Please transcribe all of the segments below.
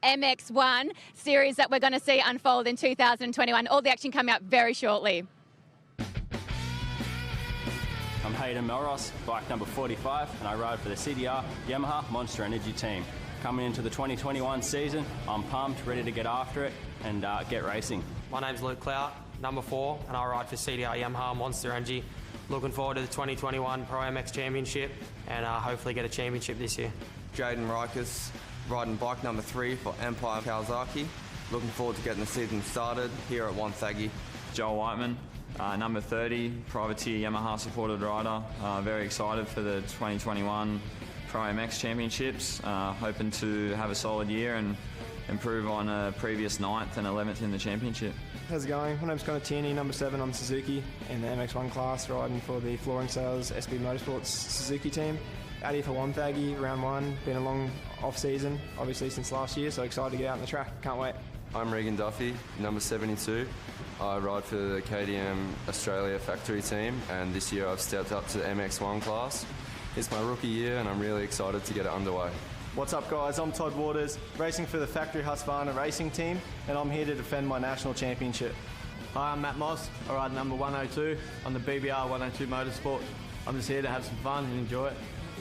MX1 series that we're going to see unfold in 2021. All the action coming up very shortly. I'm Hayden Melross, bike number 45, and I ride for the CDR Yamaha Monster Energy team. Coming into the 2021 season, I'm pumped, ready to get after it and get racing. My name's Luke Clout, number 4, and I ride for CDR Yamaha Monster Energy. Looking forward to the 2021 ProMX Championship and hopefully get a championship this year. Jaden Rikers, riding bike number 3 for Empire Kawasaki. Looking forward to getting the season started here at Wonthaggi. Joel Whiteman, number 30, privateer Yamaha supported rider. Very excited for the 2021 ProMX Championships. Hoping to have a solid year and improve on a previous 9th and 11th in the championship. How's it going? My name's Connor Tierney, number 7 on Suzuki in the MX1 class, riding for the Flooring Sales SB Motorsports Suzuki team. Out here for Wonthaggi, round 1. Been a long off-season, obviously since last year, so excited to get out on the track. Can't wait. I'm Regan Duffy, number 72. I ride for the KTM Australia factory team, and this year I've stepped up to the MX1 class. It's my rookie year and I'm really excited to get it underway. What's up guys, I'm Todd Waters, racing for the factory Husqvarna racing team, and I'm here to defend my national championship. Hi, I'm Matt Moss, I ride number 102 on the BBR 102 Motorsport. I'm just here to have some fun and enjoy it.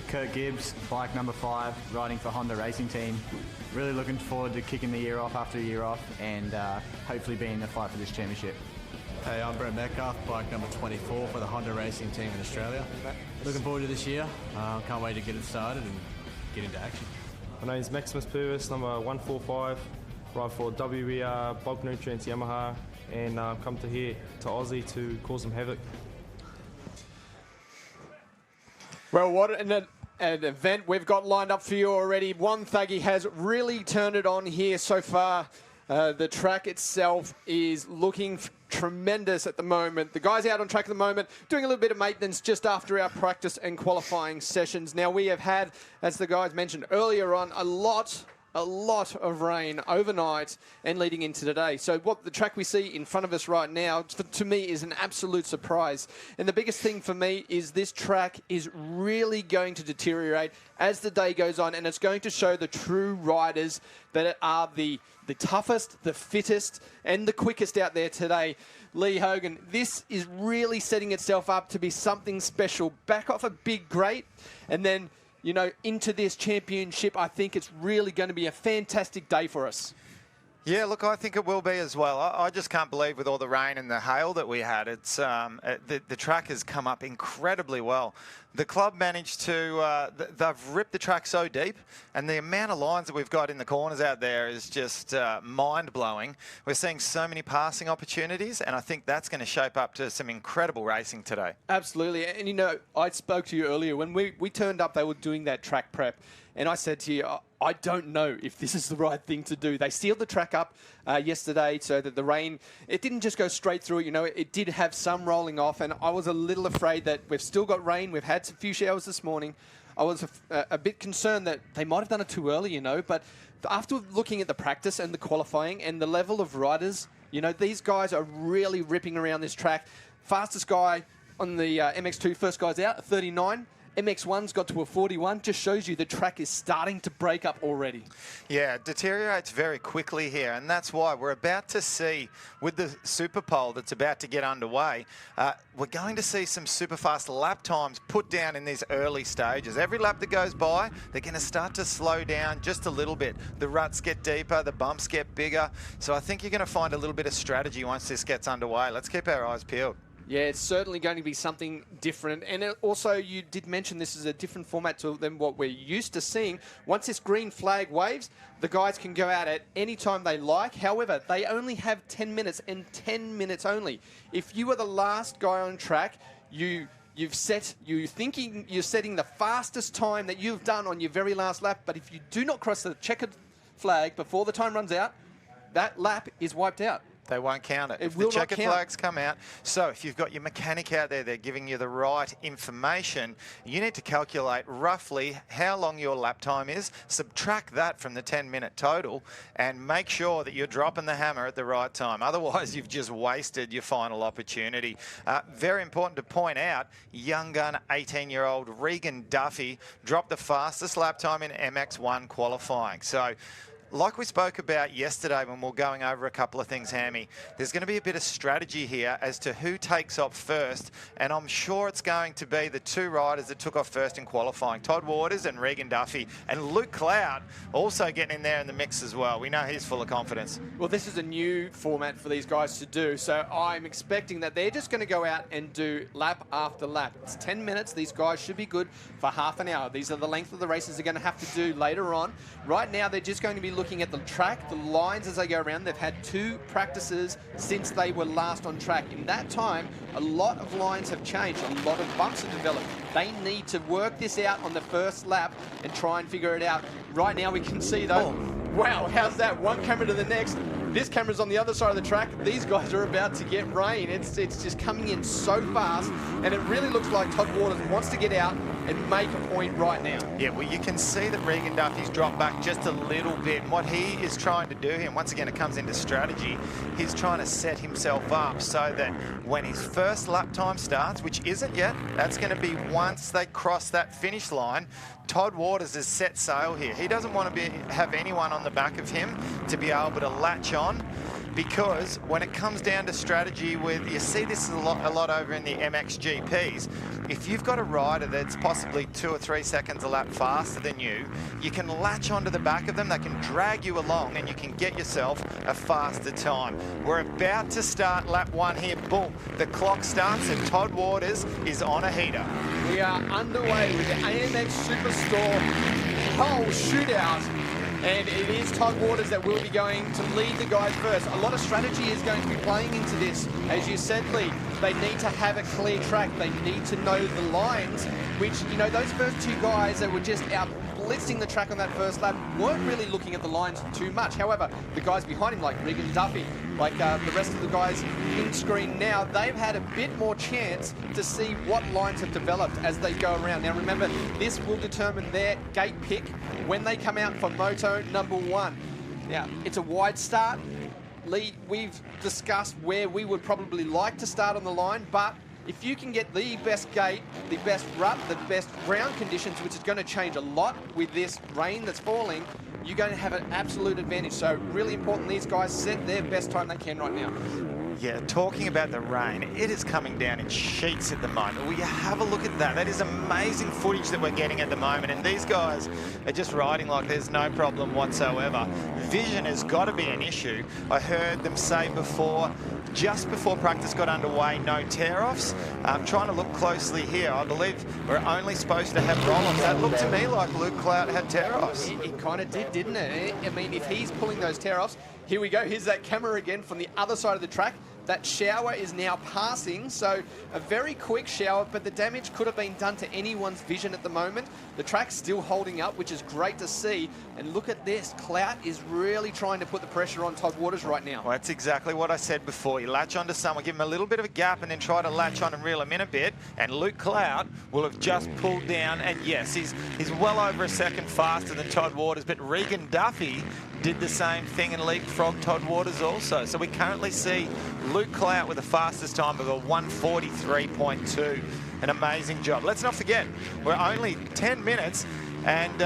Kurt Gibbs, bike number 5, riding for Honda Racing Team. Really looking forward to kicking the year off after a year off and hopefully being in the fight for this championship. Hey, I'm Brett Metcalf, bike number 24 for the Honda Racing Team in Australia. Looking forward to this year. Can't wait to get it started and get into action. My name's Maximus Purvis, number 145, ride for WER Bulk Nutrients Yamaha, and come to here to Aussie to cause some havoc. Well, what an event we've got lined up for you already. Wonthaggi has really turned it on here so far. The track itself is looking tremendous at the moment. The guys out on track at the moment doing a little bit of maintenance just after our practice and qualifying sessions. Now we have had, as the guys mentioned earlier on, a lot of rain overnight and leading into today. So what the track we see in front of us right now, to me, is an absolute surprise. And the biggest thing for me is this track is really going to deteriorate as the day goes on, and it's going to show the true riders that are the toughest, the fittest, and the quickest out there today. Lee Hogan, this is really setting itself up to be something special. Back off a big great, and then into this championship, I think it's really going to be a fantastic day for us. Yeah, look, I think it will be as well. I just can't believe with all the rain and the hail that we had, it's the track has come up incredibly well. The club managed to, they've ripped the track so deep, and the amount of lines that we've got in the corners out there is just mind-blowing. We're seeing so many passing opportunities, and I think that's going to shape up to some incredible racing today. Absolutely, and I spoke to you earlier. When we turned up, they were doing that track prep, and I said to you, I don't know if this is the right thing to do. They sealed the track up yesterday so that the rain, it didn't just go straight through it. It did have some rolling off, and I was a little afraid that we've still got rain. We've had a few showers this morning. I was a bit concerned that they might have done it too early, but after looking at the practice and the qualifying and the level of riders, these guys are really ripping around this track. Fastest guy on the MX2, first guy's out, 39. MX1's got to a 41, just shows you the track is starting to break up already. Yeah, it deteriorates very quickly here, and that's why we're about to see, with the Super Pole that's about to get underway, we're going to see some super fast lap times put down in these early stages. Every lap that goes by, they're going to start to slow down just a little bit. The ruts get deeper, the bumps get bigger, so I think you're going to find a little bit of strategy once this gets underway. Let's keep our eyes peeled. Yeah, it's certainly going to be something different. And also, you did mention this is a different format than what we're used to seeing. Once this green flag waves, the guys can go out at any time they like. However, they only have 10 minutes and 10 minutes only. If you are the last guy on track, you're thinking you're setting the fastest time that you've done on your very last lap. But if you do not cross the checkered flag before the time runs out, that lap is wiped out. They won't count it. It if will the checkered not count. flags come out. So if you've got your mechanic out there, they're giving you the right information, you need to calculate roughly how long your lap time is, subtract that from the 10-minute total, and make sure that you're dropping the hammer at the right time. Otherwise, you've just wasted your final opportunity. Very important to point out, young gun 18-year-old Regan Duffy dropped the fastest lap time in MX1 qualifying. So like we spoke about yesterday when we were going over a couple of things, Hammy, there's going to be a bit of strategy here as to who takes off first, and I'm sure it's going to be the two riders that took off first in qualifying, Todd Waters and Regan Duffy, and Luke Cloud also getting in there in the mix as well. We know he's full of confidence. Well, this is a new format for these guys to do, so I'm expecting that they're just going to go out and do lap after lap. It's 10 minutes. These guys should be good for half an hour. These are the length of the races they're going to have to do later on. Right now, they're just going to be looking at the track, the lines as they go around. They've had 2 practices since they were last on track. In that time, a lot of lines have changed. A lot of bumps have developed. They need to work this out on the first lap and try and figure it out. Right now, we can see, though, wow, how's that? One camera to the next. This camera's on the other side of the track. These guys are about to get rain. It's just coming in so fast, and it really looks like Todd Waters wants to get out and make a point right now. Yeah, well, you can see that Regan Duffy's dropped back just a little bit. And what he is trying to do here, and once again, it comes into strategy, he's trying to set himself up so that when his first lap time starts, which isn't yet, that's going to be once they cross that finish line, Todd Waters has set sail here. He doesn't want to have anyone on the back of him to be able to latch on, because when it comes down to strategy with, you see this a lot over in the MX GPs, if you've got a rider that's possibly 2 or 3 seconds a lap faster than you, you can latch onto the back of them, they can drag you along, and you can get yourself a faster time. We're about to start lap 1 here. Boom, the clock starts and Todd Waters is on a heater. We are underway with the AMX Superstore pole shootout. And it is Todd Waters that will be going to lead the guys first. A lot of strategy is going to be playing into this. As you said, Lee, they need to have a clear track. They need to know the lines, which, you know, those first 2 guys that were just out blitzing the track on that first lap weren't really looking at the lines too much. However, the guys behind him, like Regan Duffy, like the rest of the guys in screen now, they've had a bit more chance to see what lines have developed as they go around. Now remember, this will determine their gate pick when they come out for moto number 1. Now, it's a wide start. Lee, we've discussed where we would probably like to start on the line, but if you can get the best gate, the best rut, the best ground conditions, which is going to change a lot with this rain that's falling, you're going to have an absolute advantage. So really important these guys set their best time they can right now. Yeah, talking about the rain, it is coming down in sheets at the moment. Will you have a look at that? That is amazing footage that we're getting at the moment, and these guys are just riding like there's no problem whatsoever. Vision has got to be an issue. I heard them say before, just before practice got underway, no tear-offs. I'm trying to look closely here. I believe we're only supposed to have roll-offs. That looked to me like Luke Clout had tear-offs. It kind of did, didn't it? I mean, if he's pulling those tear-offs, here we go. Here's that camera again from the other side of the track. That shower is now passing, so a very quick shower, but the damage could have been done to anyone's vision at the moment. The track's still holding up, which is great to see. And look at this. Clout is really trying to put the pressure on Todd Waters right now. Well, that's exactly what I said before. You latch onto someone, give him a little bit of a gap, and then try to latch on and reel him in a bit. And Luke Clout will have just pulled down. And yes, he's well over a second faster than Todd Waters, but Regan Duffy did the same thing and leapfrogged Todd Waters also. So we currently see Luke Clout with the fastest time of a 1:43.2. An amazing job. Let's not forget, we're only 10 minutes and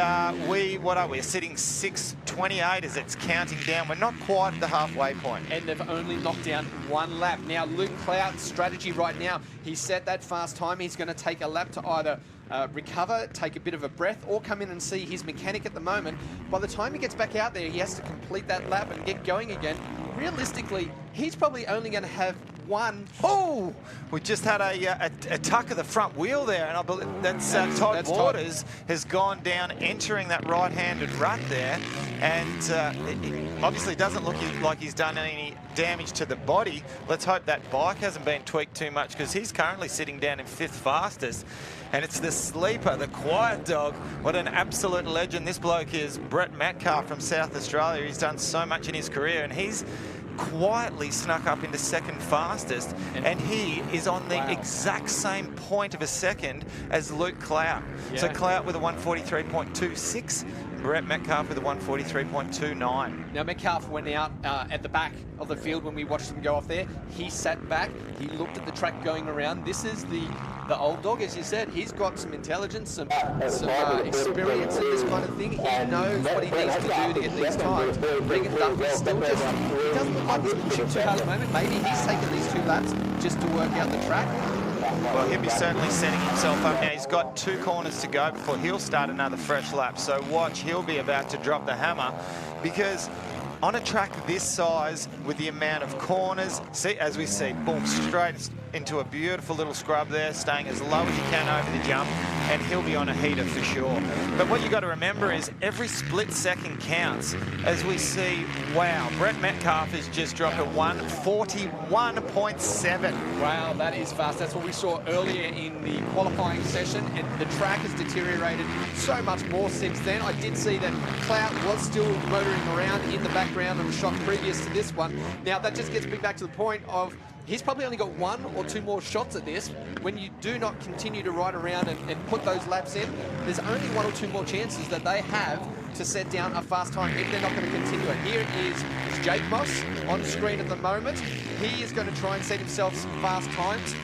we're sitting 6:28 as it's counting down. We're not quite at the halfway point. And they've only knocked down 1 lap. Now, Luke Clout's strategy right now, he set that fast time. He's going to take a lap to either recover, take a bit of a breath, or come in and see his mechanic at the moment. By the time he gets back out there, he has to complete that lap and get going again. Realistically, he's probably only going to have 1. Oh, we just had a tuck of the front wheel there, and I believe that's Todd Waters has gone down, entering that right-handed rut there, and it obviously doesn't look like he's done any damage to the body. Let's hope that bike hasn't been tweaked too much, because he's currently sitting down in 5th fastest. And it's the sleeper, the quiet dog. What an absolute legend this bloke is. Brett Metcalf from South Australia. He's done so much in his career, and he's quietly snuck up into 2nd fastest, and he is on the exact same point of a second as Luke Clout. Yeah. So Clout with a 1:43.26, Brett Metcalf with a 1:43.29. Now, Metcalf went out at the back of the field when we watched him go off there. He sat back. He looked at the track going around. This is the old dog, as you said. He's got some intelligence, some experience in this kind of thing. He knows what he needs to do to get these times. Regan Duffy still just, he doesn't look like he's pushing too hard at the moment. Maybe he's taken these 2 laps just to work out the track. Well, he'll be certainly setting himself up now. He's got 2 corners to go before he'll start another fresh lap. So watch, he'll be about to drop the hammer, because on a track this size, with the amount of corners, see, as we see, boom, straight into a beautiful little scrub there, staying as low as you can over the jump, and he'll be on a heater for sure. But what you got to remember is every split second counts, as we see, wow, Brett Metcalf has just dropped a 1:41.7. Wow, that is fast. That's what we saw earlier in the qualifying session, and the track has deteriorated so much more since then. I did see that Clout was still motoring around in the background of the shot previous to this one. Now, that just gets me back to the point of he's probably only got 1 or 2 more shots at this. When you do not continue to ride around and put those laps in, there's only 1 or 2 more chances that they have to set down a fast time if they're not going to continue it. Here is Jake Moss on screen at the moment. He is going to try and set himself some fast times.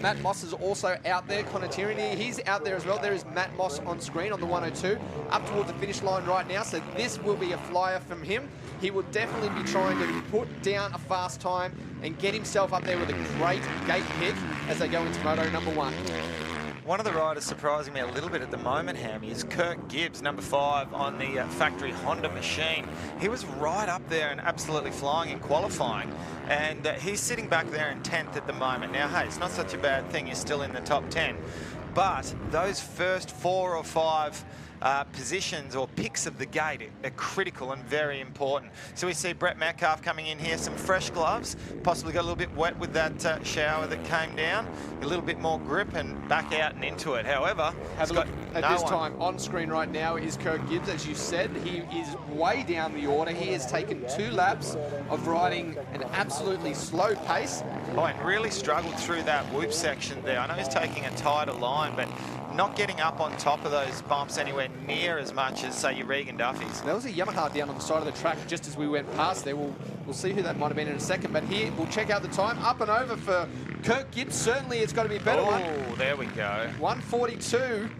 Matt Moss is also out there. Connor Tierney, he's out there as well. There is Matt Moss on screen on the 102, up towards the finish line right now. So this will be a flyer from him. He will definitely be trying to put down a fast time and get himself up there with a great gate pick as they go into Moto number 1. One of the riders surprising me a little bit at the moment, Hammy, is Kirk Gibbs, number 5 on the factory Honda machine. He was right up there and absolutely flying in qualifying, and he's sitting back there in 10th at the moment. Now, hey, it's not such a bad thing. You're still in the top 10. But those first 4 or 5 positions or picks of the gate are critical and very important. So we see Brett Metcalf coming in here, some fresh gloves, possibly got a little bit wet with that shower that came down, a little bit more grip and back out and into it. However, have a look at this time. On screen right now is Kirk Gibbs. As you said, he is way down the order. He has taken 2 laps of riding an absolutely slow pace. Oh, and really struggled through that whoop section there. I know he's taking a tighter line, but not getting up on top of those bumps anywhere near as much as, say, your Regan Duffys. There was a Yamaha down on the side of the track just as we went past there. We'll see who that might have been in a second, but here we'll check out the time. Up and over for Kirk Gibbs. Certainly it's got to be a better one. Oh, there we go. 1:42.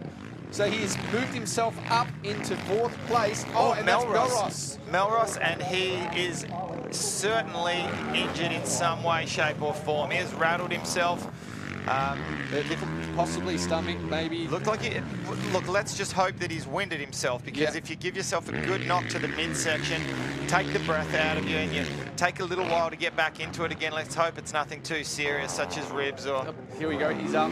So he's moved himself up into 4th place. Oh, and Melross. Melross, and he is certainly injured in some way, shape or form. He has rattled himself. Possibly stomach, maybe. Look, let's just hope that he's winded himself, because if you give yourself a good knock to the midsection, take the breath out of you, and you take a little while to get back into it again. Let's hope it's nothing too serious, such as ribs or... Here we go, he's up.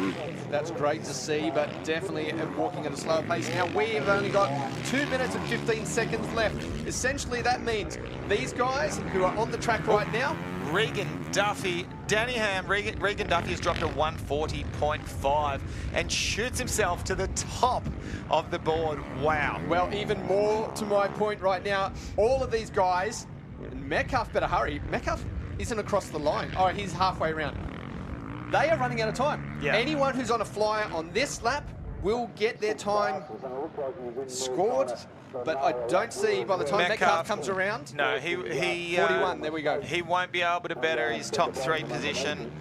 That's great to see, but definitely walking at a slower pace. Now, we've only got 2 minutes and 15 seconds left. Essentially, that means these guys who are on the track right now... Regan Duffy, Danny Ham, Regan Duffy has dropped a 1:40.5 and shoots himself to the top of the board. Wow. Well, even more to my point right now, all of these guys, Metcalf better hurry. Metcalf isn't across the line. Oh, he's halfway around. They are running out of time. Yeah. Anyone who's on a flyer on this lap will get their time scored, but I don't see by the time Metcalf comes around. No, he 41, there we go. He won't be able to better his top 3 position.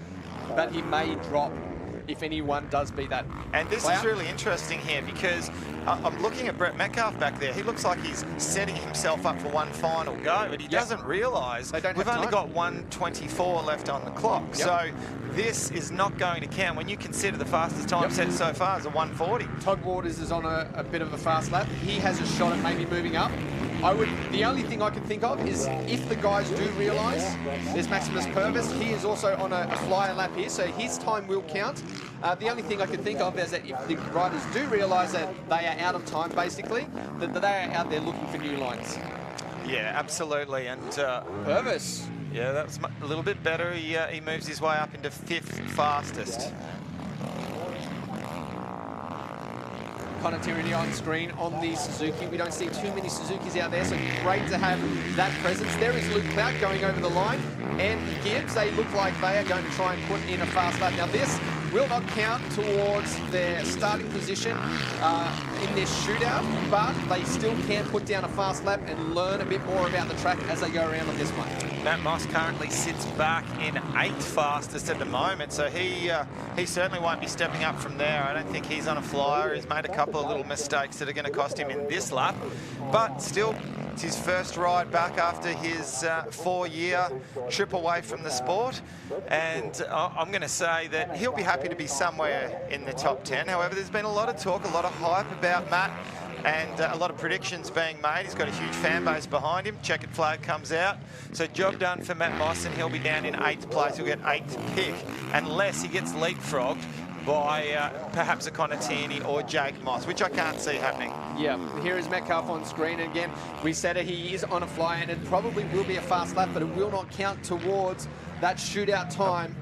But he may drop if anyone does beat that. And this is really interesting here, because I'm looking at Brett Metcalf back there. He looks like he's setting himself up for one final go, but he doesn't realise we've only got 1:24 left on the clock. So this is not going to count when you consider the fastest time set so far is a 1:40. Todd Waters is on a bit of a fast lap. He has a shot at maybe moving up. The only thing I can think of is if the guys do realise there's Maximus Purvis, he is also on a flyer lap here, so his time will count. The only thing I can think of is that if the riders do realise that they are out of time, basically, that they are out there looking for new lines. Yeah, absolutely. And Purvis. Yeah, that's a little bit better. He moves his way up into 5th fastest. Connor Tierney on screen on the Suzuki. We don't see too many Suzukis out there, so great to have that presence. There is Luke Clout going over the line, and Gibbs, they look like they are going to try and put in a fast lap. Now this will not count towards their starting position in this shootout, but they still can put down a fast lap and learn a bit more about the track as they go around on this one. Matt Moss currently sits back in 8th fastest at the moment, so he certainly won't be stepping up from there. I don't think he's on a flyer. He's made a couple of little mistakes that are going to cost him in this lap, but still, it's his first ride back after his 4-year trip away from the sport, and I'm going to say that he'll be happy to be somewhere in the top 10. However, there's been a lot of talk, a lot of hype about Matt, and a lot of predictions being made. He's got a huge fan base behind him. Checkered flag comes out. So job done for Matt Moss, and he'll be down in 8th place. He'll get 8th pick, unless he gets leapfrogged by perhaps a Connor Tierney or Jake Moss, which I can't see happening. Yeah, here is Metcalf on screen. And again, we said he is on a fly, and it probably will be a fast lap, but it will not count towards that shootout time.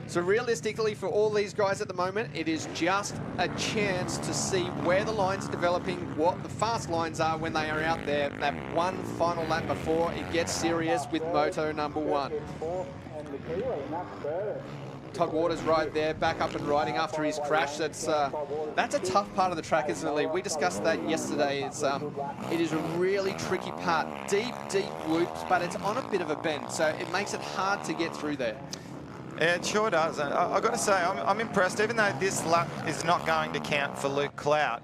So realistically, for all these guys at the moment, it is just a chance to see where the lines are developing, what the fast lines are when they are out there. That one final lap before it gets serious with moto number 1. Todd Waters right there, back up and riding after his crash. That's a tough part of the track, isn't it, Lee? We discussed that yesterday. It is a really tricky part. Deep loops, but it's on a bit of a bend, so it makes it hard to get through there. Yeah, it sure does. And I've got to say, I'm impressed. Even though this lap is not going to count for Luke Clout,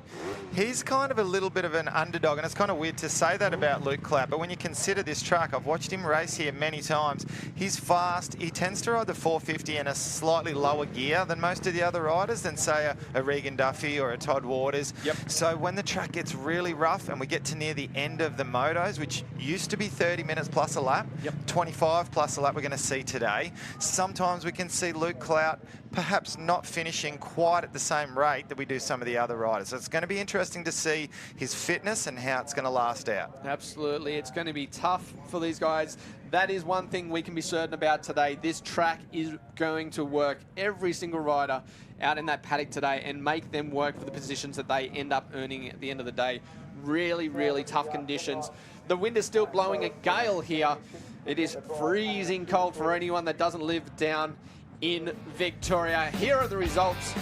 he's kind of a little bit of an underdog, and it's kind of weird to say that about Luke Clout, but when you consider this track, I've watched him race here many times. He's fast. He tends to ride the 450 in a slightly lower gear than most of the other riders, than, say, a Regan Duffy or a Todd Waters. Yep. So when the track gets really rough and we get to near the end of the motos, which used to be 30 minutes plus a lap, 25 plus a lap we're going to see today, sometimes we can see Luke Clout perhaps not finishing quite at the same rate that we do some of the other riders. So it's going to be interesting to see his fitness and how it's going to last out. Absolutely. It's going to be tough for these guys. That is one thing we can be certain about today. This track is going to work every single rider out in that paddock today and make them work for the positions that they end up earning at the end of the day. Really, really tough conditions. The wind is still blowing a gale here. It is freezing cold for anyone that doesn't live down in Victoria. Here are the results.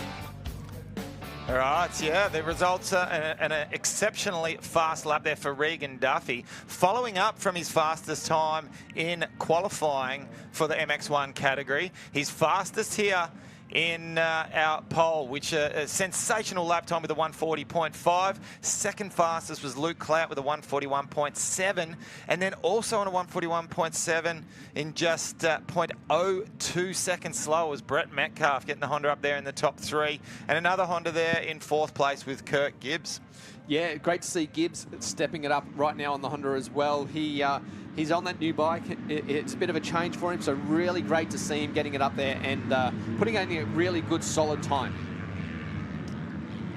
All right, yeah, the results are an exceptionally fast lap there for Regan Duffy, following up from his fastest time in qualifying for the MX1 category. His fastest here in our poll, which a sensational lap time with a 140.5. Second fastest was Luke Clout with a 141.7, and then also on a 141.7 in just 0.02 seconds slower was Brett Metcalf, getting the Honda up there in the top 3, and another Honda there in 4th place with Kirk Gibbs. Yeah, great to see Gibbs stepping it up right now on the Honda as well. He's on that new bike. It's a bit of a change for him, so really great to see him getting it up there and putting in a really good, solid time.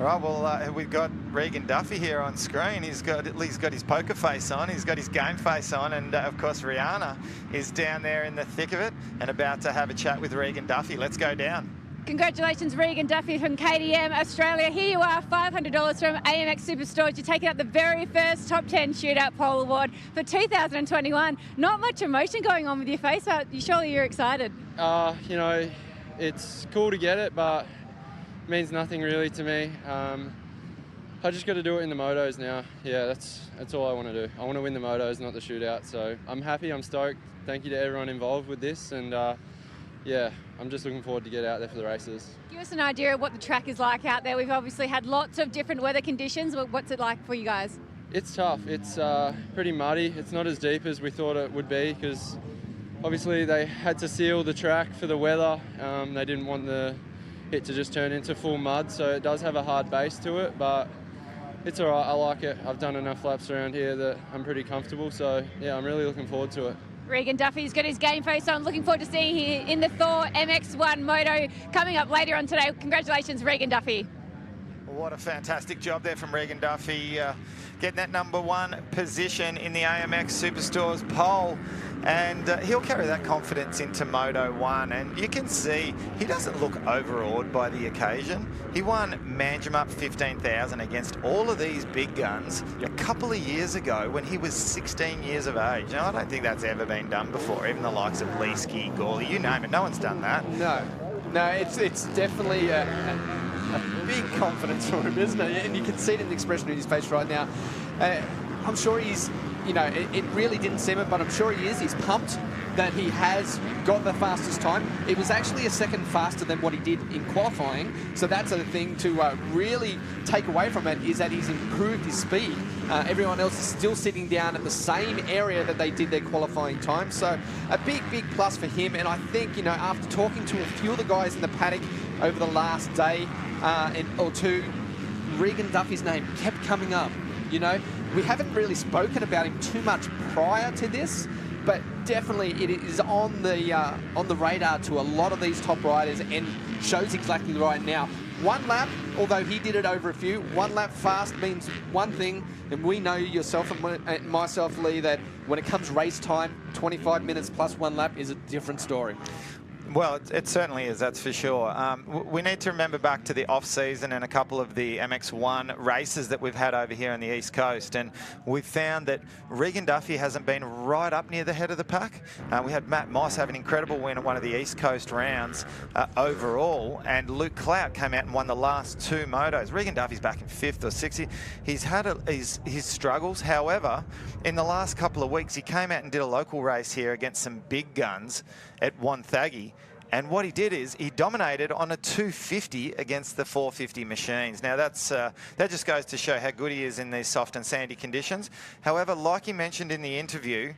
All right, well, we've got Regan Duffy here on screen. He's got his poker face on, he's got his game face on, and of course Rihanna is down there in the thick of it and about to have a chat with Regan Duffy. Let's go down. Congratulations, Regan Duffy from KTM Australia. Here you are, $500 from AMX Superstores. You're taking up the very first Top 10 Shootout Pole Award for 2021. Not much emotion going on with your face, but surely you're excited. You know, it's cool to get it, but it means nothing really to me. I just got to do it in the motos now. Yeah, that's all I want to do. I want to win the motos, not the shootout. So I'm happy, I'm stoked. Thank you to everyone involved with this, and yeah, I'm just looking forward to get out there for the races. Give us an idea of what the track is like out there. We've obviously had lots of different weather conditions. What's it like for you guys? It's tough. It's pretty muddy. It's not as deep as we thought it would be because obviously they had to seal the track for the weather. They didn't want it to just turn into full mud, so it does have a hard base to it, but it's all right. I like it. I've done enough laps around here that I'm pretty comfortable, so yeah, I'm really looking forward to it. Regan Duffy's got his game face on. Looking forward to seeing you in the Thor MX1 Moto coming up later on today. Congratulations, Regan Duffy. What a fantastic job there from Regan Duffy, getting that #1 position in the AMX Superstores pole. And he'll carry that confidence into Moto 1. And you can see he doesn't look overawed by the occasion. He won Manjimup 15,000 against all of these big guns a couple of years ago when he was 16 years of age. Now, I don't think that's ever been done before. Even the likes of Leeski, Gawley, you name it, no one's done that. No. No, it's definitely a big confidence for him, isn't it? And you can see it in the expression in his face right now. I'm sure he's, you know, it really didn't seem it, but I'm sure he is. He's pumped that he has got the fastest time. It was actually a second faster than what he did in qualifying. So that's a thing to really take away from it, is that he's improved his speed. Everyone else is still sitting down at the same area that they did their qualifying time. So a big, big plus for him. And I think, you know, after talking to a few of the guys in the paddock over the last day or two, Regan Duffy's name kept coming up. You know, we haven't really spoken about him too much prior to this, but definitely it is on the radar to a lot of these top riders, and shows exactly right now. One lap, although he did it over a few, one lap fast means one thing, and we know yourself and myself, Lee, that when it comes race time, 25 minutes plus one lap is a different story. Well, it certainly is, that's for sure. We need to remember back to the off-season and a couple of the MX1 races that we've had over here on the East Coast, and we've found that Regan Duffy hasn't been right up near the head of the pack. We had Matt Moss have an incredible win at one of the East Coast rounds overall, and Luke Clout came out and won the last two motos. Regan Duffy's back in 5th or 6th. He's had his struggles. However, in the last couple of weeks, he came out and did a local race here against some big guns at Wonthaggi. And what he did is he dominated on a 250 against the 450 machines. Now that just goes to show how good he is in these soft and sandy conditions. However, like he mentioned in the interview,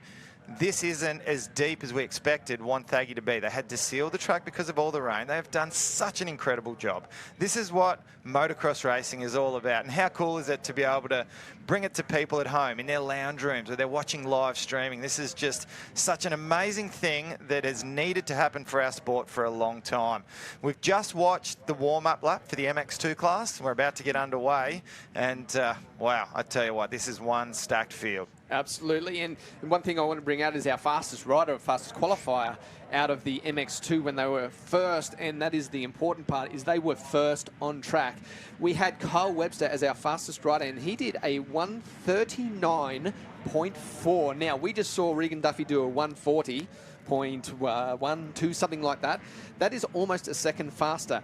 this isn't as deep as we expected Wonthaggi to be. They had to seal the track because of all the rain. They have done such an incredible job. This is what motocross racing is all about. And how cool is it to be able to bring it to people at home, in their lounge rooms, or they're watching live streaming. This is just such an amazing thing that has needed to happen for our sport for a long time. We've just watched the warm-up lap for the MX2 class. We're about to get underway. And, wow, I tell you what, this is one stacked field. Absolutely, and one thing I want to bring out is our fastest rider, fastest qualifier out of the MX2 when they were first, and that is the important part, is they were first on track. We had Kyle Webster as our fastest rider, and he did a 1:39.4. Now, we just saw Regan Duffy do a 1:40.12, something like that. That is almost a second faster.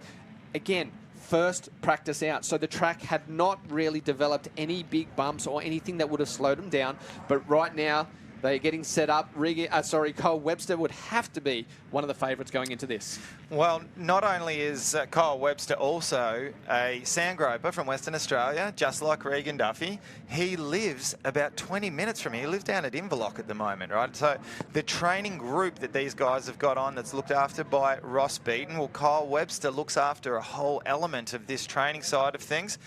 Again, first practice out, so the track had not really developed any big bumps or anything that would have slowed them down, but right now they're getting set up. Kyle Webster would have to be one of the favourites going into this. Well, not only is Kyle Webster also a sandgroper from Western Australia, just like Regan Duffy, he lives about 20 minutes from here. He lives down at Inverloch at the moment, right? So the training group that these guys have got on, that's looked after by Ross Beaton, well, Kyle Webster looks after a whole element of this training side of things.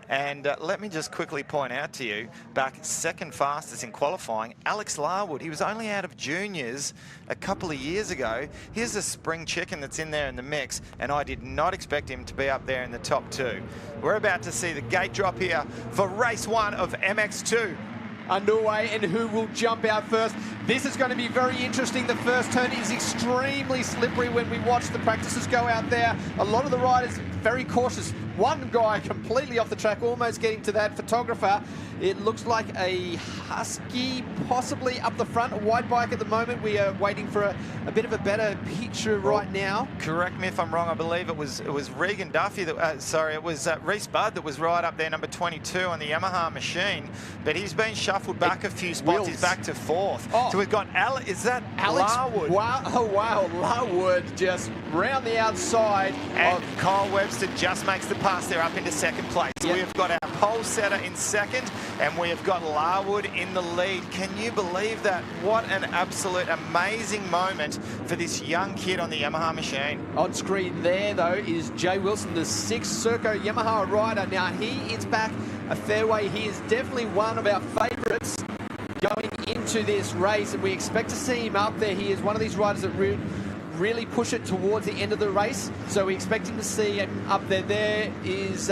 And let me just quickly point out to you, back second fastest in qualifying, Alex Larwood. He was only out of juniors a couple of years ago. Here's a spring chicken that's in there in the mix, and I did not expect him to be up there in the top two. We're about to see the gate drop here for race 1 of MX2. Underway, and who will jump out first? This is going to be very interesting. The first turn is extremely slippery when we watch the practices go out there. A lot of the riders very cautious. One guy completely off the track, almost getting to that photographer. It looks like a Husky possibly up the front, a white bike at the moment. We are waiting for a bit of a better picture right now. Correct me if I'm wrong. I believe it was Regan Duffy that, it was Reese Budd that was right up there, number 22 on the Yamaha machine. But he's been shuffled back a few spots. He's back to 4th. Oh. So we've got Alex Larwood? Wow, oh wow, Larwood just round the outside. And Kyle Webster just makes the pass there up into 2nd place. Yep. We've got our pole setter in 2nd, and we have got Larwood in the lead. Can you believe that? What an absolute amazing moment for this young kid on the Yamaha machine. On screen there, though, is Jay Wilson, the 6th Serco Yamaha rider. Now, he is back a fair way. He is definitely one of our favourites going into this race, and we expect to see him up there. He is one of these riders that really push it towards the end of the race, so we're expecting to see him up there. There is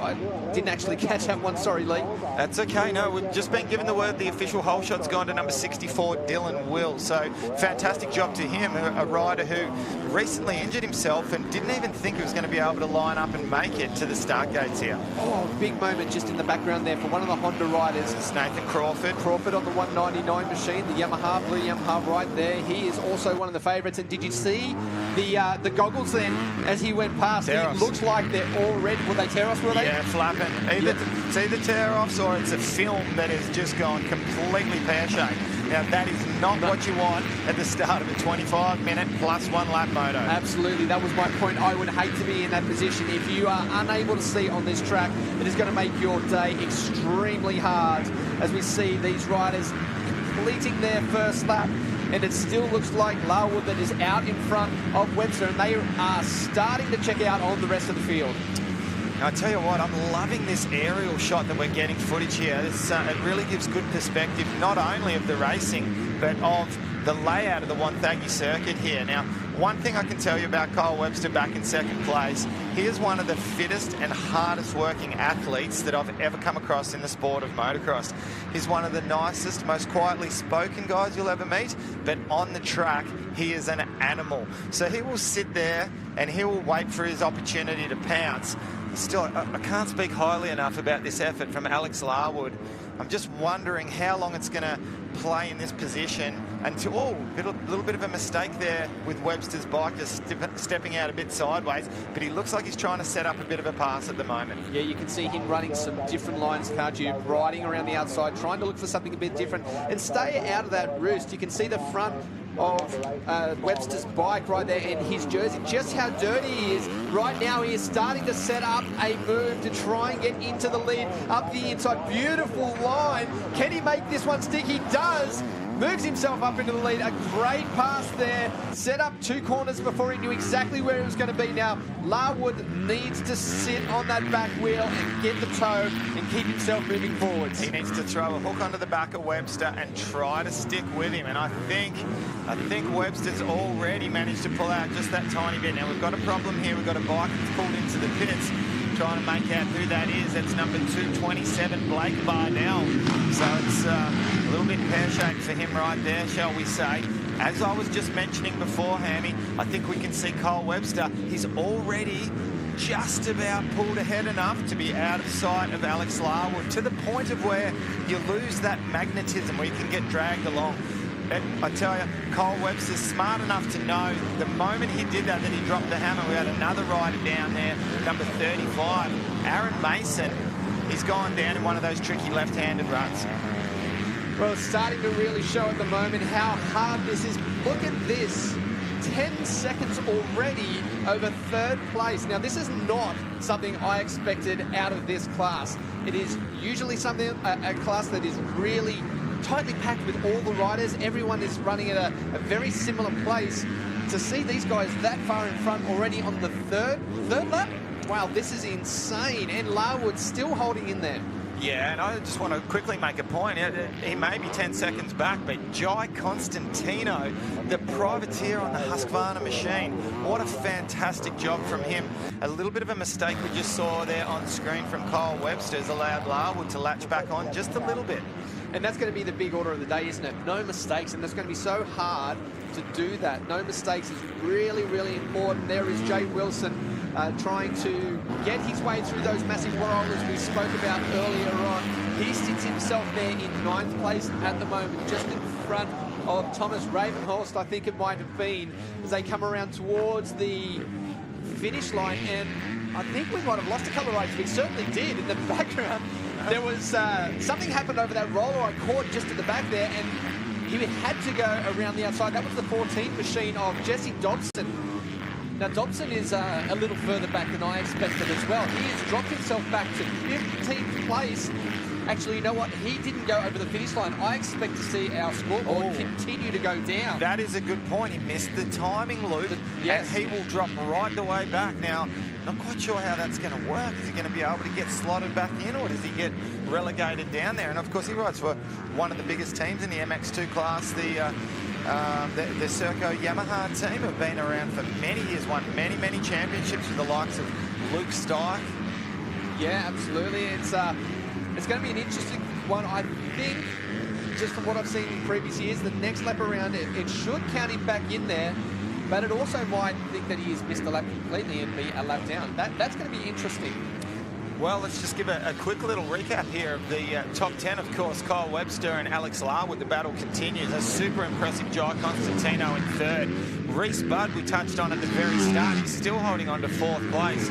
I didn't actually catch that one. Sorry, Lee. That's okay. No, we've just been given the word the official hole shot's gone to number 64, Dylan Will. So fantastic job to him, a rider who recently injured himself and didn't even think he was going to be able to line up and make it to the start gates here. Oh, big moment just in the background there for one of the Honda riders. It's Nathan Crawford. Crawford on the 199 machine, the Yamaha, blue Yamaha right there. He is also one of the favourites. And did you see the goggles then as he went past? Tear-offs. It looks like they're all red. Were they tear-offs, were they? Yeah, flapping. It's either tear-offs or it's a film that has just gone completely pear-shaped. Now, that is not what you want at the start of a 25-minute plus one lap moto. Absolutely. That was my point. I would hate to be in that position. If you are unable to see on this track, it is going to make your day extremely hard as we see these riders completing their first lap. And it still looks like Larwood that is out in front of Webster, and they are starting to check out on the rest of the field. I tell you what, I'm loving this aerial shot that we're getting footage here. It really gives good perspective, not only of the racing, but of the layout of the Wonthaggi circuit here. Now, one thing I can tell you about Kyle Webster back in second place, he is one of the fittest and hardest working athletes that I've ever come across in the sport of motocross. He's one of the nicest, most quietly spoken guys you'll ever meet, but on the track, he is an animal. So he will sit there and he will wait for his opportunity to pounce. Still, I can't speak highly enough about this effort from Alex Larwood. I'm just wondering how long it's going to play in this position until, a little bit of a mistake there with Webster's bike, just stepping out a bit sideways, but he looks like he's trying to set up a bit of a pass at the moment. Yeah, you can see him running some different lines, can't you? Riding around the outside, trying to look for something a bit different and stay out of that roost. You can see the front of Webster's bike right there and his jersey, just how dirty he is. Right now he is starting to set up a move to try and get into the lead up the inside. Beautiful line. Can he make this one stick? He does. Moves himself up into the lead. A great pass there. Set up two corners before he knew exactly where he was going to be. Now, Larwood needs to sit on that back wheel and get the toe and keep himself moving forwards. He needs to throw a hook onto the back of Webster and try to stick with him. And I think Webster's already managed to pull out just that tiny bit. Now, we've got a problem here. We've got a bike that's pulled into the pits. Trying to make out who that is. That's number 227, Blake Barnell. So it's a little bit pear-shaped for him right there, shall we say. As I was just mentioning before, Hammy, I think we can see Kyle Webster. He's already just about pulled ahead enough to be out of sight of Alex Larwood, to the point of where you lose that magnetism, where you can get dragged along. I tell you, Kyle Webster's smart enough to know the moment he did that he dropped the hammer. We had another rider down there, number 35, Aaron Mason. He's gone down in one of those tricky left-handed runs. Well, it's starting to really show at the moment how hard this is. Look at this. 10 seconds already over third place. Now, this is not something I expected out of this class. It is usually something, a class that is really tightly packed with all the riders. Everyone is running at a very similar place. To see these guys that far in front already on the third lap, wow, this is insane. And Larwood still holding in there. Yeah, and I just want to quickly make a point. He may be 10 seconds back, but Jai Constantino, the privateer on the Husqvarna machine, what a fantastic job from him. A little bit of a mistake we just saw there on screen from Kyle Webster has allowed Larwood to latch back on just a little bit. And that's going to be the big order of the day, isn't it? No mistakes, and that's going to be so hard to do that. No mistakes is really, really important. There is Jay Wilson trying to get his way through those massive rollers we spoke about earlier on. He sits himself there in 9th place at the moment, just in front of Thomas Ravenhorst, I think it might have been, as they come around towards the finish line. And I think we might have lost a couple of riders. We certainly did in the background. There was something happened over that roller I caught just at the back there, and he had to go around the outside. That was the 14 machine of Jesse Dobson. Now, Dobson is a little further back than I expected as well. He has dropped himself back to 15th place. Actually, you know what? He didn't go over the finish line. I expect to see our scoreboard continue to go down. That is a good point. He missed the timing loop, yes, and he will drop right the way back. Now, not quite sure how that's going to work. Is he going to be able to get slotted back in, or does he get relegated down there? And, of course, he rides for one of the biggest teams in the MX2 class, the Serco Yamaha team, have been around for many years, won many championships with the likes of Luke Steich. Yeah, absolutely. It's going to be an interesting one, I think. Just from what I've seen in previous years, the next lap around, it should count him back in there, but it also might think that he has missed a lap completely and be a lap down. That's going to be interesting. Well, let's just give a quick little recap here of the top 10. Of course, Kyle Webster and Alex Larwood. The battle continues. A super impressive Jai Constantino in third. Reese Budd, we touched on at the very start. He's still holding on to fourth place.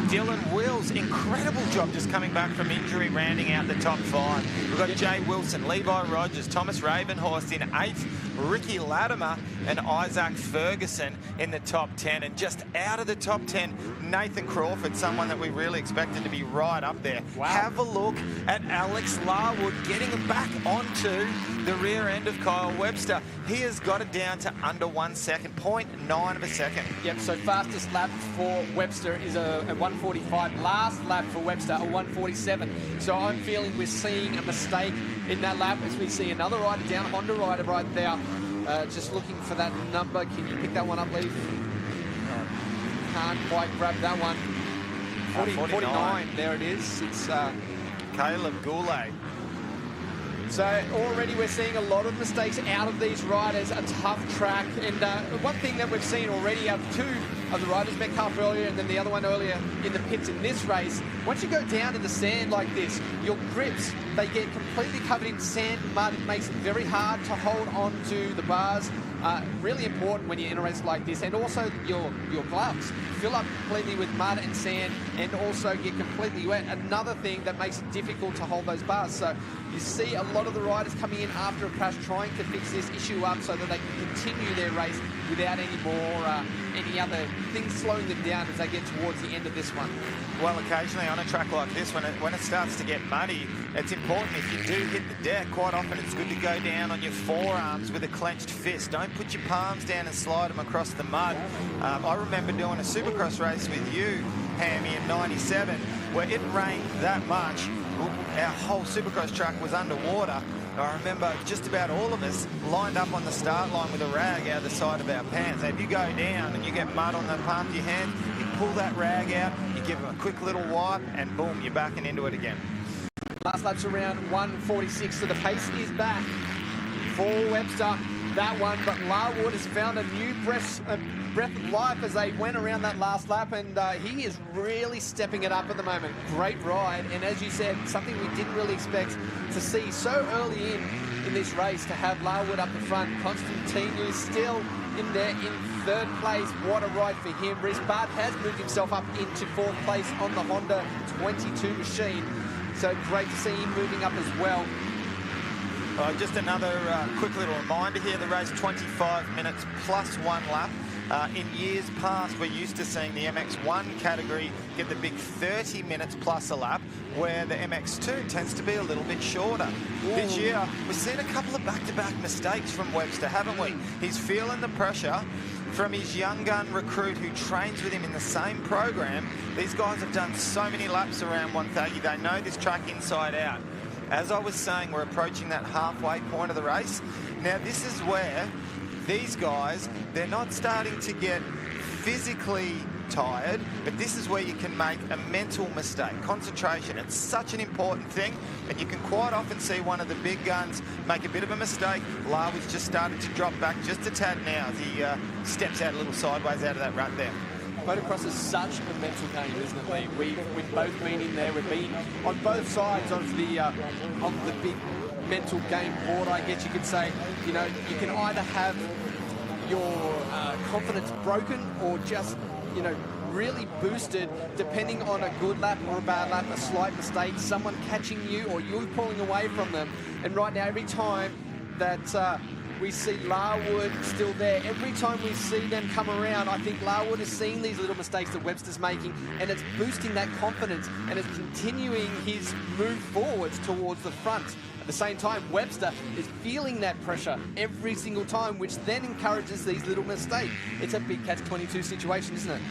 Dylan Wills, incredible job just coming back from injury, rounding out the top 5. We've got Jay Wilson, Levi Rogers, Thomas Ravenhorst in 8th, Ricky Latimer and Isaac Ferguson in the top 10. And just out of the top 10, Nathan Crawford, someone that we really expected to be right up there. Wow. Have a look at Alex Larwood getting him back onto the rear end of Kyle Webster. He has got it down to under 1 second, 0.9 of a second. Yep, so fastest lap for Webster is a 1:45. Last lap for Webster, a 1:47. So I'm feeling we're seeing a mistake in that lap as we see another rider down, Honda rider right there. Just looking for that number. Can you pick that one up, Lee? Can't quite grab that one. 49. There it is. It's Caleb Goulet. So already we're seeing a lot of mistakes out of these riders. A tough track. And one thing that we've seen already of two of the riders, Metcalf earlier and then the other one earlier in the pits in this race, once you go down to the sand like this, your grips, they get completely covered in sand and mud. It makes it very hard to hold on to the bars. Really important when you're in a race like this. And also your gloves fill up completely with mud and sand and also get completely wet. Another thing that makes it difficult to hold those bars. So you see a lot of the riders coming in after a crash trying to fix this issue up so that they can continue their race without any other things slowing them down as they get towards the end of this one. Well, occasionally on a track like this, when it starts to get muddy, it's important if you do hit the deck, quite often it's good to go down on your forearms with a clenched fist. Don't put your palms down and slide them across the mud. I remember doing a Supercross race with you, Hammy, in 97, where it rained that much. Our whole Supercross track was underwater. I remember just about all of us lined up on the start line with a rag out the side of our pants. And if you go down and you get mud on the palm of your hand, you pull that rag out, you give it a quick little wipe, and boom, you're backing into it again. Last lap's around 1:46, so the pace is back for Webster. That one, but Larwood has found a new breath of life as they went around that last lap, and he is really stepping it up at the moment. Great ride, and as you said, something we didn't really expect to see so early in this race, to have Larwood up the front. Constantino still in there in third place. What a ride for him. Reese Budd has moved himself up into fourth place on the Honda 22 machine, so great to see him moving up as well. Just another quick little reminder here, the race 25 minutes plus 1 lap. In years past, we're used to seeing the MX1 category get the big 30 minutes plus a lap, where the MX2 tends to be a little bit shorter. Ooh. This year, we've seen a couple of back-to-back mistakes from Webster, haven't we? He's feeling the pressure from his young gun recruit who trains with him in the same program. These guys have done so many laps around Wonthaggi. They know this track inside out. As I was saying, we're approaching that halfway point of the race. Now, this is where these guys, they're not starting to get physically tired, but this is where you can make a mental mistake. Concentration, it's such an important thing, and you can quite often see one of the big guns make a bit of a mistake. Larwood's just started to drop back just a tad now as he steps out a little sideways out of that rut there. Motocross is such a mental game, isn't it, Lee? We've both been in there. We've been on both sides of the big mental game board, I guess you could say. You know, you can either have your confidence broken or just, you know, really boosted depending on a good lap or a bad lap, a slight mistake, someone catching you or you pulling away from them. And right now, every time that we see Larwood still there, every time we see them come around, I think Larwood is seeing these little mistakes that Webster's making, and it's boosting that confidence and it's continuing his move forwards towards the front. At the same time, Webster is feeling that pressure every single time, which then encourages these little mistakes. It's a big catch-22 situation, isn't it?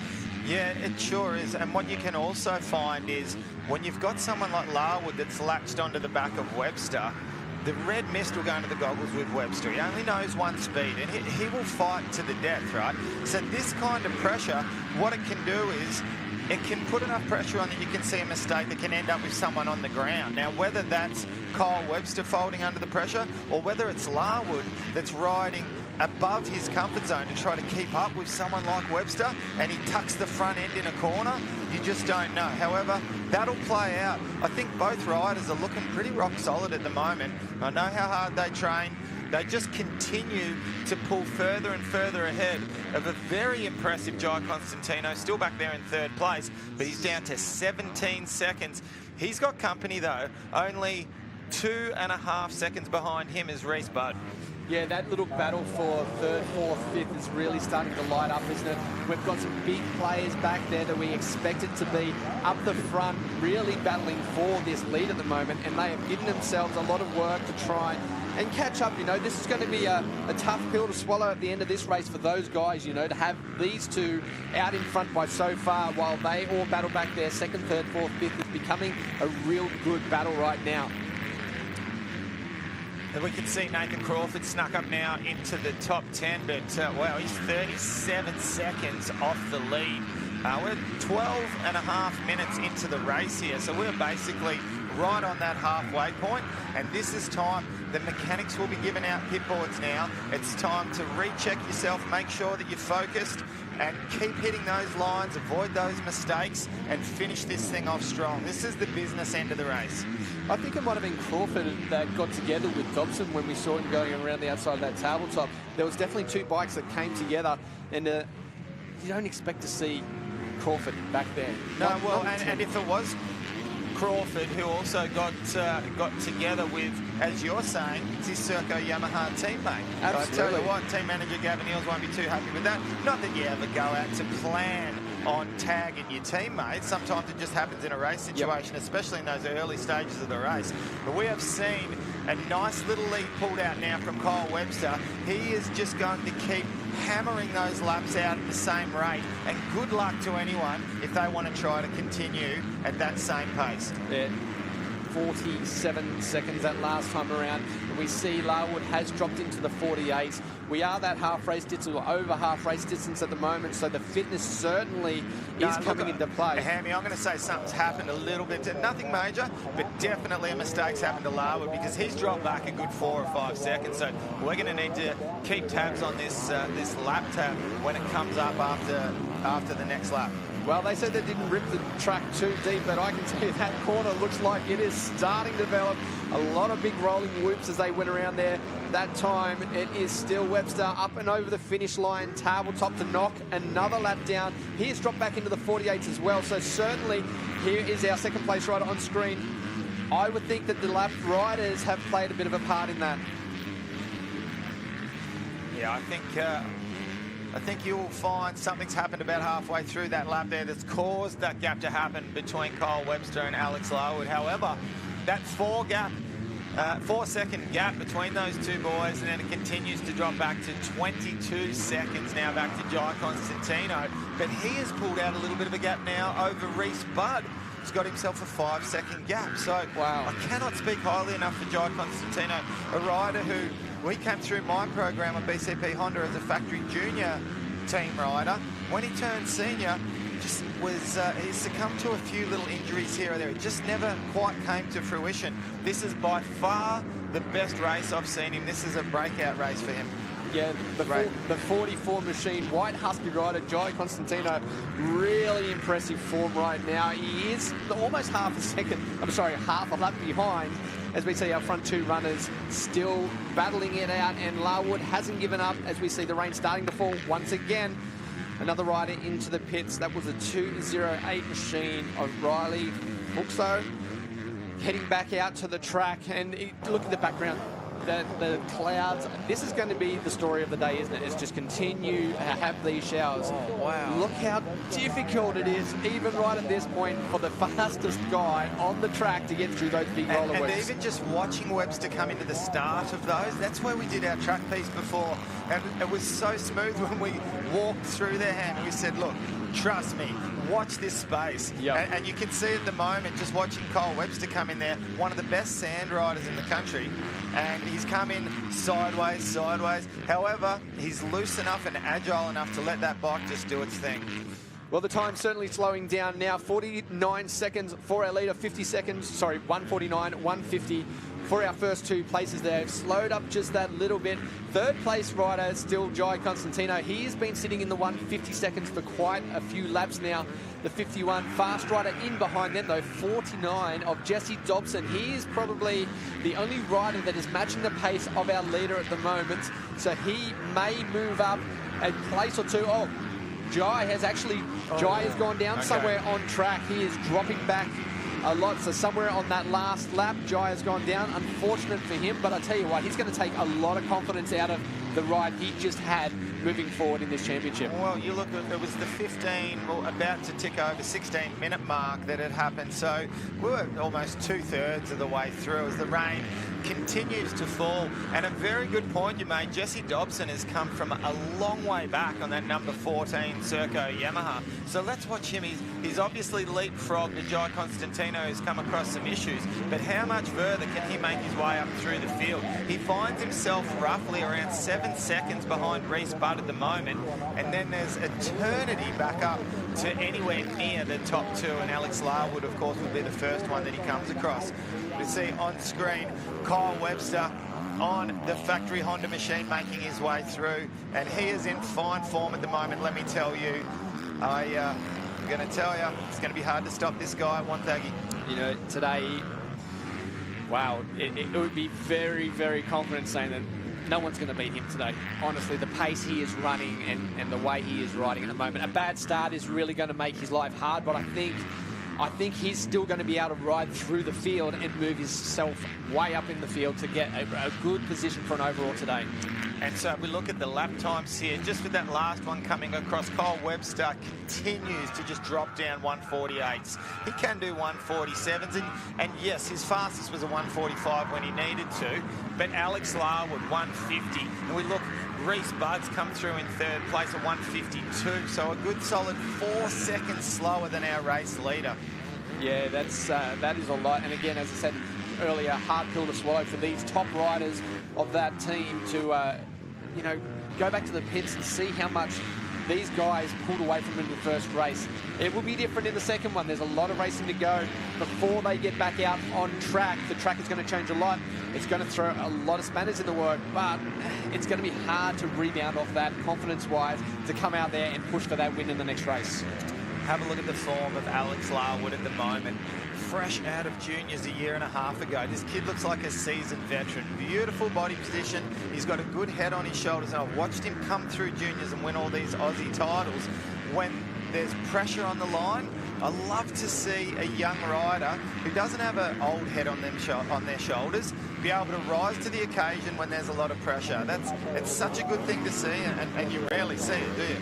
Yeah, it sure is. And what you can also find is when you've got someone like Larwood that's latched onto the back of Webster, the red mist will go into the goggles with Webster. He only knows one speed, and he will fight to the death, right? So this kind of pressure, what it can do is it can put enough pressure on that you can see a mistake that can end up with someone on the ground. Now, whether that's Kyle Webster folding under the pressure or whether it's Larwood that's riding above his comfort zone to try to keep up with someone like Webster and he tucks the front end in a corner, you just don't know. However, that'll play out. I think both riders are looking pretty rock solid at the moment. I know how hard they train. They just continue to pull further and further ahead of a very impressive Jai Constantino, still back there in third place, but he's down to 17 seconds. He's got company, though. Only 2.5 seconds behind him is Reece Budd. Yeah, that little battle for third, fourth, fifth is really starting to light up, isn't it? We've got some big players back there that we expected to be up the front, really battling for this lead at the moment, and they have given themselves a lot of work to try and catch up. You know, this is going to be a tough pill to swallow at the end of this race for those guys, you know, to have these two out in front by so far while they all battle back there. Second, third, fourth, fifth is becoming a real good battle right now. And we can see Nathan Crawford snuck up now into the top 10, but, wow, he's 37 seconds off the lead. We're 12.5 minutes into the race here, so we're basically right on that halfway point, and this is time. The mechanics will be giving out pit boards now. It's time to recheck yourself, make sure that you're focused, and keep hitting those lines, avoid those mistakes, and finish this thing off strong. This is the business end of the race. I think it might have been Crawford that got together with Dobson when we saw him going around the outside of that tabletop. There was definitely two bikes that came together, and you don't expect to see Crawford back there. No, well, and if it was Crawford, who also got together with, as you're saying, it's his Serco Yamaha teammate. Absolutely. I tell you what, team manager Gavin Eels won't be too happy with that. Not that you ever go out to plan on tagging your teammates. Sometimes it just happens in a race situation, especially in those early stages of the race. But we have seen a nice little lead pulled out now from Kyle Webster. He is just going to keep hammering those laps out at the same rate, and good luck to anyone if they want to try to continue at that same pace. Yeah. 47 seconds that last time around, and we see Larwood has dropped into the 48s. We are that half race distance, or over half race distance at the moment, so the fitness certainly is coming into play. Hammy, I'm going to say something's happened a little bit. Nothing major, but definitely a mistake's happened to Larwood because he's dropped back a good 4 or 5 seconds. So we're going to need to keep tabs on this this lap tab when it comes up after the next lap. Well, they said they didn't rip the track too deep, but I can tell you that corner looks like it is starting to develop. A lot of big rolling whoops as they went around there. That time, it is still Webster up and over the finish line. Tabletop to knock another lap down. He has dropped back into the 48s as well, so certainly here is our second place rider on screen. I would think that the lap riders have played a bit of a part in that. Yeah, I think you'll find something's happened about halfway through that lap there that's caused that gap to happen between Kyle Webster and Alex Larwood. However, that 4-second gap between those two boys, and then it continues to drop back to 22 seconds now back to Jai Constantino. But he has pulled out a little bit of a gap now over Reece Budd. He's got himself a 5-second gap. So wow. I cannot speak highly enough for Jai Constantino, a rider who we came through my program at BCP Honda as a factory junior team rider. When he turned senior, just was he succumbed to a few little injuries here or there. It just never quite came to fruition. This is by far the best race I've seen him. This is a breakout race for him. Yeah, the 44 machine, white husky rider, Jai Constantino, really impressive form right now. He is almost half a lap behind, as we see our front two runners still battling it out, and Larwood hasn't given up as we see the rain starting to fall once again. Another rider into the pits. That was a 208 machine of Riley Buxo heading back out to the track, and look at the background. The clouds. This is going to be the story of the day, isn't it? It's just continue to have these showers. Oh, wow. Look how difficult it is, even right at this point, for the fastest guy on the track to get through those big roller and waves. even just watching Webster come into the start of those, that's where we did our track piece before. And it was so smooth when we walked through there, and we said, look, trust me, watch this space. Yep. And you can see at the moment, just watching Kyle Webster come in there, one of the best sand riders in the country, and he's come in sideways. However, he's loose enough and agile enough to let that bike just do its thing. Well, the time's certainly slowing down now. 49 seconds for our leader, 50 seconds, sorry, 149, 150 for our first two places there. Slowed up just that little bit. Third place rider is still Jai Constantino. He has been sitting in the 150 seconds for quite a few laps now. The 51 fast rider in behind them, though, 49 of Jesse Dobson. He is probably the only rider that is matching the pace of our leader at the moment. So he may move up a place or two. Oh, Jai has gone down somewhere on track. He is dropping back a lot, so somewhere on that last lap, Jai has gone down. Unfortunate for him, but I tell you what, he's going to take a lot of confidence out of the ride he just had moving forward in this championship. Well, you look at, it was the 15, well, about to tick over 16-minute mark that had happened, so we were almost 2/3 of the way through as the rain continues to fall. And a very good point you made, Jesse Dobson has come from a long way back on that number 14 Serco Yamaha. So let's watch him. He's obviously leapfrogged to Jai Constantino, who's come across some issues, but how much further can he make his way up through the field? He finds himself roughly around 7 seconds behind Reece Budd at the moment, and then there's eternity back up to anywhere near the top two, and Alex Larwood, of course, will be the first one that he comes across. We see on screen Kyle Webster on the factory Honda machine making his way through, and he is in fine form at the moment, let me tell you. I'm going to tell you, it's going to be hard to stop this guy, Wonthaggi. You know, today, wow, it would be very, very confident saying that no one's going to beat him today. Honestly, the pace he is running and the way he is riding at the moment. A bad start is really going to make his life hard, but I think he's still going to be able to ride through the field and move himself way up in the field to get a good position for an overall today. And so we look at the lap times here, just with that last one coming across, Kyle Webster continues to just drop down 148s. He can do 147s, and yes, his fastest was a 145 when he needed to, but Alex Larwood, 150. And we look, Reece Budd's come through in third place at 152, so a good solid 4 seconds slower than our race leader. Yeah, that is a lot. And again, as I said earlier, hard pill to swallow for these top riders of that team to, you know, go back to the pits and see how much these guys pulled away from him in the first race. It will be different in the second one. There's a lot of racing to go before they get back out on track. The track is going to change a lot. It's going to throw a lot of spanners in the work, but it's going to be hard to rebound off that confidence-wise to come out there and push for that win in the next race. Have a look at the form of Alex Larwood at the moment. Fresh out of juniors a year and a half ago. This kid looks like a seasoned veteran. Beautiful body position. He's got a good head on his shoulders, and I've watched him come through juniors and win all these Aussie titles. When there's pressure on the line, I love to see a young rider who doesn't have an old head on their shoulders be able to rise to the occasion when there's a lot of pressure. It's such a good thing to see, and you rarely see it, do you?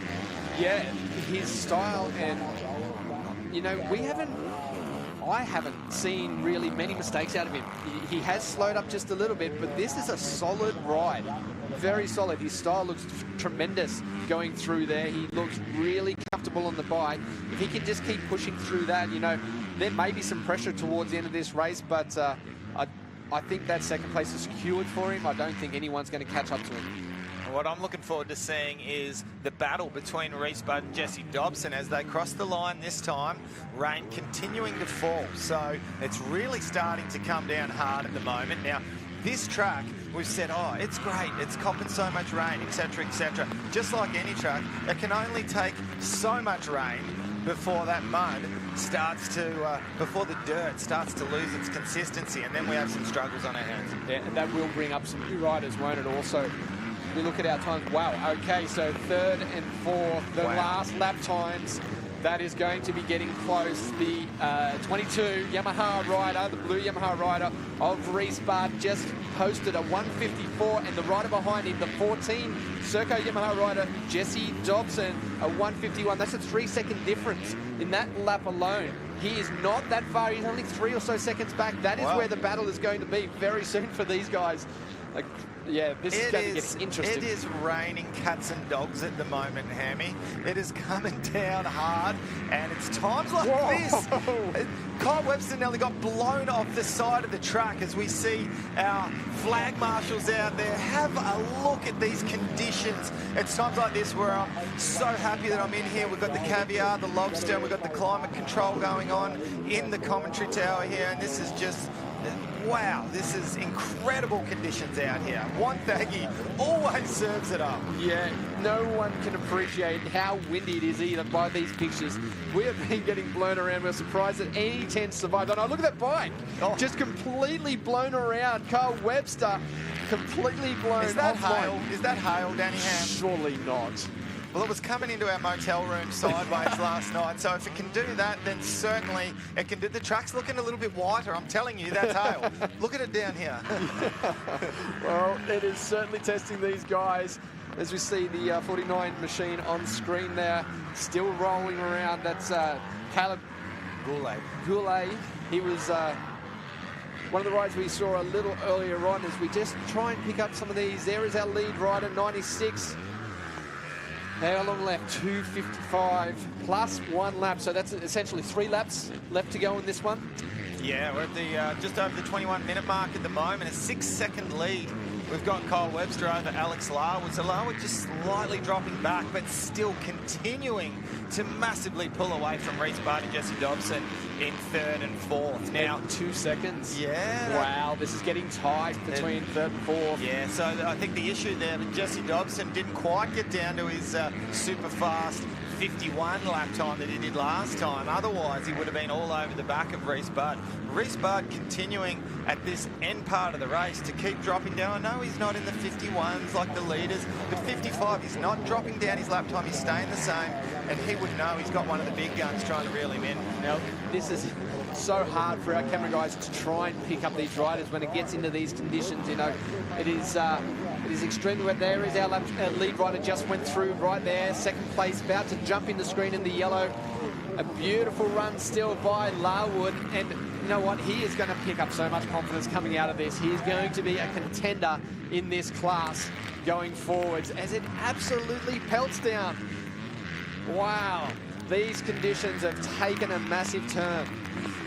Yeah, his style, and you know, I haven't seen really many mistakes out of him. He has slowed up just a little bit, but this is a solid ride. Very solid. His style looks tremendous going through there. He looks really comfortable on the bike. If he can just keep pushing through that, you know, there may be some pressure towards the end of this race, but I think that second place is secured for him. I don't think anyone's going to catch up to him. What I'm looking forward to seeing is the battle between Reece Budd and Jesse Dobson as they cross the line this time. Rain continuing to fall, so it's really starting to come down hard at the moment. Now, this track, we've said, oh, it's great, it's copping so much rain, etc., etc. Just like any track, it can only take so much rain before that mud starts to, before the dirt starts to lose its consistency, and then we have some struggles on our hands. Yeah, and that will bring up some new riders, won't it, also? We look at our times. Wow, okay, so third and fourth, the last lap times, that is going to be getting close. The 22 Yamaha rider, the blue Yamaha rider of Reece Budd, just posted a 154, and the rider behind him, the 14 Serco Yamaha rider, Jesse Dobson, a 151. That's a 3-second difference in that lap alone. He is not that far. He's only 3 or so seconds back. That is where the battle is going to be very soon for these guys. Like, yeah, this is going to get interesting. It is raining cats and dogs at the moment, Hammy. It is coming down hard, and it's times like this. Kyle Webster nearly got blown off the side of the track as we see our flag marshals out there. Have a look at these conditions. it's times like this where I'm so happy that I'm in here. We've got the caviar, the lobster, we've got the climate control going on in the commentary tower here, and this is just, wow, this is incredible conditions out here. Wonthaggi always serves it up. Yeah, no one can appreciate how windy it is either by these pictures. We have been getting blown around. We're surprised that any 10 survived. Oh, no, look at that bike. Oh. Just completely blown around. Carl Webster completely blown. Is that hail? Is that hail, Danny Ham? Surely not. Well, it was coming into our motel room sideways last night, so if it can do that, then certainly it can do. The track's looking a little bit whiter, I'm telling you, that's hail. Look at it down here. Well, it is certainly testing these guys. As we see the 49 machine on screen there, still rolling around. That's Caleb Goulet. He was one of the rides we saw a little earlier on as we just try and pick up some of these. There is our lead rider, 96. How long left? 2:55 plus 1 lap. So that's essentially 3 laps left to go in this one. Yeah, we're at the just over the 21-minute mark at the moment. A 6-second lead. We've got Kyle Webster over Alex Larwood. So Larwood just slightly dropping back, but still continuing to massively pull away from Reece Budd and Jesse Dobson in 3rd and 4th. Now, 2 seconds. Yeah. Wow, this is getting tight between 3rd and 4th. Yeah, so I think the issue there, Jesse Dobson didn't quite get down to his super fast 51 lap time that he did last time. Otherwise, he would have been all over the back of Reece Budd. Reece Budd continuing at this end part of the race to keep dropping down. I know he's not in the 51s like the leaders, but 55, he's not dropping down his lap time. He's staying the same, and he would know he's got one of the big guns trying to reel him in. Now, this is so hard for our camera guys to try and pick up these riders when it gets into these conditions. You know, it is extremely wet. There is our lead rider, just went through right there, 2nd place, about to jump in the screen in the yellow. A beautiful run still by Larwood, and you know what? He is going to pick up so much confidence coming out of this. He is going to be a contender in this class going forwards as it absolutely pelts down. Wow, these conditions have taken a massive turn.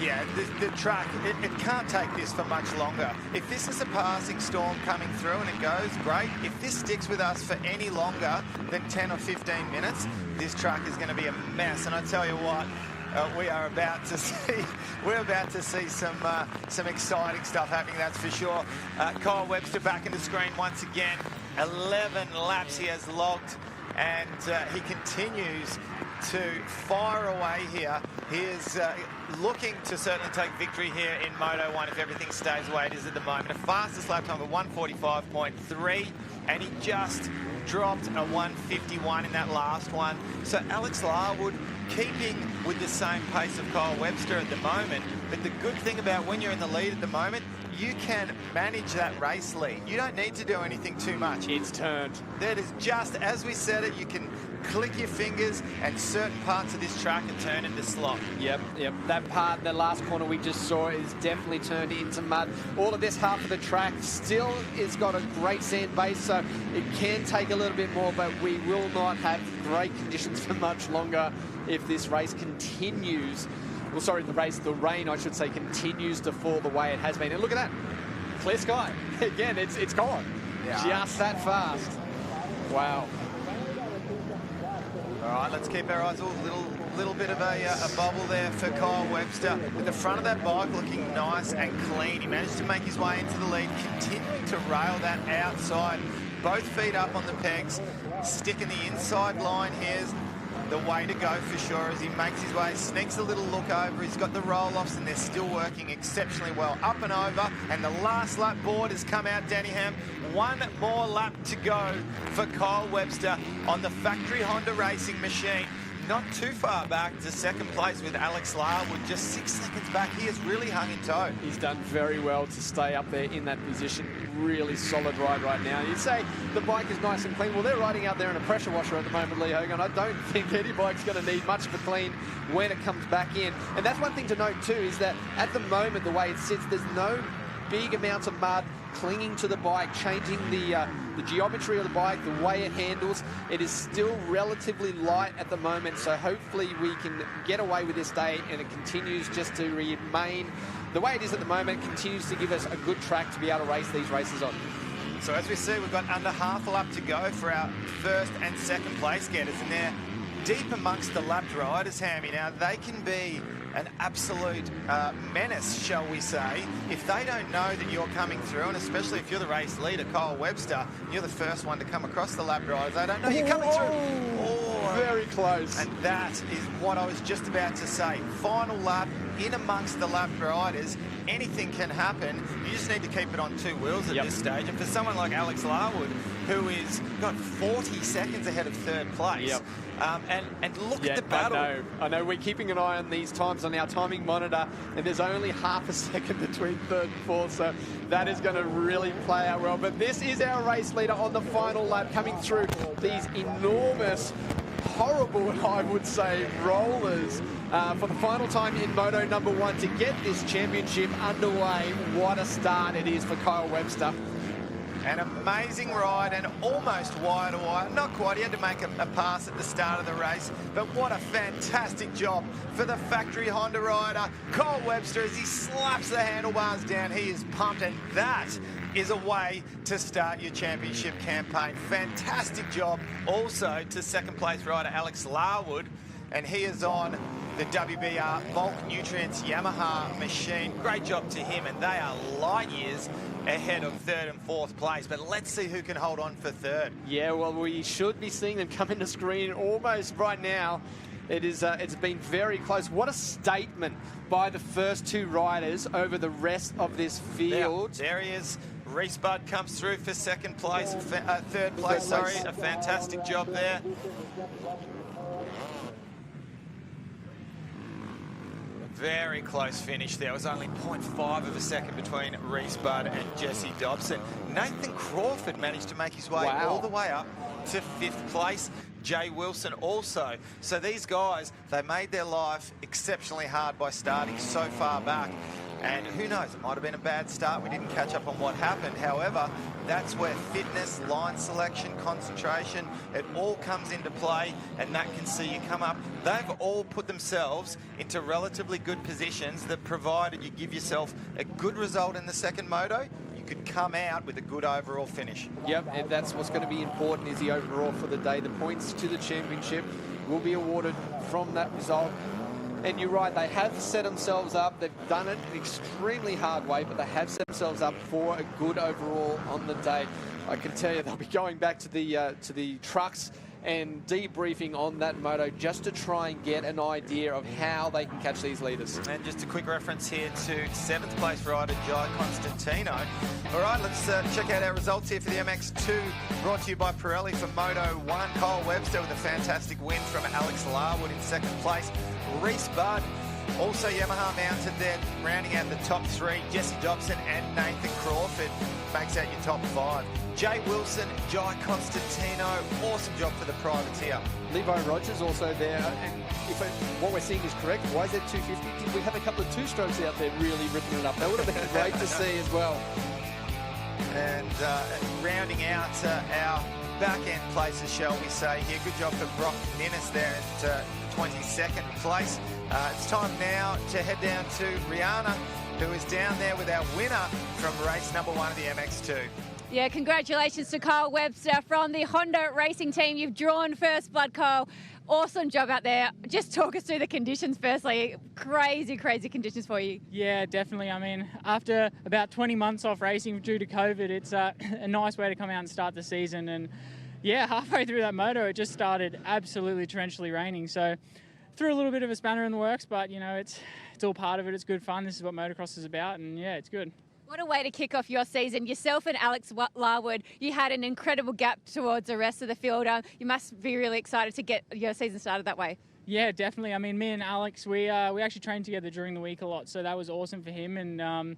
Yeah, the track, it can't take this for much longer. If this is a passing storm coming through and it goes, great. If this sticks with us for any longer than 10 or 15 minutes, this track is going to be a mess. And I tell you what, we are about to see some exciting stuff happening, that's for sure. Kyle Webster back in the screen once again. 11 laps he has logged, and he continues to fire away here. He is looking to certainly take victory here in Moto 1 if everything stays the way it is at the moment. The fastest lap time of 1:45.3, and he just dropped a 1:51 in that last one. So Alex Larwood keeping with the same pace of Kyle Webster at the moment. But the good thing about when you're in the lead at the moment, you can manage that race lead. You don't need to do anything too much. It's turned. That is just, as we said it, you can click your fingers and certain parts of this track are turned into slop. Yep. That part, the last corner we just saw, is definitely turned into mud. All of this half of the track still has got a great sand base, so it can take a little bit more, but we will not have great conditions for much longer if this race continues. Well, sorry, the rain, I should say, continues to fall the way it has been. And look at that, clear sky. Again, it's gone. Yeah. Just that fast. Wow. All right, let's keep our eyes a little bit of a bubble there for Kyle Webster. With the front of that bike looking nice and clean. He managed to make his way into the lead, continuing to rail that outside. Both feet up on the pegs, sticking the inside line. Here's the way to go for sure as he makes his way, sneaks a little look over. He's got the roll-offs and they're still working exceptionally well. Up and over, and the last lap board has come out, Danny Ham. 1 more lap to go for Kyle Webster on the factory Honda racing machine. Not too far back to 2nd place with Alex Larwood, just 6 seconds back. He has really hung in tow. He's done very well to stay up there in that position. Really solid ride right now. You'd say the bike is nice and clean. Well, they're riding out there in a pressure washer at the moment, Lee Hogan. I don't think any bike's going to need much of a clean when it comes back in. And that's one thing to note too, is that at the moment, the way it sits, there's no big amounts of mud clinging to the bike, changing the geometry of the bike, the way it handles. It is still relatively light at the moment, so hopefully we can get away with this day and it continues just to remain the way it is at the moment. Continues to give us a good track to be able to race these races on. So as we see, we've got under half a lap to go for our first and second place getters, and they're deep amongst the lapped riders, Hammy. Now, they can be an absolute menace, shall we say, if they don't know that you're coming through, and especially if you're the race leader, Kyle Webster, you're the first one to come across the lapped riders. They don't know you're coming through. Oh, very close. And that is what I was just about to say. Final lap, in amongst the lapped riders, anything can happen. You just need to keep it on two wheels at this stage. And for someone like Alex Larwood, who is got 40 seconds ahead of third place, and look at the battle. I know. We're keeping an eye on these times on our timing monitor, and there's only half a second between third and fourth, so that is going to really play out well. But this is our race leader on the final lap, coming through these enormous, horrible, I would say, rollers for the final time in Moto number 1 to get this championship underway. What a start it is for Kyle Webster. An amazing ride and almost wire to wire. Not quite, he had to make a pass at the start of the race, but what a fantastic job for the factory Honda rider, Kyle Webster, as he slaps the handlebars down. He is pumped, and that is a way to start your championship campaign. Fantastic job also to second place rider Alex Larwood, and he is on the WBR Bulk Nutrients Yamaha machine. Great job to him, and they are light years ahead of third and fourth place. But let's see who can hold on for third. Yeah, well, we should be seeing them come into screen almost right now. It's been very close. What a statement by the first two riders over the rest of this field. There he is. Reese Budd comes through for second place, third place, sorry. A fantastic job there. Very close finish there. It was only 0.5 of a second between Reese Budd and Jesse Dobson. Nathan Crawford managed to make his way all the way up to 5th place. Jay Wilson also. So these guys, they made their life exceptionally hard by starting so far back. And who knows, it might have been a bad start. We didn't catch up on what happened. However, that's where fitness, line selection, concentration, it all comes into play, and that can see you come up. They've all put themselves into relatively good positions that provided you give yourself a good result in the second moto, you could come out with a good overall finish. Yep, and that's what's going to be important, is the overall for the day. The points to the championship will be awarded from that result. And you're right, they have set themselves up. They've done it an extremely hard way, but they have set themselves up for a good overall on the day. I can tell you they'll be going back to the trucks and debriefing on that moto just to try and get an idea of how they can catch these leaders. And just a quick reference here to 7th place rider Jai Constantino. All right, let's check out our results here for the MX2, brought to you by Pirelli for Moto 1. Kyle Webster with a fantastic win from Alex Larwood in 2nd place. Reese Budd, also Yamaha mounted there, rounding out the top 3. Jesse Dobson and Nathan Crawford makes out your top 5. Jay Wilson, Jai Constantino, awesome job for the privateer. Levi Rogers also there, and if what we're seeing is correct, why is that 250? Did we have a couple of two-strokes out there really ripping it up? That would have been great to see as well. And rounding out our back-end places, shall we say here. Good job for Brock Ninnis there at 22nd place. It's time now to head down to Rihanna, who is down there with our winner from race number 1 of the MX2. Yeah, congratulations to Kyle Webster from the Honda Racing Team. You've drawn first blood, Kyle. Awesome job out there. Just talk us through the conditions firstly. Crazy, crazy conditions for you. Yeah, definitely. I mean, after about 20 months off racing due to COVID, it's a nice way to come out and start the season. And yeah, halfway through that moto, it just started absolutely torrentially raining. So threw a little bit of a spanner in the works, but you know, it's all part of it. It's good fun. This is what motocross is about, and yeah, it's good. What a way to kick off your season. Yourself and Alex Larwood, you had an incredible gap towards the rest of the field. You must be really excited to get your season started that way. Yeah, definitely. I mean, me and Alex, we actually trained together during the week a lot, so that was awesome for him. And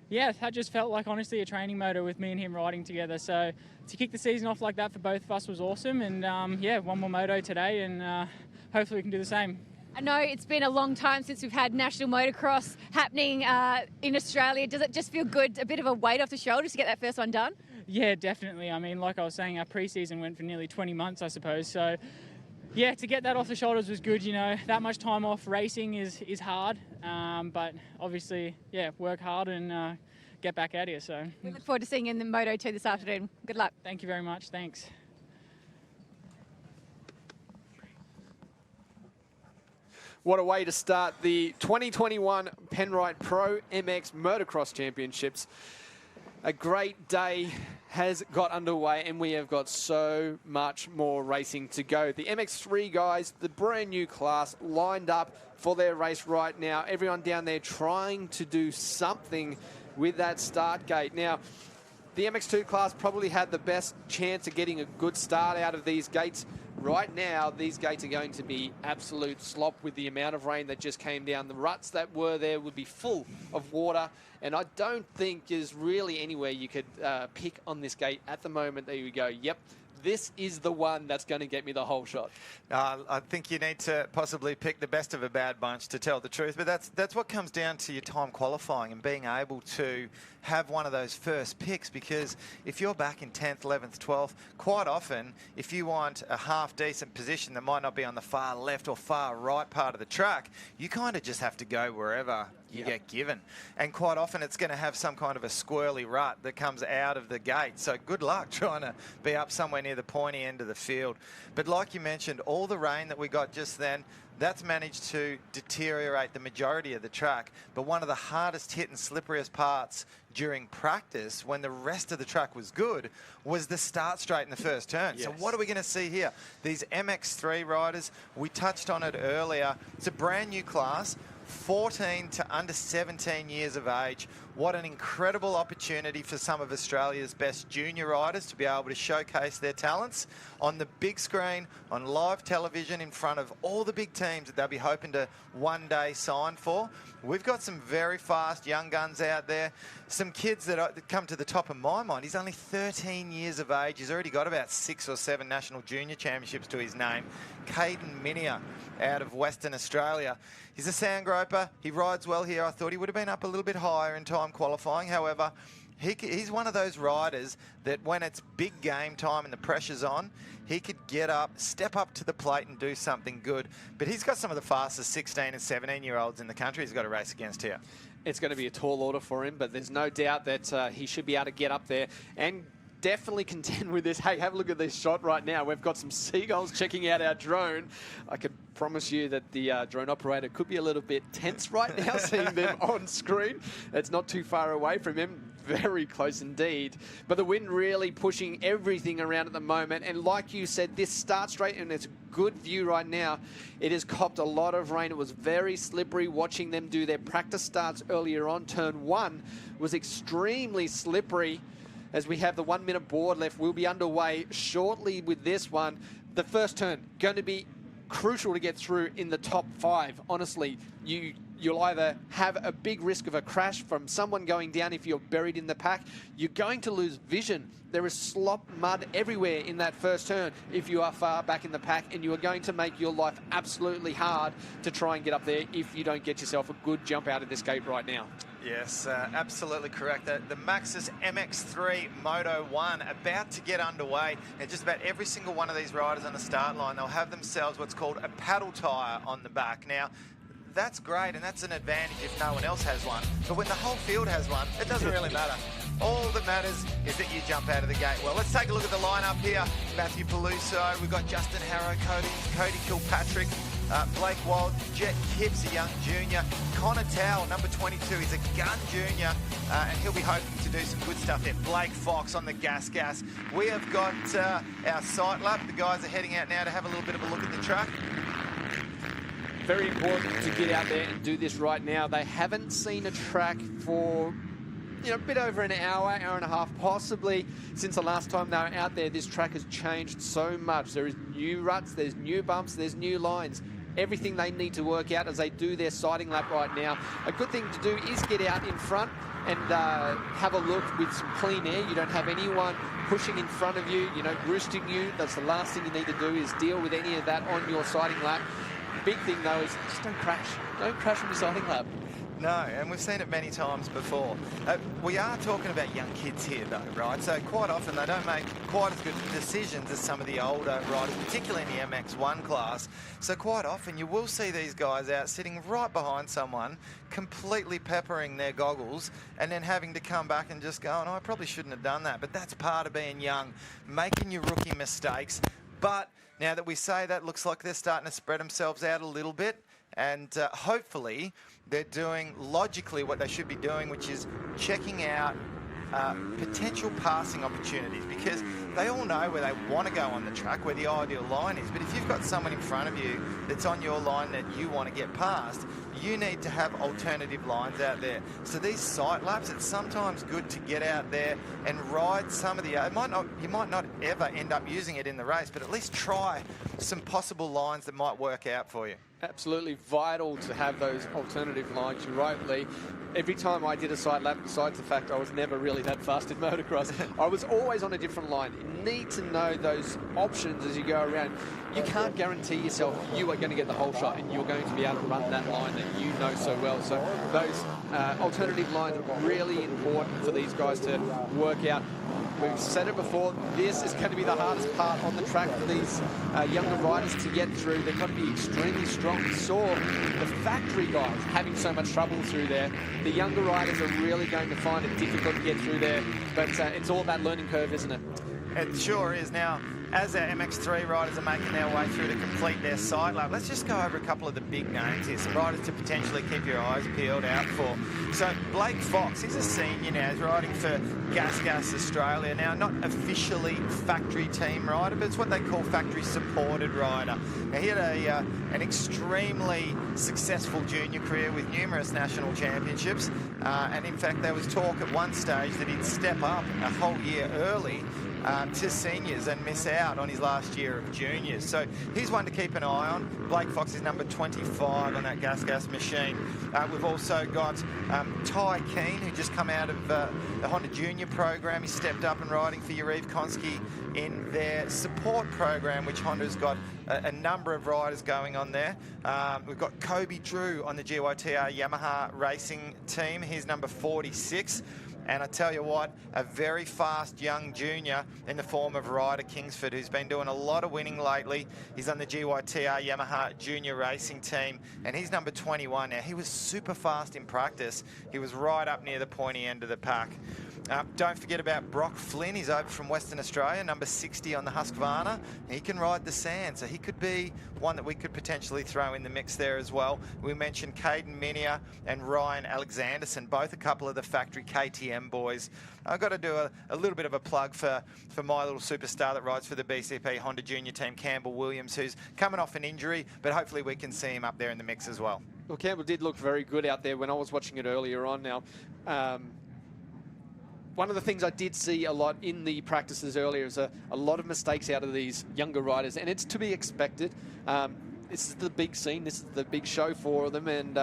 yeah, that just felt like, honestly, a training moto with me and him riding together. So to kick the season off like that for both of us was awesome. And yeah, one more moto today, and hopefully we can do the same. I know it's been a long time since we've had national motocross happening in Australia. Does it just feel good, a bit of a weight off the shoulders to get that first one done? Yeah, definitely. I mean, like I was saying, our pre-season went for nearly 20 months, I suppose. So yeah, to get that off the shoulders was good. You know, that much time off racing is hard. But obviously, yeah, work hard and get back out here. So we look forward to seeing you in the Moto 2 this afternoon. Good luck. Thank you very much. Thanks. What a way to start the 2021 Penrite ProMX Motocross Championships. A great day has got underway, and we have got so much more racing to go. The MX3 guys, the brand new class, lined up for their race right now. Everyone down there trying to do something with that start gate. Now, the MX2 class probably had the best chance of getting a good start out of these gates. Right now, these gates are going to be absolute slop with the amount of rain that just came down. The ruts that were there would be full of water, and I don't think there's really anywhere you could pick on this gate at the moment that you go, yep, this is the one that's going to get me the whole shot. I think you need to possibly pick the best of a bad bunch, to tell the truth, but that's what comes down to your time qualifying and being able to have one of those first picks, because if you're back in 10th, 11th, 12th, quite often, if you want a half-decent position that might not be on the far left or far right part of the track, you kind of just have to go wherever you get given. And quite often it's going to have some kind of a squirrely rut that comes out of the gate. So good luck trying to be up somewhere near the pointy end of the field. But like you mentioned, all the rain that we got just then, that's managed to deteriorate the majority of the track. But one of the hardest hit and slipperiest parts during practice, when the rest of the track was good, was the start straight in the first turn. Yes. So what are we going to see here? These MX3 riders, we touched on it earlier. It's a brand new class. 14 to under 17 years of age. What an incredible opportunity for some of Australia's best junior riders to be able to showcase their talents on the big screen, on live television, in front of all the big teams that they'll be hoping to one day sign for. We've got some very fast young guns out there. Some kids that come to the top of my mind. He's only 13 years of age. He's already got about 6 or 7 national junior championships to his name. Caden Minia out of Western Australia. He's a sand groper. He rides well here. I thought he would have been up a little bit higher in time qualifying. However, he's one of those riders that when it's big game time and the pressure's on, he could get up, step up to the plate and do something good. But he's got some of the fastest 16 and 17-year-olds in the country he's got to race against here. It's going to be a tall order for him, but there's no doubt that he should be able to get up there and definitely contend with this. Hey, have a look at this shot right now. We've got some seagulls checking out our drone. I could promise you that the drone operator could be a little bit tense right now, seeing them on screen. It's not too far away from him. Very close indeed. But the wind really pushing everything around at the moment. And like you said, this start straight, and it's a good view right now. It has copped a lot of rain. It was very slippery watching them do their practice starts earlier on. Turn 1 was extremely slippery. As we have the 1 minute board left, we'll be underway shortly with this one. The first turn, going to be crucial to get through in the top 5. Honestly, you'll either have a big risk of a crash from someone going down if you're buried in the pack. You're going to lose vision. There is slop mud everywhere in that first turn if you are far back in the pack, and you are going to make your life absolutely hard to try and get up there if you don't get yourself a good jump out of this gate right now. Yes, absolutely correct. The Maxxis MX3 Moto 1 about to get underway, and just about every single one of these riders on the start line, they'll have themselves what's called a paddle tyre on the back. Now, that's great, and that's an advantage if no one else has one. But when the whole field has one, it doesn't really matter. All that matters is that you jump out of the gate. Well, let's take a look at the lineup here. Matthew Peluso, we've got Justin Harrow, Cody Kilpatrick, Blake Wild, Jet Kipps, a young junior, Connor Towell, number 22, he's a gun junior, and he'll be hoping to do some good stuff there. Blake Fox on the gas. We have got our sight lap. The guys are heading out now to have a little bit of a look at the track. Very important to get out there and do this right now. They haven't seen a track for a bit over an hour and a half, possibly since the last time they were out there. This track has changed so much. There is new ruts, there's new bumps, there's new lines. Everything they need to work out as they do their sighting lap right now. A good thing to do is get out in front and have a look with some clean air. You don't have anyone pushing in front of you, roosting you. That's the last thing you need to do, is deal with any of that on your sighting lap. Big thing though is just don't crash. Don't crash on your sighting lap. No, and we've seen it many times before. We are talking about young kids here, though, right? So quite often they don't make quite as good decisions as some of the older riders, particularly in the MX1 class. So quite often you will see these guys out sitting right behind someone, completely peppering their goggles, and then having to come back and just go, oh, I probably shouldn't have done that. But that's part of being young, making your rookie mistakes. But now that we say that, looks like they're starting to spread themselves out a little bit. And hopefully they're doing logically what they should be doing, which is checking out potential passing opportunities, because they all know where they want to go on the track, where the ideal line is. But if you've got someone in front of you that's on your line that you want to get past, you need to have alternative lines out there. So these sight laps, it's sometimes good to get out there and ride some of the... you might not ever end up using it in the race, but at least try some possible lines that might work out for you. Absolutely vital to have those alternative lines. You're right, Lee. Every time I did a side lap, besides the fact I was never really that fast in motocross, I was always on a different line. You need to know those options as you go around. You can't guarantee yourself you are going to get the whole shot and you're going to be able to run that line that you know so well. So those alternative lines are really important for these guys to work out. We've said it before, this is going to be the hardest part on the track for these younger riders to get through. They've got to be extremely strong. We saw the factory guys having so much trouble through there. The younger riders are really going to find it difficult to get through there, but it's all about learning curve, isn't it? It sure is. Now, as our MX3 riders are making their way through to complete their side lap, let's just go over a couple of the big names here, some riders to potentially keep your eyes peeled out for. So Blake Fox, he's a senior now, he's riding for Gas Australia. Now, not officially factory team rider, but it's what they call factory supported rider. Now, he had an extremely successful junior career with numerous national championships, and in fact there was talk at one stage that he'd step up a whole year early to seniors and miss out on his last year of juniors. So he's one to keep an eye on. Blake Fox is number 25 on that gas machine. We've also got Ty Keane, who just come out of the Honda Junior program. He stepped up and riding for Yariv Konski in their support program, which Honda's got a number of riders going on there. We've got Kobe Drew on the GYTR Yamaha racing team. He's number 46. And I tell you what, a very fast young junior in the form of Ryder Kingsford, who's been doing a lot of winning lately. He's on the GYTR Yamaha junior racing team, and he's number 21 now. He was super fast in practice. He was right up near the pointy end of the pack. Don't forget about Brock Flynn. He's over from Western Australia, number 60 on the Husqvarna. He can ride the sand, so he could be one that we could potentially throw in the mix there as well. We mentioned Caden Minia and Ryan Alexanderson, both a couple of the factory KTM boys. I've got to do a little bit of a plug for my little superstar that rides for the BCP Honda Junior team, Campbell Williams, who's coming off an injury, but hopefully we can see him up there in the mix as well. Well, Campbell did look very good out there when I was watching it earlier on now. One of the things I did see a lot in the practices earlier is a lot of mistakes out of these younger riders, and it's to be expected. This is the big scene, this is the big show for them, and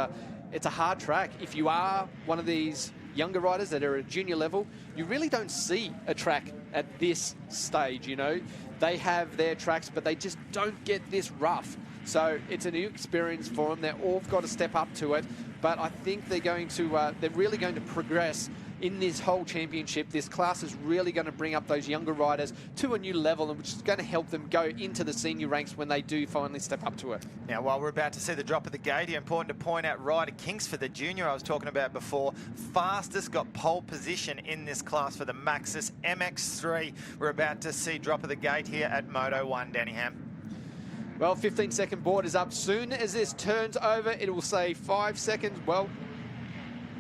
it's a hard track. If you are one of these younger riders that are at junior level, you really don't see a track at this stage, you know. They have their tracks, but they just don't get this rough. So it's a new experience for them. They've all got to step up to it, but I think they're going to, they're really going to progress in this whole championship. This class is really going to bring up those younger riders to a new level, and which is going to help them go into the senior ranks when they do finally step up to it. Now, while we're about to see the drop of the gate here, important to point out Ryder Kingsford, the junior I was talking about before, fastest, got pole position in this class for the Maxxis MX3. We're about to see drop of the gate here at Moto 1, Danny Ham. Well, 15-second board is up. Soon as this turns over, it will say 5 seconds. Well,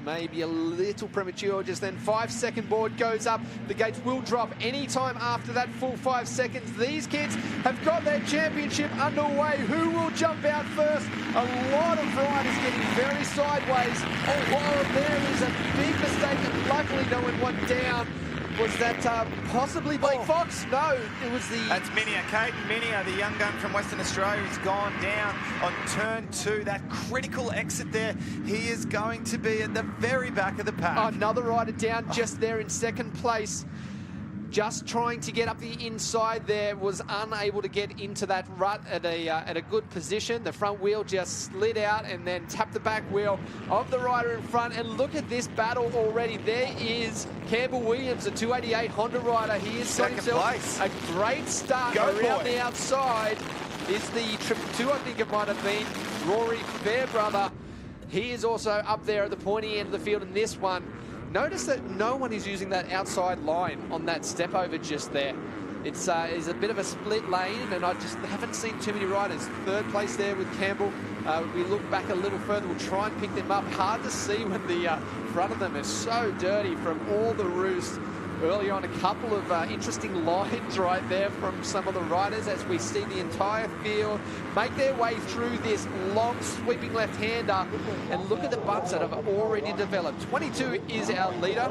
maybe a little premature just then. 5-second board goes up. The gates will drop anytime after that full 5 seconds. These kids have got their championship underway. Who will jump out first? A lot of riders getting very sideways. Oh, there is a big mistake, and luckily no one went down. Was that possibly Blake Fox? No, it was the... That's Minia, Caden Minia, the young gun from Western Australia. He's gone down on turn 2. That critical exit there. He is going to be at the very back of the pack. Another rider down just there in second place. just trying to get up the inside there, was unable to get into that rut at a good position. The front wheel just slid out and then tapped the back wheel of the rider in front. And look at this battle already. There is Campbell Williams, the 288 Honda rider. He has got himself a great start around the outside. Is the 222, I think it might have been, Rory Fairbrother. He is also up there at the pointy end of the field in this one. Notice that no one is using that outside line on that step over just there. It's a bit of a split lane, and I just haven't seen too many riders. Third place there with Campbell. We look back a little further, we'll try and pick them up. Hard to see when the front of them is so dirty from all the roost. Early on, a couple of interesting lines right there from some of the riders as we see the entire field make their way through this long sweeping left-hander. And look at the bumps that have already developed. 22 is our leader.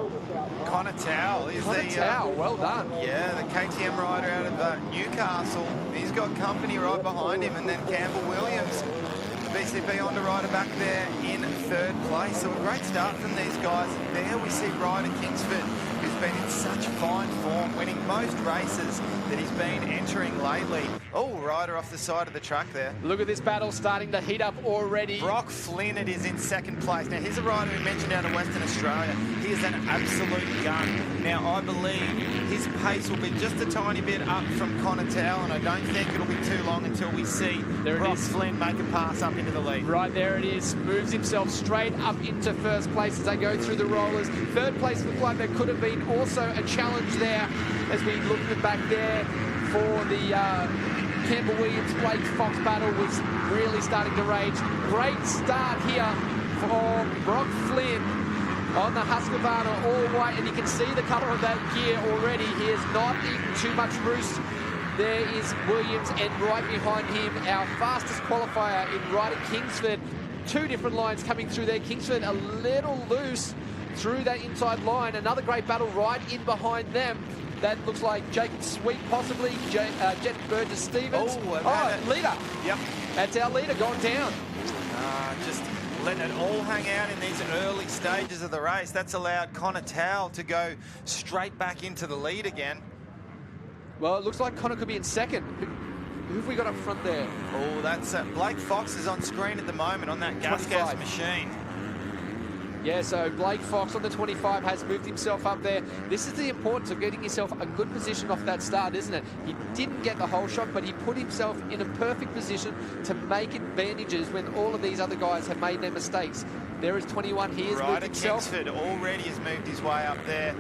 Connor Towell is well done. Yeah, the KTM rider out of Newcastle. He's got company right behind him, and then Campbell Williams, the BCB Honda rider, back there in third place. So a great start from these guys. There we see Ryder Kingsford, who's been in such fine form, winning most races that he's been entering lately. Oh, rider off the side of the track there. Look at this battle starting to heat up already. Brock Flynn, it is in second place. Now, here's a rider we mentioned out of Western Australia. He is an absolute gun. Now, I believe his pace will be just a tiny bit up from Connor Towell, and I don't think it'll be too long until we see Brock Flynn make a pass up into the lead. Right there it is. Moves himself straight up into first place as they go through the rollers. Third place looked like there could have been also a challenge there as we look at the back there for the Campbell Williams Blake Fox battle was really starting to rage. Great start here for Brock Flynn on the Husqvarna all white, and you can see the colour of that gear already. He has not eaten too much roost. There is Williams, and right behind him our fastest qualifier in Ryder Kingsford. Two different lines coming through there. Kingsford a little loose through that inside line. Another great battle right in behind them. That looks like Jacob Sweet, possibly. Jet Burgess Stevens. Leader. Yep. That's our leader going down. Just letting it all hang out in these early stages of the race. That's allowed Connor Towell to go straight back into the lead again. Well, it looks like Connor could be in second. Who have we got up front there? Oh, that's Blake Fox is on screen at the moment on that gas machine. Yeah, so Blake Fox on the 25 has moved himself up there. This is the importance of getting yourself a good position off that start, isn't it? He didn't get the whole shot, but he put himself in a perfect position to make advantages when all of these other guys have made their mistakes. There is 21. He has moved himself. Kingsford already has moved his way up there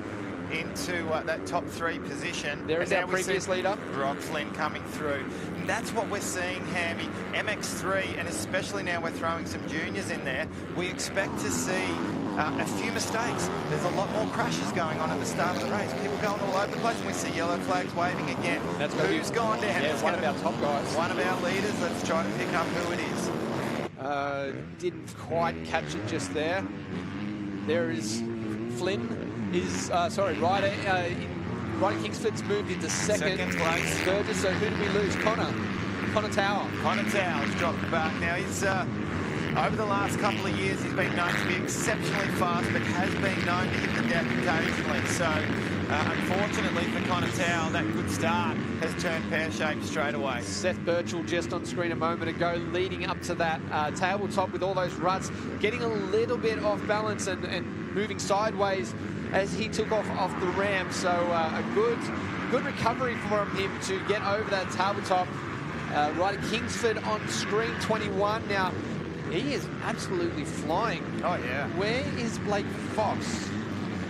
into that top three position. There is our previous leader. Brock Flynn coming through. And that's what we're seeing, Hammy. MX3, and especially now we're throwing some juniors in there, we expect to see a few mistakes. There's a lot more crashes going on at the start of the race. People going all over the place, and we see yellow flags waving again. That's who's gone down? Yeah, one of our top guys. One of our leaders. Let's try to pick up who it is. Didn't quite catch it just there. There is Flynn. Ryder Kingsford's moved into second place. Burgess, so who did we lose? Connor Towell. Connor Towell's dropped back. Now, he's over the last couple of years, he's been known to be exceptionally fast, but has been known to hit the deck occasionally. So, unfortunately for Connor Towell, that good start has turned pear-shaped straight away. Seth Birchall just on screen a moment ago, leading up to that tabletop with all those ruts, getting a little bit off balance and moving sideways as he took off the ramp. So a good recovery from him to get over that tabletop. Ryder Kingsford on screen 21. Now, he is absolutely flying. Oh, yeah. Where is Blake Fox?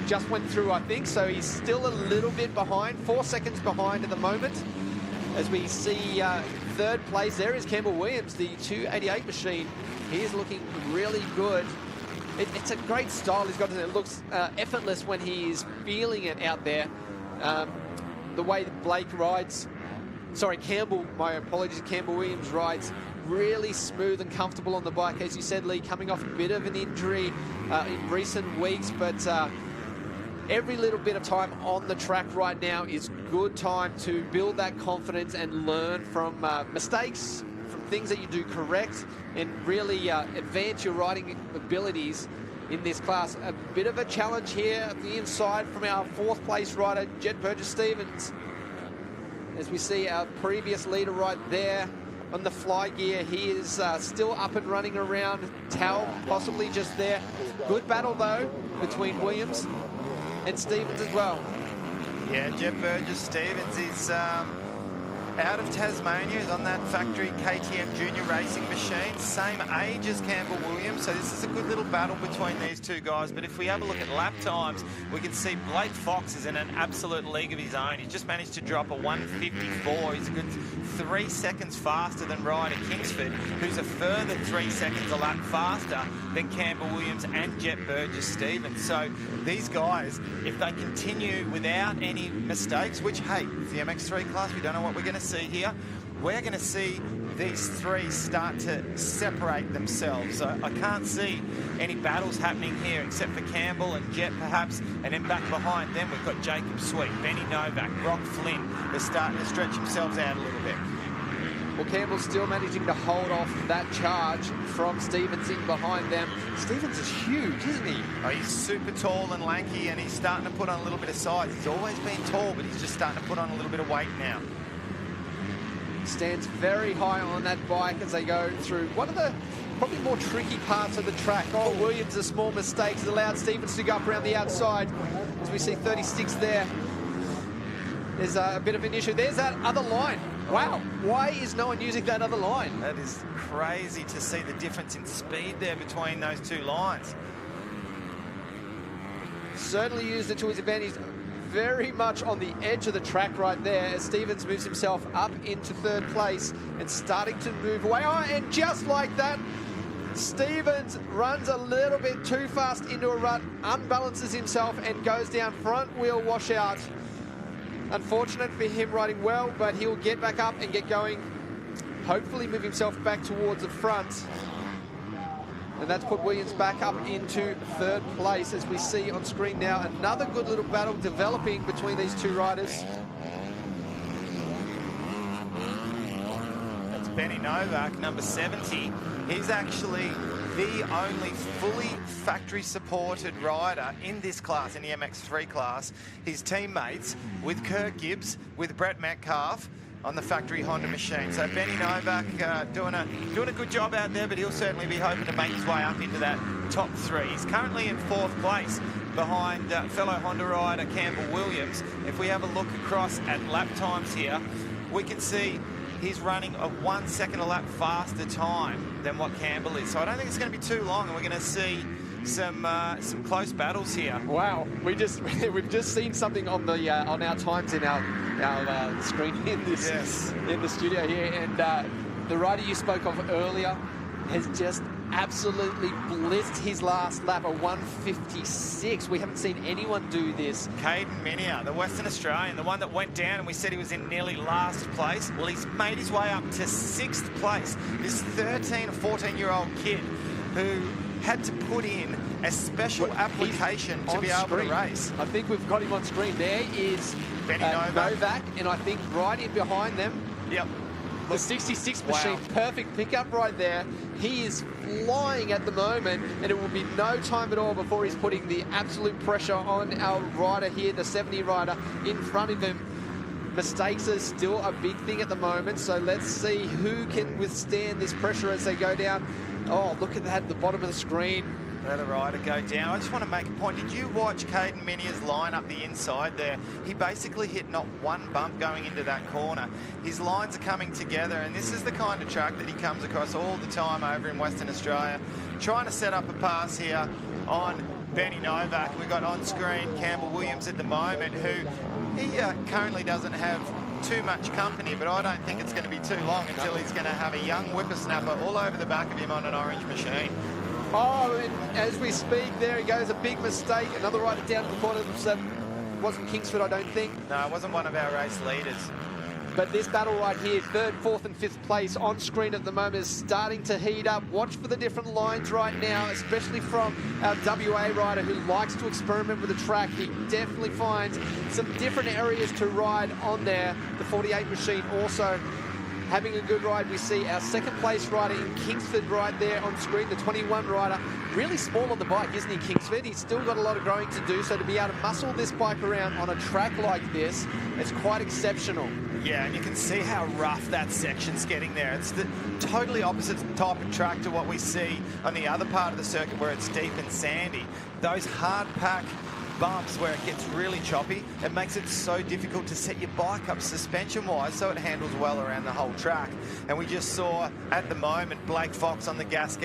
Just went through, I think, so he's still a little bit behind, 4 seconds behind at the moment. As we see third place, there is Campbell Williams, the 288 machine. He is looking really good. It's a great style he's got. It looks effortless when he is feeling it out there. The way that Blake rides, Campbell, my apologies, Campbell Williams rides really smooth and comfortable on the bike. As you said, Lee, coming off a bit of an injury in recent weeks, but every little bit of time on the track right now is good time to build that confidence and learn from mistakes, from things that you do correct, and really advance your riding abilities in this class. A bit of a challenge here at the inside from our 4th place rider, Jet Burgess-Stevens. As we see our previous leader right there on the fly gear, he is still up and running around Towel, possibly just there. Good battle though between Williams and Stevens as well. Yeah, Jet Burgess-Stevens is out of Tasmania. He's on that factory KTM junior racing machine. Same age as Campbell Williams, so this is a good little battle between these two guys. But if we have a look at lap times, we can see Blake Fox is in an absolute league of his own. He's just managed to drop a 1:54. He's a good 3 seconds faster than Ryder Kingsford, who's a further 3 seconds a lap faster than Campbell Williams and Jet Burgess-Stevens. So these guys, if they continue without any mistakes, which, hey, it's the MX3 class, we don't know what we're going to see here. We're going to see these three start to separate themselves. So I can't see any battles happening here except for Campbell and Jet perhaps, and then back behind them we've got Jacob Sweet, Benny Novak, Brock Flynn. They're starting to stretch themselves out a little bit. Well, Campbell's still managing to hold off that charge from Stevens in behind them. Stevens is huge, isn't he? Oh, he's super tall and lanky, and he's starting to put on a little bit of size. He's always been tall, but he's just starting to put on a little bit of weight now. Stands very high on that bike as they go through one of the probably more tricky parts of the track. Oh, Williams, a small mistake has allowed Stevens to go up around the outside. As we see 36 there. There's a bit of an issue. There's that other line. Wow, why is no one using that other line? That is crazy to see the difference in speed there between those two lines. Certainly used it to his advantage. Very much on the edge of the track right there as Stevens moves himself up into 3rd place and starting to move away. Oh, and just like that, Stevens runs a little bit too fast into a rut, unbalances himself and goes down front wheel washout. Unfortunate for him riding well, but he'll get back up and get going. Hopefully move himself back towards the front. And that's put Williams back up into 3rd place as we see on screen now. Another good little battle developing between these two riders. That's Benny Novak, number 70. He's actually the only fully factory-supported rider in this class, in the MX3 class. His teammates with Kurt Gibbs, with Brett Metcalf on the factory Honda machine. So Benny Novak doing a good job out there, but he'll certainly be hoping to make his way up into that top 3. He's currently in 4th place behind fellow Honda rider Campbell Williams. If we have a look across at lap times here, we can see he's running a 1 second a lap faster time than what Campbell is. So I don't think it's going to be too long, and we're going to see some close battles here. Wow, we've just seen something on the on our times in our screen in this in the studio here, and the rider you spoke of earlier has just absolutely blitzed his last lap, a 1:56. We haven't seen anyone do this. Caden Minia, the Western Australian, the one that went down and we said he was in nearly last place. Well, he's made his way up to 6th place. This 13 or 14-year-old kid who had to put in a special application to be able to race. I think we've got him on screen. There is Benny Novak, and I think right in behind them. Yep. The 66 machine, perfect pickup right there. He is flying at the moment, and it will be no time at all before he's putting the absolute pressure on our rider here, the 70 rider, in front of him. Mistakes are still a big thing at the moment, so let's see who can withstand this pressure as they go down. Oh, look at that at the bottom of the screen. Let a rider go down. I just want to make a point. Did you watch Caden Minia's line up the inside there? He basically hit not one bump going into that corner. His lines are coming together, and this is the kind of track that he comes across all the time over in Western Australia. Trying to set up a pass here on Benny Novak. We've got on screen Campbell Williams at the moment, who he currently doesn't have too much company, but I don't think it's going to be too long until he's going to have a young whippersnapper all over the back of him on an orange machine. Oh, and as we speak, there he goes, a big mistake. Another rider down at the corner. Wasn't Kingsford, I don't think. No, it wasn't one of our race leaders. But this battle right here, 3rd, 4th and 5th place on screen at the moment, is starting to heat up. Watch for the different lines right now, especially from our WA rider who likes to experiment with the track. He definitely finds some different areas to ride on there. The 48 machine also having a good ride. We see our second place rider in Kingsford right there on screen, the 21 rider. Really small on the bike, isn't he, Kingsford? He's still got a lot of growing to do, so to be able to muscle this bike around on a track like this, it's quite exceptional. Yeah, and you can see how rough that section's getting there. It's the totally opposite type of track to what we see on the other part of the circuit where it's deep and sandy. Those hard pack bumps where it gets really choppy, it makes it so difficult to set your bike up suspension-wise so it handles well around the whole track. And we just saw at the moment Blake Fox on the gas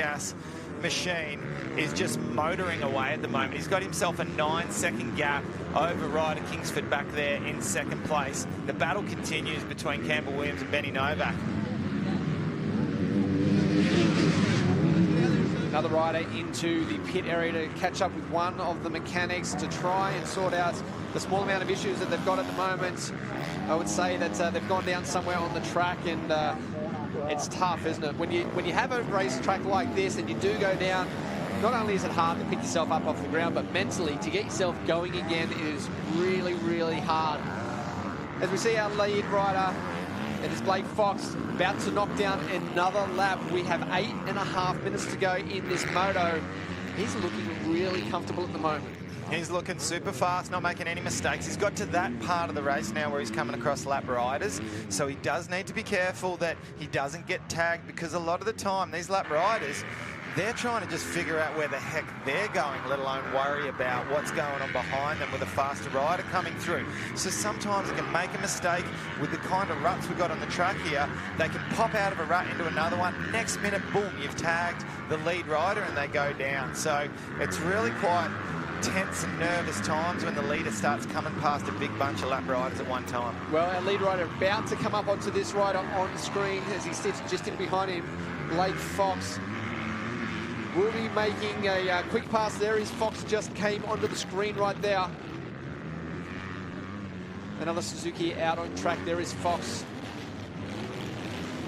machine is just motoring away at the moment. He's got himself a 9-second gap over Ryder Kingsford back there in second place. The battle continues between Campbell Williams and Benny Novak. Another rider into the pit area to catch up with one of the mechanics to try and sort out the small amount of issues that they've got at the moment. I would say that they've gone down somewhere on the track, and it's tough, isn't it? When you have a race track like this and you do go down, not only is it hard to pick yourself up off the ground, but mentally to get yourself going again is really, really hard. As we see our lead rider, it is Blake Fox, about to knock down another lap. We have 8.5 minutes to go in this moto. He's looking really comfortable at the moment. He's looking super fast, not making any mistakes. He's got to that part of the race now where he's coming across lap riders, so he does need to be careful that he doesn't get tagged, because a lot of the time these lap riders, they're trying to just figure out where the heck they're going, let alone worry about what's going on behind them with a faster rider coming through. So sometimes they can make a mistake with the kind of ruts we've got on the track here. They can pop out of a rut into another one. Next minute, boom, you've tagged the lead rider and they go down. So it's really quite tense and nervous times when the leader starts coming past a big bunch of lap riders at one time. Well, our lead rider about to come up onto this rider on screen as he sits just in behind him. Blake Fox will be making a quick pass there as Fox just came onto the screen right there. Another Suzuki out on track. There is Fox.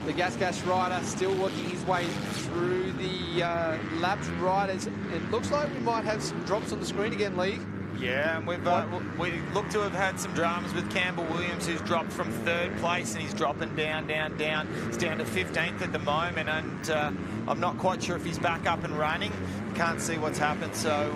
The gas rider still working his way through the lapped riders. It looks like we might have some drops on the screen again, Lee. Yeah, and we look to have had some dramas with Campbell Williams, who's dropped from 3rd place, and he's dropping down. He's down to 15th at the moment, and I'm not quite sure if he's back up and running. Can't see what's happened, so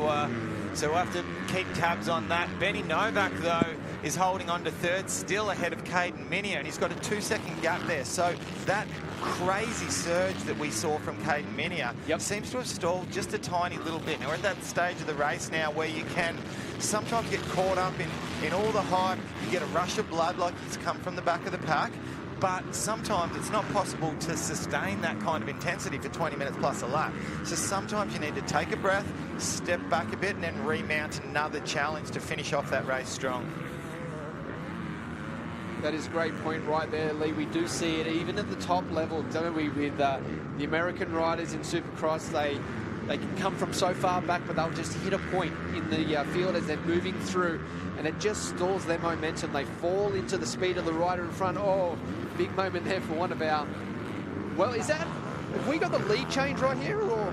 we'll have to keep tabs on that. Benny Novak, though, is holding on to 3rd, still ahead of Caden Minier, and he's got a 2-second gap there. So that crazy surge that we saw from Caden Minier seems to have stalled just a tiny little bit. Now we're at that stage of the race now where you can sometimes get caught up in all the hype. You get a rush of blood like it's come from the back of the pack, but sometimes it's not possible to sustain that kind of intensity for 20 minutes plus a lap. So sometimes you need to take a breath, step back a bit, and then remount another challenge to finish off that race strong. That is a great point right there, Lee. We do see it even at the top level, don't we, with the American riders in Supercross. They can come from so far back, but they'll just hit a point in the field as they're moving through, and it just stalls their momentum. They fall into the speed of the rider in front. Oh, big moment there for one of our... Well, have we got the lead change right here, or...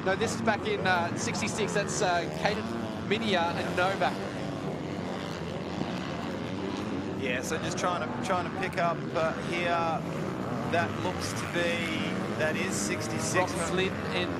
No, this is back in 66. That's Caden Minier and Novak. Yeah, so just trying to pick up here. That looks to be, that is 66. Flynn and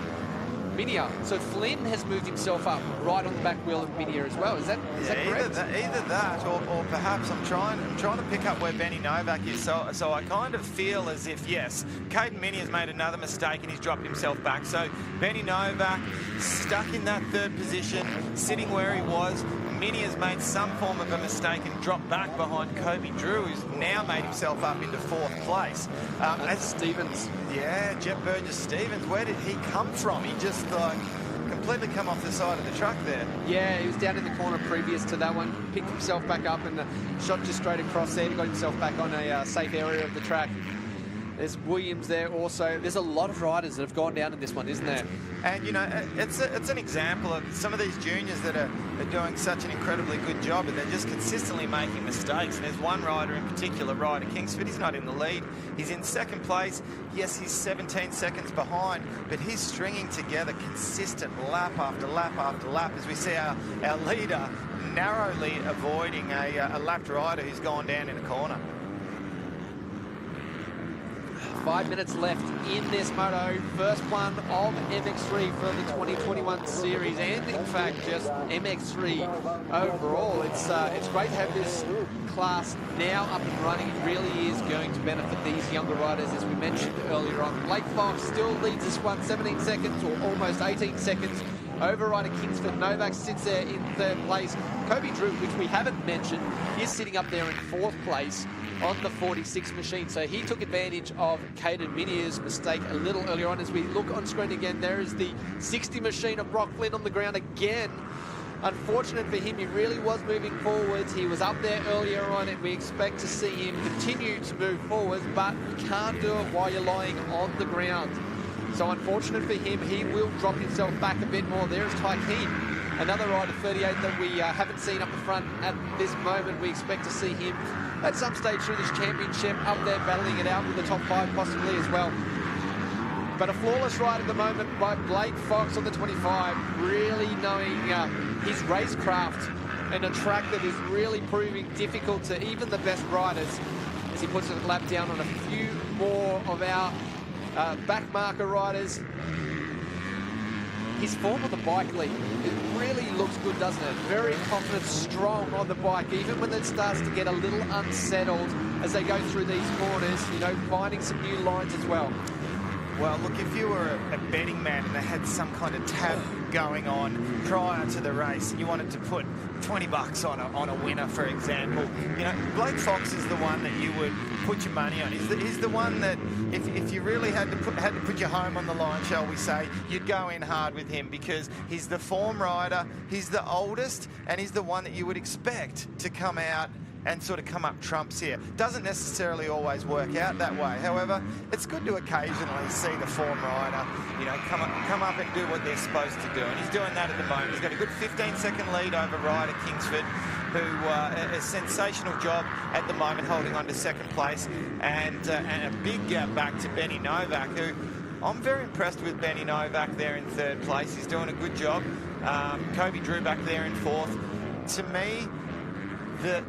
Minier. So Flynn has moved himself up right on the back wheel of Minier as well. Is that correct? Either that, or perhaps I'm trying to pick up where Benny Novak is. So I kind of feel as if, yes, Caden Minier has made another mistake and he's dropped himself back. So Benny Novak stuck in that 3rd position, sitting where he was. Mini has made some form of a mistake and dropped back behind Kobe Drew, who's now made himself up into 4th place. As Stevens. Yeah, Jet Burgess-Stevens. Where did he come from? He just completely come off the side of the truck there. Yeah, he was down in the corner previous to that one, picked himself back up and shot just straight across there. He got himself back on a safe area of the track. There's Williams there also. There's a lot of riders that have gone down in this one, isn't there? And, you know, it's an example of some of these juniors that are doing such an incredibly good job, and they're just consistently making mistakes. And there's one rider in particular, Ryder Kingsford. He's not in the lead. He's in 2nd place. Yes, he's 17 seconds behind, but he's stringing together consistent lap after lap after lap as we see our leader narrowly avoiding a lapped rider who's gone down in a corner. 5 minutes left in this moto. First one of MX3 for the 2021 series, and in fact just MX3 overall. It's great to have this class now up and running. It really is going to benefit these younger riders, as we mentioned earlier on. Blake Fox still leads this one, 17 seconds or almost 18 seconds over rider Kingsford. Novak sits there in third place. Kobe Drew, which we haven't mentioned, is sitting up there in fourth place on the 46 machine. So he took advantage of Caden Minier's mistake a little earlier on. As we look on screen again, there is the 60 machine of Brock Flynn on the ground again. Unfortunate for him, he really was moving forwards. He was up there earlier on, and we expect to see him continue to move forwards, but you can't do it while you're lying on the ground. So unfortunate for him, he will drop himself back a bit more. There's Tykeem, another rider, 38, that we haven't seen up the front at this moment. We expect to see him at some stage through this championship up there battling it out with the top 5 possibly as well. But a flawless ride at the moment by Blake Fox on the 25, really knowing his racecraft and a track that is really proving difficult to even the best riders, as he puts a lap down on a few more of our back marker riders. His form on the bike, Lee, it really looks good, doesn't it? Very confident, strong on the bike, even when it starts to get a little unsettled as they go through these corners, you know, finding some new lines as well. Well, look, if you were a betting man and they had some kind of tab going on prior to the race and you wanted to put $20 on a winner, for example, you know, Blake Fox is the one that you would put your money on. He's the one that if you really had to put your home on the line, shall we say, you'd go in hard with him, because he's the form rider, he's the oldest, and he's the one that you would expect to come out and sort of come up trumps here. Doesn't necessarily always work out that way. However, it's good to occasionally see the form rider, you know, come up and do what they're supposed to do. And he's doing that at the moment. He's got a good 15-second lead over rider Kingsford, who a sensational job at the moment, holding on to second place. And a big gap back to Benny Novak, who I'm very impressed with. Benny Novak there in third place. He's doing a good job. Kobe Drew back there in fourth. To me,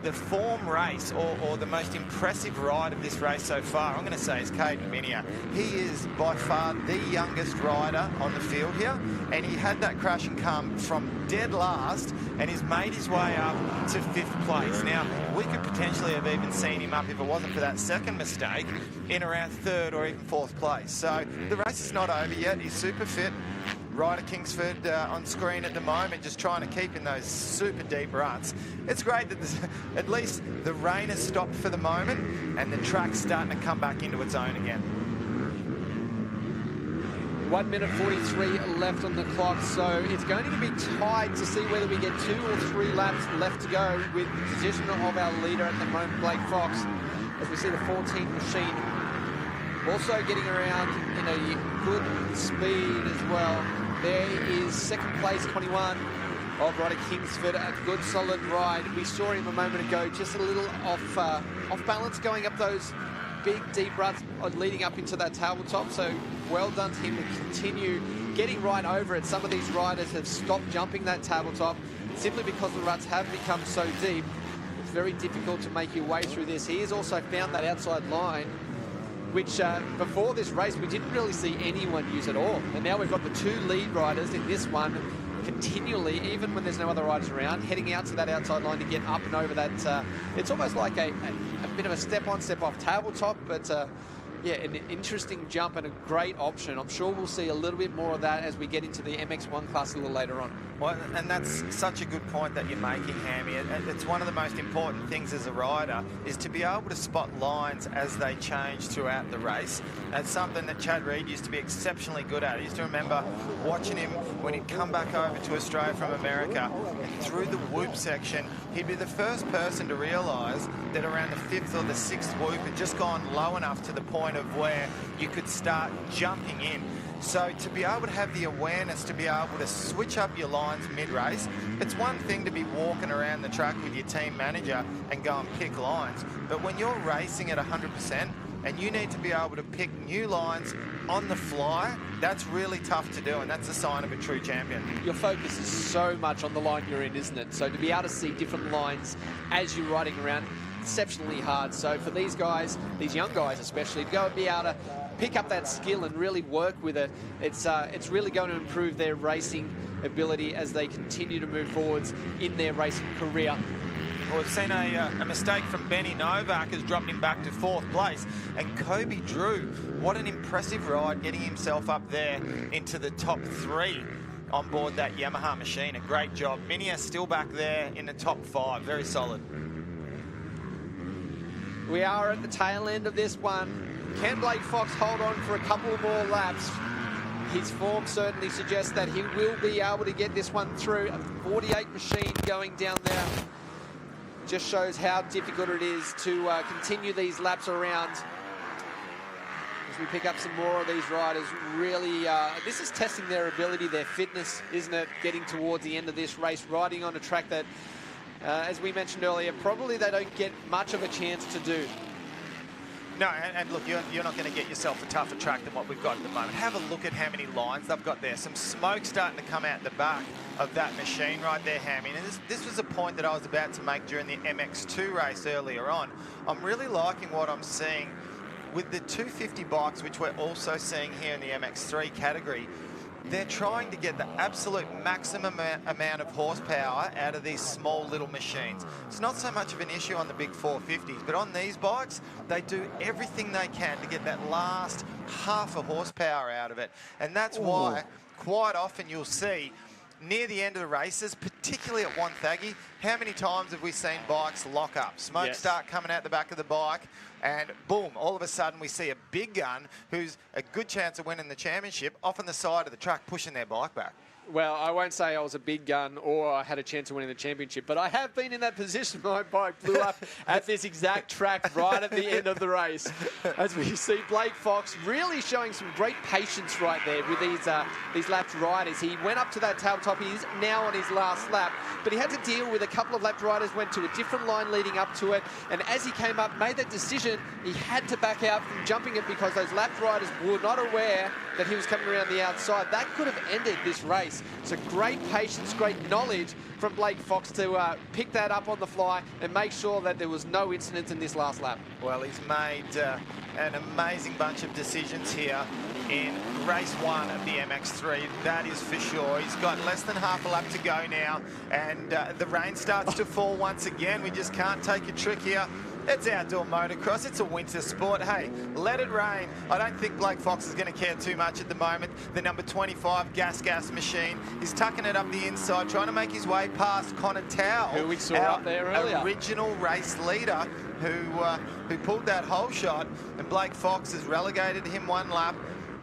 the form race, or the most impressive ride of this race so far, I'm going to say, is Caden Minier. He is by far the youngest rider on the field here, and he had that crash and come from dead last, and he's made his way up to fifth place. Now, we could potentially have even seen him up, if it wasn't for that second mistake, in around third or even fourth place. So the race is not over yet. He's super fit. Rider Kingsford on screen at the moment, just trying to keep in those super deep ruts. It's great that at least the rain has stopped for the moment and the track's starting to come back into its own again. 1 minute 43 left on the clock, so it's going to be tight to see whether we get 2 or 3 laps left to go with the position of our leader at the moment, Blake Fox, as we see the 14 machine also getting around in a good speed as well. There is second place, 21, of rider Kingsford. A good solid ride. We saw him a moment ago, just a little off balance, going up those big deep ruts leading up into that tabletop. So well done to him to continue getting right over it. Some of these riders have stopped jumping that tabletop simply because the ruts have become so deep. It's very difficult to make your way through this. He has also found that outside line, which before this race we didn't really see anyone use at all. And now we've got the 2 lead riders in this one continually, even when there's no other riders around, heading out to that outside line to get up and over that. It's almost like a bit of a step-on, step-off tabletop, but yeah, an interesting jump and a great option. I'm sure we'll see a little bit more of that as we get into the MX1 class a little later on. Well, and that's such a good point that you're making, Hammy. It's one of the most important things as a rider, is to be able to spot lines as they change throughout the race. That's something that Chad Reed used to be exceptionally good at. I used to remember watching him when he'd come back over to Australia from America, and through the whoop section, he'd be the first person to realise that around the 5th or the 6th whoop had just gone low enough to the point of where you could start jumping in. So to be able to have the awareness to be able to switch up your lines mid-race, it's one thing to be walking around the track with your team manager and go and pick lines, but when you're racing at 100% and you need to be able to pick new lines on the fly, that's really tough to do, and that's a sign of a true champion. Your focus is so much on the line you're in, isn't it? So to be able to see different lines as you're riding around, exceptionally hard. So for these guys, these young guys especially, to go and be able to pick up that skill and really work with it, it's really going to improve their racing ability as they continue to move forwards in their racing career. Well, we've seen a mistake from Benny Novak has dropped him back to 4th place. And Kobe Drew, what an impressive ride, getting himself up there into the top 3 on board that Yamaha machine. A great job. Minia still back there in the top 5. Very solid. We are at the tail end of this one. Can Blake Fox hold on for a couple more laps? His form certainly suggests that he will be able to get this one through. A 48 machine going down there. Just shows how difficult it is to continue these laps around. As we pick up some more of these riders, really, this is testing their ability, their fitness, isn't it? Getting towards the end of this race, riding on a track that, as we mentioned earlier, probably they don't get much of a chance to do. No, and look, you're not going to get yourself a tougher track than what we've got at the moment. Have a look at how many lines they've got there. Some smoke starting to come out the back of that machine right there, Hammy. And this was a point that I was about to make during the MX2 race earlier on. I'm really liking what I'm seeing with the 250 bikes, which we're also seeing here in the MX3 category. They're trying to get the absolute maximum amount of horsepower out of these small little machines. It's not so much of an issue on the big 450s, but on these bikes, they do everything they can to get that last half a horsepower out of it. And that's why quite often you'll see near the end of the races, particularly at Wonthaggi, how many times have we seen bikes lock up? Smoke start coming out the back of the bike, and boom, all of a sudden we see a big gun who's a good chance of winning the championship off on the side of the track pushing their bike back. Well, I won't say I was a big gun or I had a chance of winning the championship, but I have been in that position. My bike blew up at this exact track right at the end of the race. As we see Blake Fox really showing some great patience right there with these lapped riders. He went up to that tabletop. He's now on his last lap, but he had to deal with a couple of lapped riders, went to a different line leading up to it, and as he came up, made that decision, he had to back out from jumping it because those lapped riders were not aware that he was coming around the outside. That could have ended this race. So great patience, great knowledge from Blake Fox to pick that up on the fly and make sure that there was no incidents in this last lap. Well, he's made an amazing bunch of decisions here in race 1 of the MX3, that is for sure. He's got less than half a lap to go now, and the rain starts to fall once again. We just can't take a trick here. It's outdoor motocross. It's a winter sport. Hey, let it rain. I don't think Blake Fox is going to care too much at the moment. The number 25 gas machine is tucking it up the inside, trying to make his way past Connor Towell, who we saw up there earlier, original race leader who pulled that whole shot. And Blake Fox has relegated him 1 lap,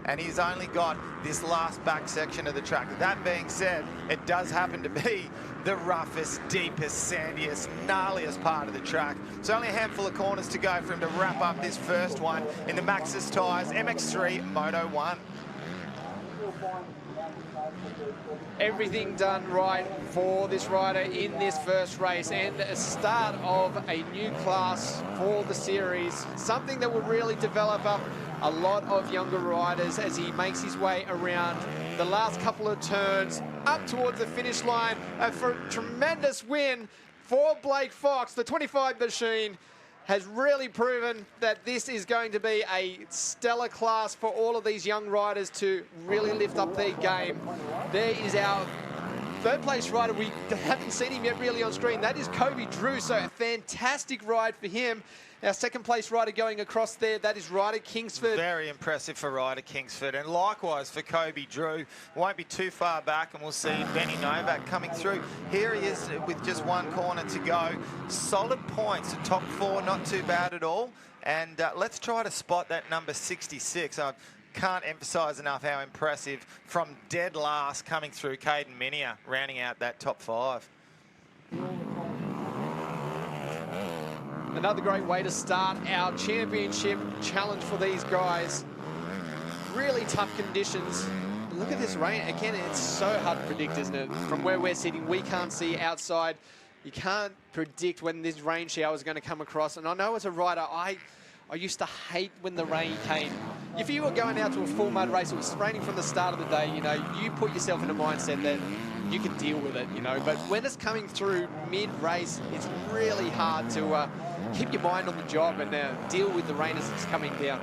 and he's only got this last back section of the track. That being said, it does happen to be the roughest, deepest, sandiest, gnarliest part of the track. It's only a handful of corners to go for him to wrap up this first one in the Maxxis tyres MX3 Moto 1. Everything done right for this rider in this first race, and a start of a new class for the series. Something that will really develop up a lot of younger riders as he makes his way around the last couple of turns up towards the finish line. A tremendous win for Blake Fox. The 25 machine has really proven that this is going to be a stellar class for all of these young riders to really lift up their game. There is our 3rd place rider. We haven't seen him yet really on screen. That is Kobe Drew, so a fantastic ride for him. Our 2nd place rider going across there, that is Ryder Kingsford. Very impressive for Ryder Kingsford, and likewise for Kobe Drew. Won't be too far back, and we'll see Benny Novak coming through. Here he is with just 1 corner to go. Solid points, the top 4, not too bad at all. And let's try to spot that number 66. I can't emphasise enough how impressive from dead last coming through Caden Minia, rounding out that top 5. Another great way to start our championship challenge for these guys. Really tough conditions. Look at this rain. Again, it's so hard to predict, isn't it? From where we're sitting, we can't see outside. You can't predict when this rain shower is going to come across. And I know as a rider, I used to hate when the rain came. if you were going out to a full mud race, it was raining from the start of the day, you know, you put yourself in a mindset that you can deal with it, you know. But when it's coming through mid-race, it's really hard to keep your mind on the job and deal with the rain as it's coming down.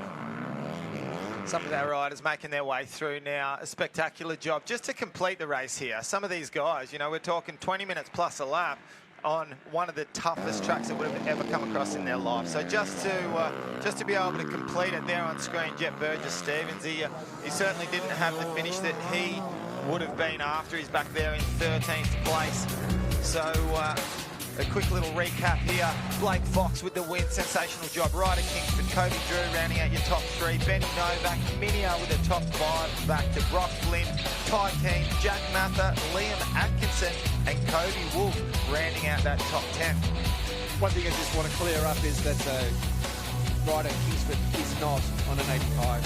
Some of our riders making their way through now. A spectacular job just to complete the race here. Some of these guys, you know, we're talking 20 minutes plus a lap on one of the toughest tracks that would have ever come across in their life. So just to be able to complete it there on screen, Jet Burgess-Stevens, he certainly didn't have the finish that he would have been after. He's back there in 13th place. So a quick little recap here. Blake Fox with the win, sensational job. Ryder Kingsford, Kobe Drew rounding out your top 3. Benny Novak, Minia with the top 5. Back to Brock Flynn, Ty Keane, Jack Mather, Liam Atkinson, and Cody Wolf rounding out that top 10. One thing I just want to clear up is that Ryder Kingsford is not on an 85.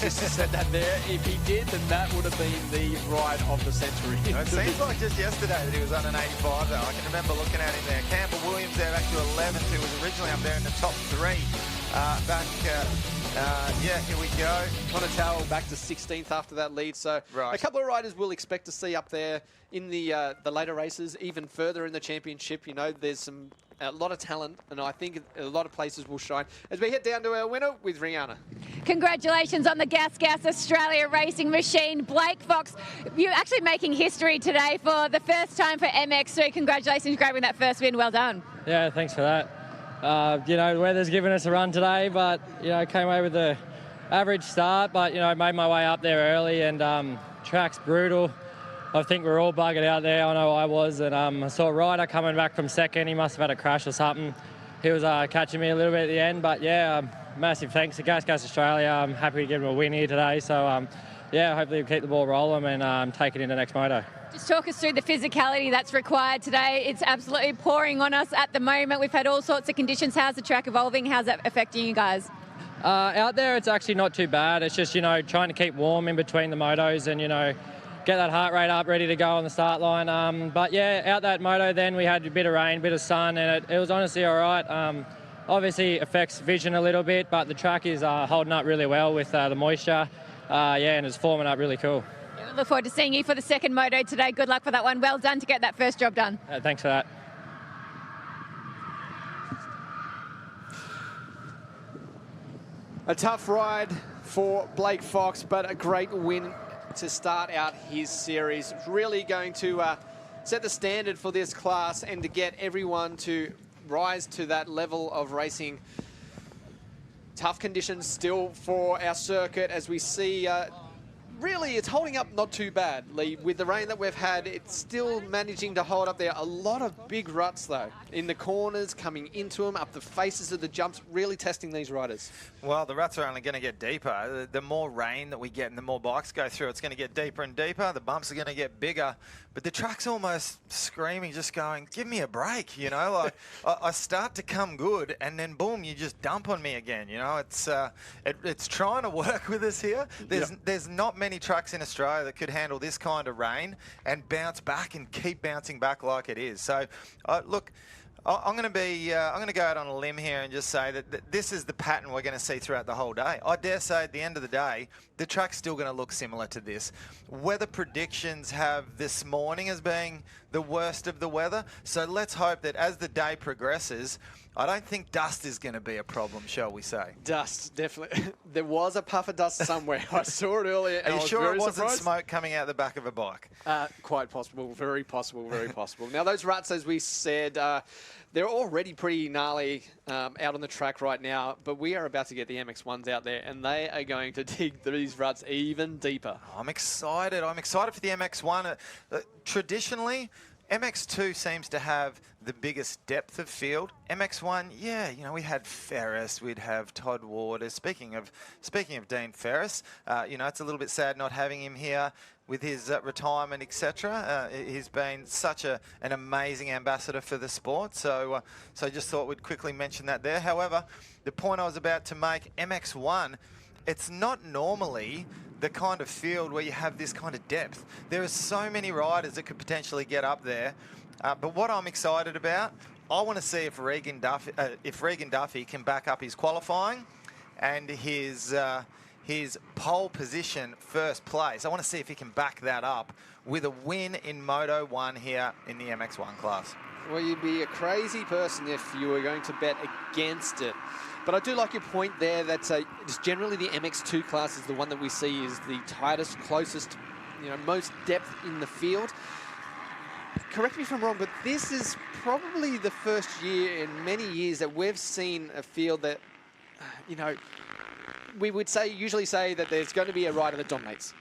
Just said that there. If he did, then that would have been the ride of the century. It seems like just yesterday that he was on an 85, though. I can remember looking at him there. Campbell Williams there back to 11th, who was originally up there in the top 3. Yeah, here we go. Monotaro back to 16th after that lead. So a couple of riders we'll expect to see up there in the later races, even further in the championship. You know, there's a lot of talent, and I think a lot of places will shine. As we head down to our winner with Rihanna. Congratulations on the Gas Australia racing machine, Blake Fox. You're actually making history today for the first time for MX3. Congratulations grabbing that first win. Well done. Yeah, thanks for that. You know, the weather's given us a run today, but, you know, came away with the average start, but, you know, made my way up there early, and track's brutal. I think we're all buggered out there. I know I was, and I saw Ryder coming back from second. He must have had a crash or something. He was catching me a little bit at the end, but yeah, massive thanks to Gas Australia. I'm happy to give him a win here today. So yeah, hopefully we'll keep the ball rolling and take it into next moto. Just talk us through the physicality that's required today. It's absolutely pouring on us at the moment. We've had all sorts of conditions. How's the track evolving? How's that affecting you guys? Out there, it's actually not too bad. It's just, you know, trying to keep warm in between the motos and, you know, get that heart rate up, ready to go on the start line. But yeah, out that moto then we had a bit of rain, a bit of sun, and it was honestly all right. Obviously affects vision a little bit, but the track is holding up really well with the moisture. Yeah, and it's forming up really cool. Yeah, we look forward to seeing you for the second moto today. Good luck for that one. Well done to get that first job done. Thanks for that. A tough ride for Blake Fox, but a great win to start out his series. Really going to set the standard for this class and to get everyone to rise to that level of racing. Tough conditions still for our circuit as we see really it's holding up not too bad, Lee. With the rain that we've had, it's still managing to hold up there. A lot of big ruts, though, in the corners, coming into them, up the faces of the jumps, really testing these riders. Well, the ruts are only going to get deeper. The more rain that we get and the more bikes go through, it's going to get deeper and deeper. The bumps are going to get bigger. But the track's almost screaming, just going, give me a break, you know? Like, I start to come good, and then, boom, you just dump on me again, you know? It's trying to work with us here. There's not many tracks in Australia that could handle this kind of rain and bounce back and keep bouncing back like it is. So, look, I'm going to go out on a limb here and just say that this is the pattern we're going to see throughout the whole day. I dare say at the end of the day, the track's still going to look similar to this. Weather predictions have this morning as being the worst of the weather. So let's hope that as the day progresses, I don't think dust is going to be a problem, shall we say? Dust, definitely. There was a puff of dust somewhere. I saw it earlier. Are you sure it wasn't smoke coming out the back of a bike? Quite possible. Very possible. Very possible. Now, those ruts, as we said, they're already pretty gnarly out on the track right now, but we are about to get the MX-1s out there, and they are going to dig these ruts even deeper. I'm excited. I'm excited for the MX-1. Traditionally, MX2 seems to have the biggest depth of field. MX1, yeah, you know, we had Ferris, we'd have Todd Waters. Speaking of Dean Ferris, you know, it's a little bit sad not having him here with his retirement, etc. He's been such an amazing ambassador for the sport. So just thought we'd quickly mention that there. However, the point I was about to make, MX1, it's not normally the kind of field where you have this kind of depth. There are so many riders that could potentially get up there. But what I'm excited about, I want to see if Regan Duffy can back up his qualifying and his his pole position first place. I want to see if he can back that up with a win in Moto 1 here in the MX1 class. Well, you'd be a crazy person if you were going to bet against it. But I do like your point there that just generally the MX2 class is the one that we see is the tightest, closest, most depth in the field. Correct me if I'm wrong, but this is probably the first year in many years that we've seen a field that, we would usually say that there's going to be a rider that dominates.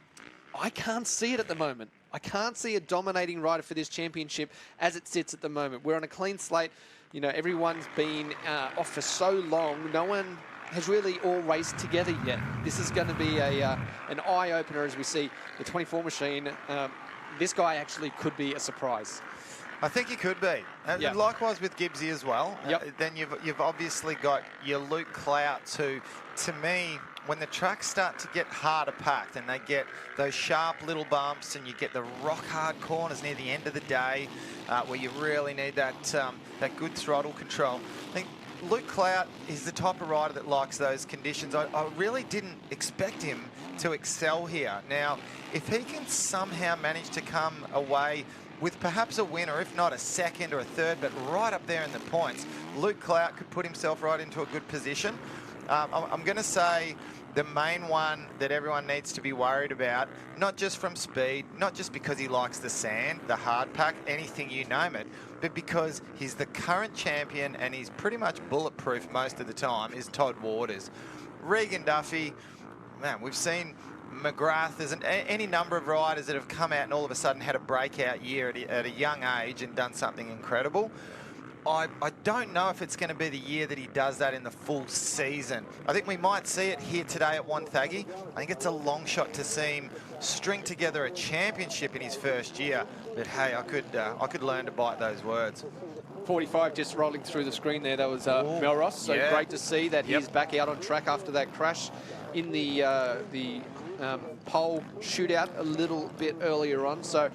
I can't see it at the moment. I can't see a dominating rider for this championship as it sits at the moment. We're on a clean slate. Everyone's been off for so long. No one has really all raced together yet. This is going to be an eye-opener as we see the 24 machine. This guy actually could be a surprise. I think he could be. And likewise with Gibbsy as well. Then you've obviously got your Luke Clouts, who, to me, when the tracks start to get harder packed and they get those sharp little bumps and you get the rock-hard corners near the end of the day where you really need that good throttle control, I think Luke Clout is the type of rider that likes those conditions. I really didn't expect him to excel here. Now, if he can somehow manage to come away with perhaps a win, or if not a second or a third, but right up there in the points, Luke Clout could put himself right into a good position. I'm going to say the main one that everyone needs to be worried about, not just from speed, not just because he likes the sand, the hard pack, anything you name it, but because he's the current champion and he's pretty much bulletproof most of the time, is Todd Waters. Regan Duffy, man, we've seen McGrath, there's any number of riders that have come out and all of a sudden had a breakout year at a young age and done something incredible. I don't know if it's going to be the year that he does that in the full season. I think we might see it here today at Wonthaggi. I think it's a long shot to see him string together a championship in his first year. But hey, I could learn to bite those words. 45 just rolling through the screen there. That was Melross. So great to see that he's back out on track after that crash in the pole shootout a little bit earlier on. So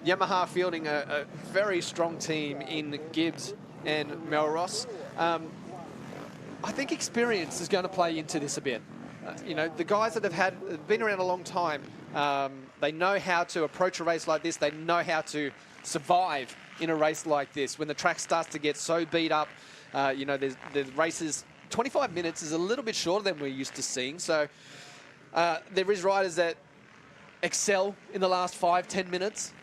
Yamaha fielding a very strong team in Gibbs and Melross. I think experience is going to play into this a bit. The guys that have been around a long time, they know how to approach a race like this. They know how to survive in a race like this. When the track starts to get so beat up, there's races. 25 minutes is a little bit shorter than we're used to seeing. So there is riders that excel in the last 5-10 minutes.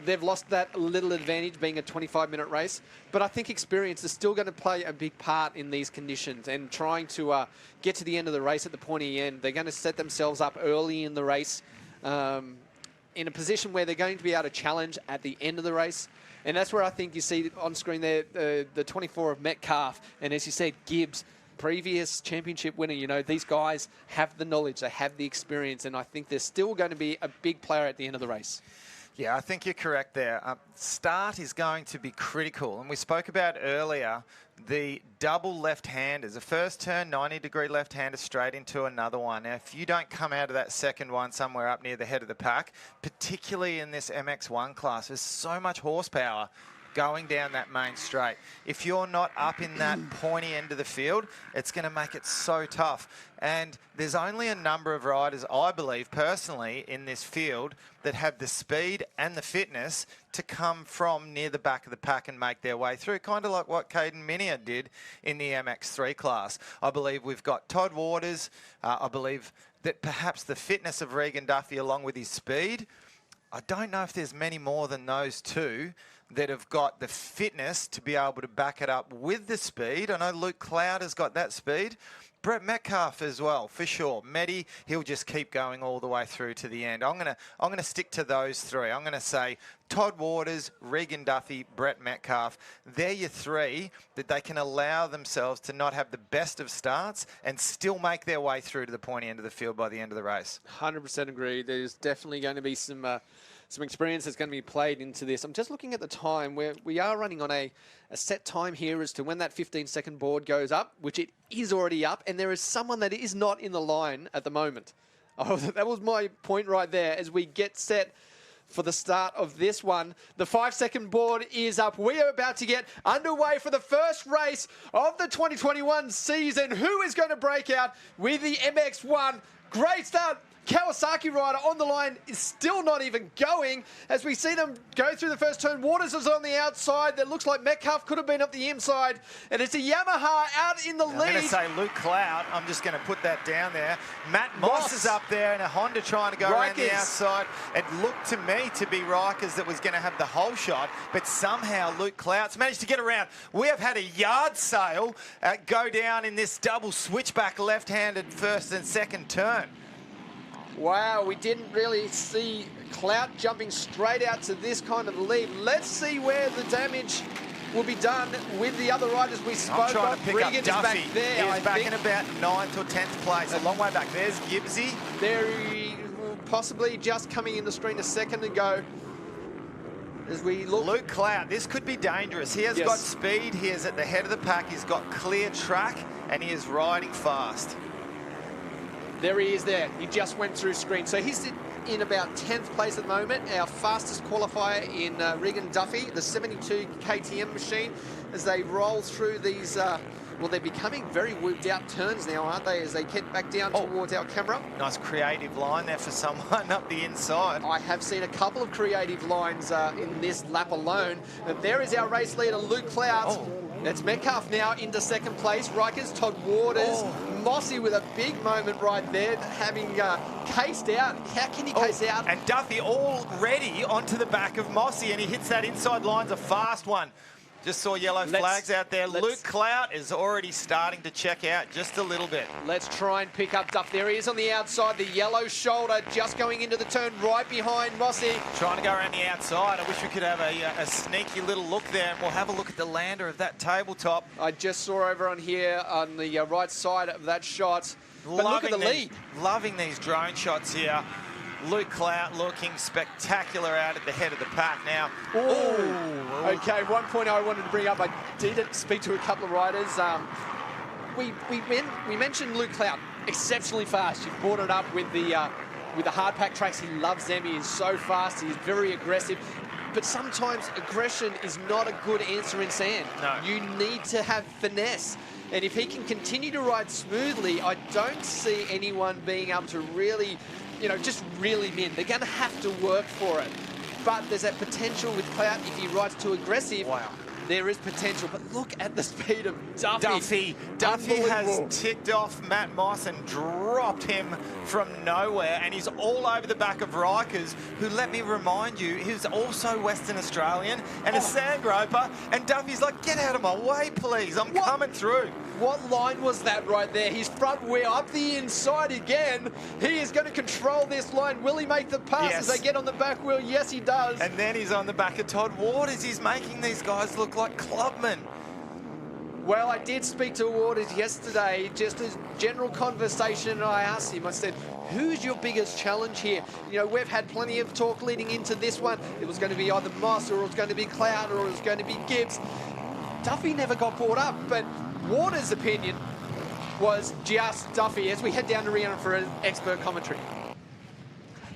They've lost that little advantage being a 25-minute race, but I think experience is still going to play a big part in these conditions and trying to get to the end of the race at the pointy end. They're going to set themselves up early in the race in a position where they're going to be able to challenge at the end of the race. And that's where I think you see on screen there the 24 of Metcalf, and as you said, Gibbs, previous championship winner. These guys have the knowledge, they have the experience, and I think they're still going to be a big player at the end of the race. Yeah, I think you're correct there. Start is going to be critical. And we spoke about earlier the double left-handers. The first turn, 90-degree left-hander straight into another one. Now, if you don't come out of that second one somewhere up near the head of the pack, particularly in this MX1 class, there's so much horsepower going down that main straight. If you're not up in that pointy end of the field, it's going to make it so tough. And there's only a number of riders, I believe, personally, in this field that have the speed and the fitness to come from near the back of the pack and make their way through, kind of like what Caden Minier did in the MX3 class. I believe we've got Todd Waters. I believe that perhaps the fitness of Regan Duffy along with his speed. I don't know if there's many more than those two that have got the fitness to be able to back it up with the speed. I know Luke Clout has got that speed. Brett Metcalf as well, for sure. Medi, he'll just keep going all the way through to the end. I'm gonna stick to those three. I'm gonna say Todd Waters, Regan Duffy, Brett Metcalf. They're your three that they can allow themselves to not have the best of starts and still make their way through to the pointy end of the field by the end of the race. 100% agree. There's definitely going to be some experience that's going to be played into this. I'm just looking at the time where we are running on a set time here as to when that 15-second board goes up, which it is already up, and there is someone that is not in the line at the moment. Oh, that was my point right there as we get set for the start of this one. The 5-second board is up. We are about to get underway for the first race of the 2021 season. Who is going to break out with the MX1? Great start. Kawasaki rider on the line is still not even going as we see them go through the first turn. Waters is on the outside. That looks like Metcalf could have been up the inside. And it's a Yamaha out in the lead. I'm going to say Luke Cloud. I'm just going to put that down there. Matt Moss is up there and a Honda trying to go around the outside. It looked to me to be Rikers that was going to have the whole shot, but somehow Luke Cloud's managed to get around. We have had a yard sale go down in this double switchback left-handed first and second turn. Wow, we didn't really see Clout jumping straight out to this kind of lead. Let's see where the damage will be done with the other riders we spoke of. I'm trying to pick Regan up Duffy. Is back there, He's back in about 9th or 10th place, a long way back. There's Gibbsy. There he possibly just coming in the screen a second ago. As we look. Luke Clout, this could be dangerous. He has got speed. He is at the head of the pack. He's got clear track, and he is riding fast. There he is there. He just went through screen. So he's in about 10th place at the moment. Our fastest qualifier in Regan Duffy, the 72 KTM machine, as they roll through these, well, they're becoming very whooped out turns now, aren't they, as they get back down towards our camera. Nice creative line there for someone up the inside. I have seen a couple of creative lines in this lap alone. And there is our race leader, Luke Clout. That's Metcalf now into second place. Rikers, Todd Waters, Mossy with a big moment right there, having cased out. How can he case out? And Duffy already onto the back of Mossy, and he hits that inside line's a fast one. Just saw yellow flags out there. Luke Clout is already starting to check out just a little bit. Let's try and pick up Duff. There he is on the outside, the yellow shoulder, just going into the turn right behind Mossy. Trying to go around the outside. I wish we could have a sneaky little look there. And we'll have a look at the lander of that tabletop. I just saw over on here on the right side of that shot. But look at the lead. Loving these drone shots here. Luke Clout looking spectacular out at the head of the pack now. Okay, one point I wanted to bring up. I did speak to a couple of riders. We mentioned Luke Clout, exceptionally fast. You brought it up with the hard pack tracks. He loves them. He is so fast. He's very aggressive. But sometimes aggression is not a good answer in sand. No. You need to have finesse. And if he can continue to ride smoothly, I don't see anyone being able to really, just reel him in. They're going to have to work for it. But there's that potential with Clout. If he rides too aggressive, there is potential. But look at the speed of Duffy. Duffy has ticked off Matt Moss and dropped him from nowhere. And he's all over the back of Rikers, who, let me remind you, he's also Western Australian and a sand groper. And Duffy's like, get out of my way, please. I'm coming through. What line was that right there? His front wheel up the inside again. He is going to control this line. Will he make the pass as they get on the back wheel? Yes, he does. And then he's on the back of Todd Waters. He's making these guys look like clubmen. Well, I did speak to Waters yesterday, just as general conversation, and I asked him, I said, who's your biggest challenge here? We've had plenty of talk leading into this one. It was going to be either Moss, or it was going to be Clout, or it was going to be Gibbs. Duffy never got brought up, but Waters' opinion was just Duffy as we head down to Rihanna for an expert commentary.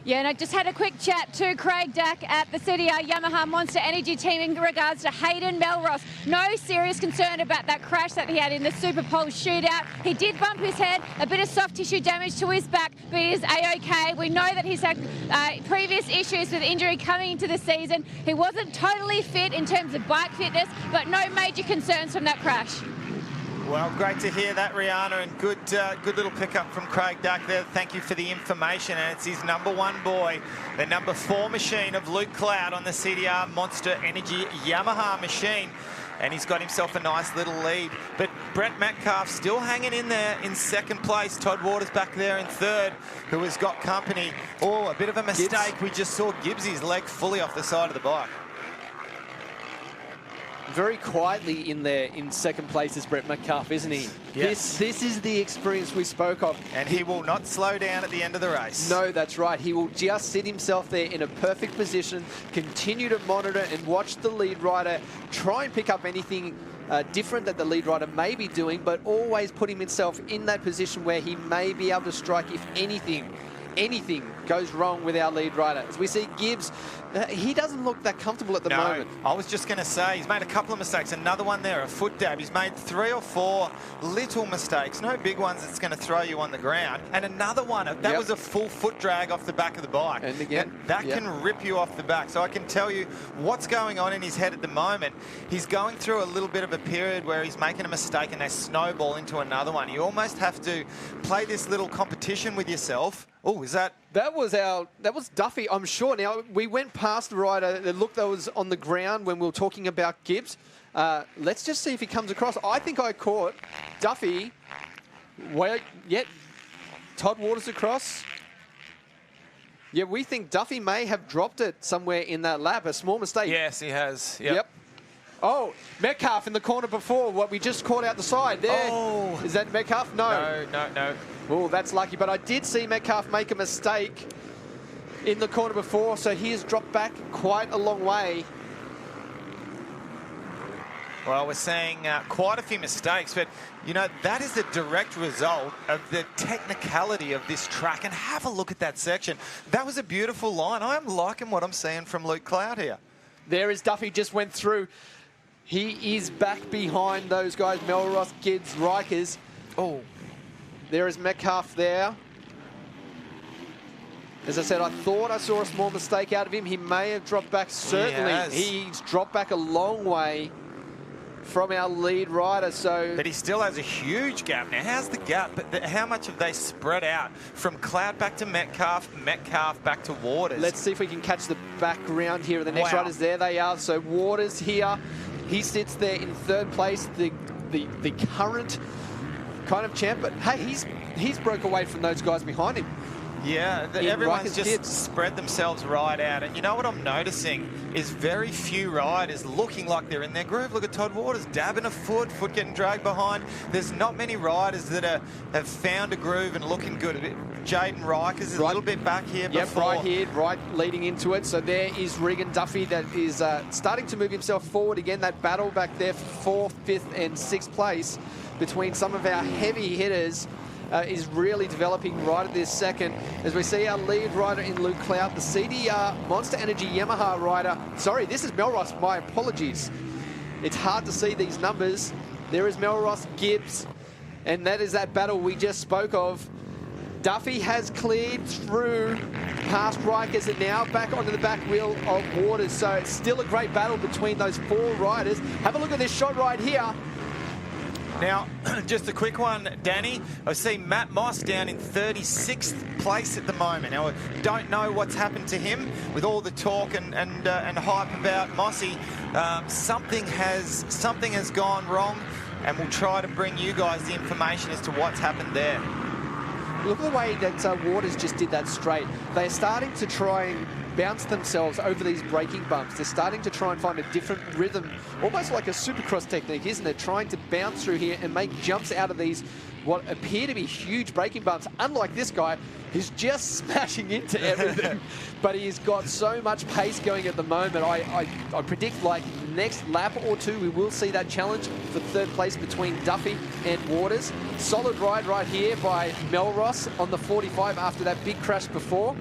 Yeah, and I just had a quick chat to Craig Dack at the CDR Yamaha Monster Energy team in regards to Hayden Melross. No serious concern about that crash that he had in the Super Pole shootout. He did bump his head, a bit of soft tissue damage to his back, but he is A-OK. We know that he's had previous issues with injury coming into the season. He wasn't totally fit in terms of bike fitness, but no major concerns from that crash. Well, great to hear that, Rihanna, and good little pickup from Craig Duck there. Thank you for the information, and it's his #1 boy, the #4 machine of Luke Clout on the CDR Monster Energy Yamaha machine, and he's got himself a nice little lead. But Brett Metcalf still hanging in there in second place. Todd Waters back there in third, who has got company. Oh, a bit of a mistake. We just saw Gibbsy's leg fully off the side of the bike. Very quietly in there in second place is Brett Metcalf, isn't he? Yes. This is the experience we spoke of. And he will not slow down at the end of the race. No, that's right. He will just sit himself there in a perfect position, continue to monitor and watch the lead rider, try and pick up anything different that the lead rider may be doing, but always putting himself in that position where he may be able to strike if anything goes wrong with our lead rider. As we see Gibbs He doesn't look that comfortable at the moment. I was just going to say, he's made a couple of mistakes. Another one there, a foot dab. He's made 3 or 4 little mistakes, no big ones that's going to throw you on the ground. And another one, that was a full foot drag off the back of the bike. And again, that can rip you off the back. So I can tell you what's going on in his head at the moment. He's going through a little bit of a period where he's making a mistake and they snowball into another one. You almost have to play this little competition with yourself. Oh, is that... That was Duffy, I'm sure. Now, we went past the rider that looked that was on the ground when we were talking about Gibbs. Let's just see if he comes across. I think I caught Duffy. Todd Waters across. Yeah, we think Duffy may have dropped it somewhere in that lap. A small mistake. Yes, he has. Yep. Oh, Metcalf in the corner before. What we just caught out the side there. Oh. Is that Metcalf? No. No. Oh, that's lucky. But I did see Metcalf make a mistake in the corner before, so he has dropped back quite a long way. Well, we're seeing quite a few mistakes, but, you know, that is the direct result of the technicality of this track. And have a look at that section. That was a beautiful line. I am liking what I'm seeing from Luke Cloud here. There is Duffy, just went through. He is back behind those guys, Melross, Gibbs, Rikers. Oh. There is Metcalf there. As I said, I thought I saw a small mistake out of him. He may have dropped back, certainly. He's dropped back a long way from our lead rider, so... But he still has a huge gap. Now, how's the gap? But how much have they spread out from Cloud back to Metcalf, Metcalf back to Waters? Let's see if we can catch the background here of the next riders. There they are. So Waters here, he sits there in 3rd place, the current kind of champ. But hey, he's broke away from those guys behind him. Yeah, everyone's just spread themselves right out. And you know what I'm noticing is very few riders looking like they're in their groove. Look at Todd Waters dabbing a foot getting dragged behind. There's not many riders that have found a groove and looking good. Jaden Rikers is a little bit back here before. Right here, right leading into it. So there is Regan Duffy that is starting to move himself forward again. That battle back there for 4th, 5th and 6th place between some of our heavy hitters is really developing right at this second. As we see our lead rider in Luke Cloud, the CDR Monster Energy Yamaha rider. Sorry, this is Melross. My apologies. It's hard to see these numbers. There is Melross, Gibbs, and that is that battle we just spoke of. Duffy has cleared through past Rikers and now back onto the back wheel of Waters. So it's still a great battle between those 4 riders. Have a look at this shot right here. Now, just a quick one, Danny. I see Matt Moss down in 36th place at the moment. Now, I don't know what's happened to him with all the talk and hype about Mossy. Something has gone wrong, and we'll try to bring you guys the information as to what's happened there. Look at the way that Waters just did that straight. They're starting to try and bounce themselves over these braking bumps. They're starting to try and find a different rhythm, almost like a supercross technique, isn't it? Trying to bounce through here and make jumps out of these what appear to be huge braking bumps. Unlike this guy, who's just smashing into everything, but he's got so much pace going at the moment. I predict like next lap or 2, we will see that challenge for 3rd place between Duffy and Waters. Solid ride right here by Melross on the 45 after that big crash before.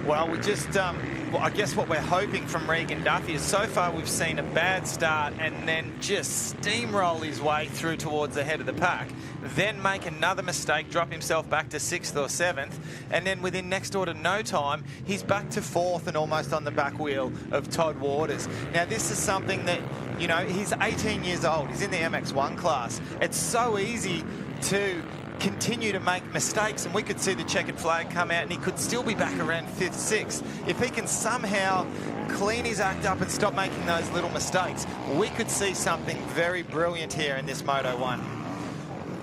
Well, we just, I guess what we're hoping from Regan Duffy is so far we've seen a bad start and then just steamroll his way through towards the head of the pack, then make another mistake, drop himself back to 6th or 7th, and then within next door to no time, he's back to 4th and almost on the back wheel of Todd Waters. Now, this is something that, you know, he's 18 years old. He's in the MX1 class. It's so easy to continue to make mistakes, and we could see the checkered flag come out and he could still be back around 5th, 6th. If he can somehow clean his act up and stop making those little mistakes, we could see something very brilliant here in this Moto 1.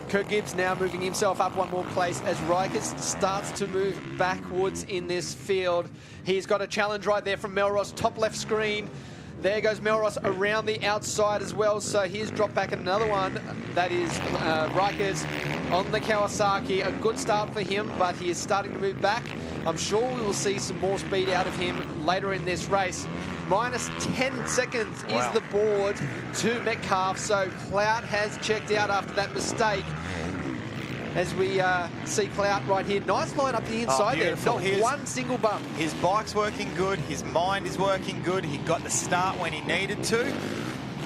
Kurt Gibbs now moving himself up 1 more place as Rikers starts to move backwards in this field. He's got a challenge right there from Melross, top left screen. There goes Melross around the outside as well, so he's dropped back another one. That is Rikers on the Kawasaki. A good start for him, but he is starting to move back. I'm sure we will see some more speed out of him later in this race. Minus 10 seconds is the board to Metcalf, so Cloud has checked out after that mistake. as we see Clout right here. Nice line up the inside there. Not one single bump. His bike's working good. His mind is working good. He got the start when he needed to.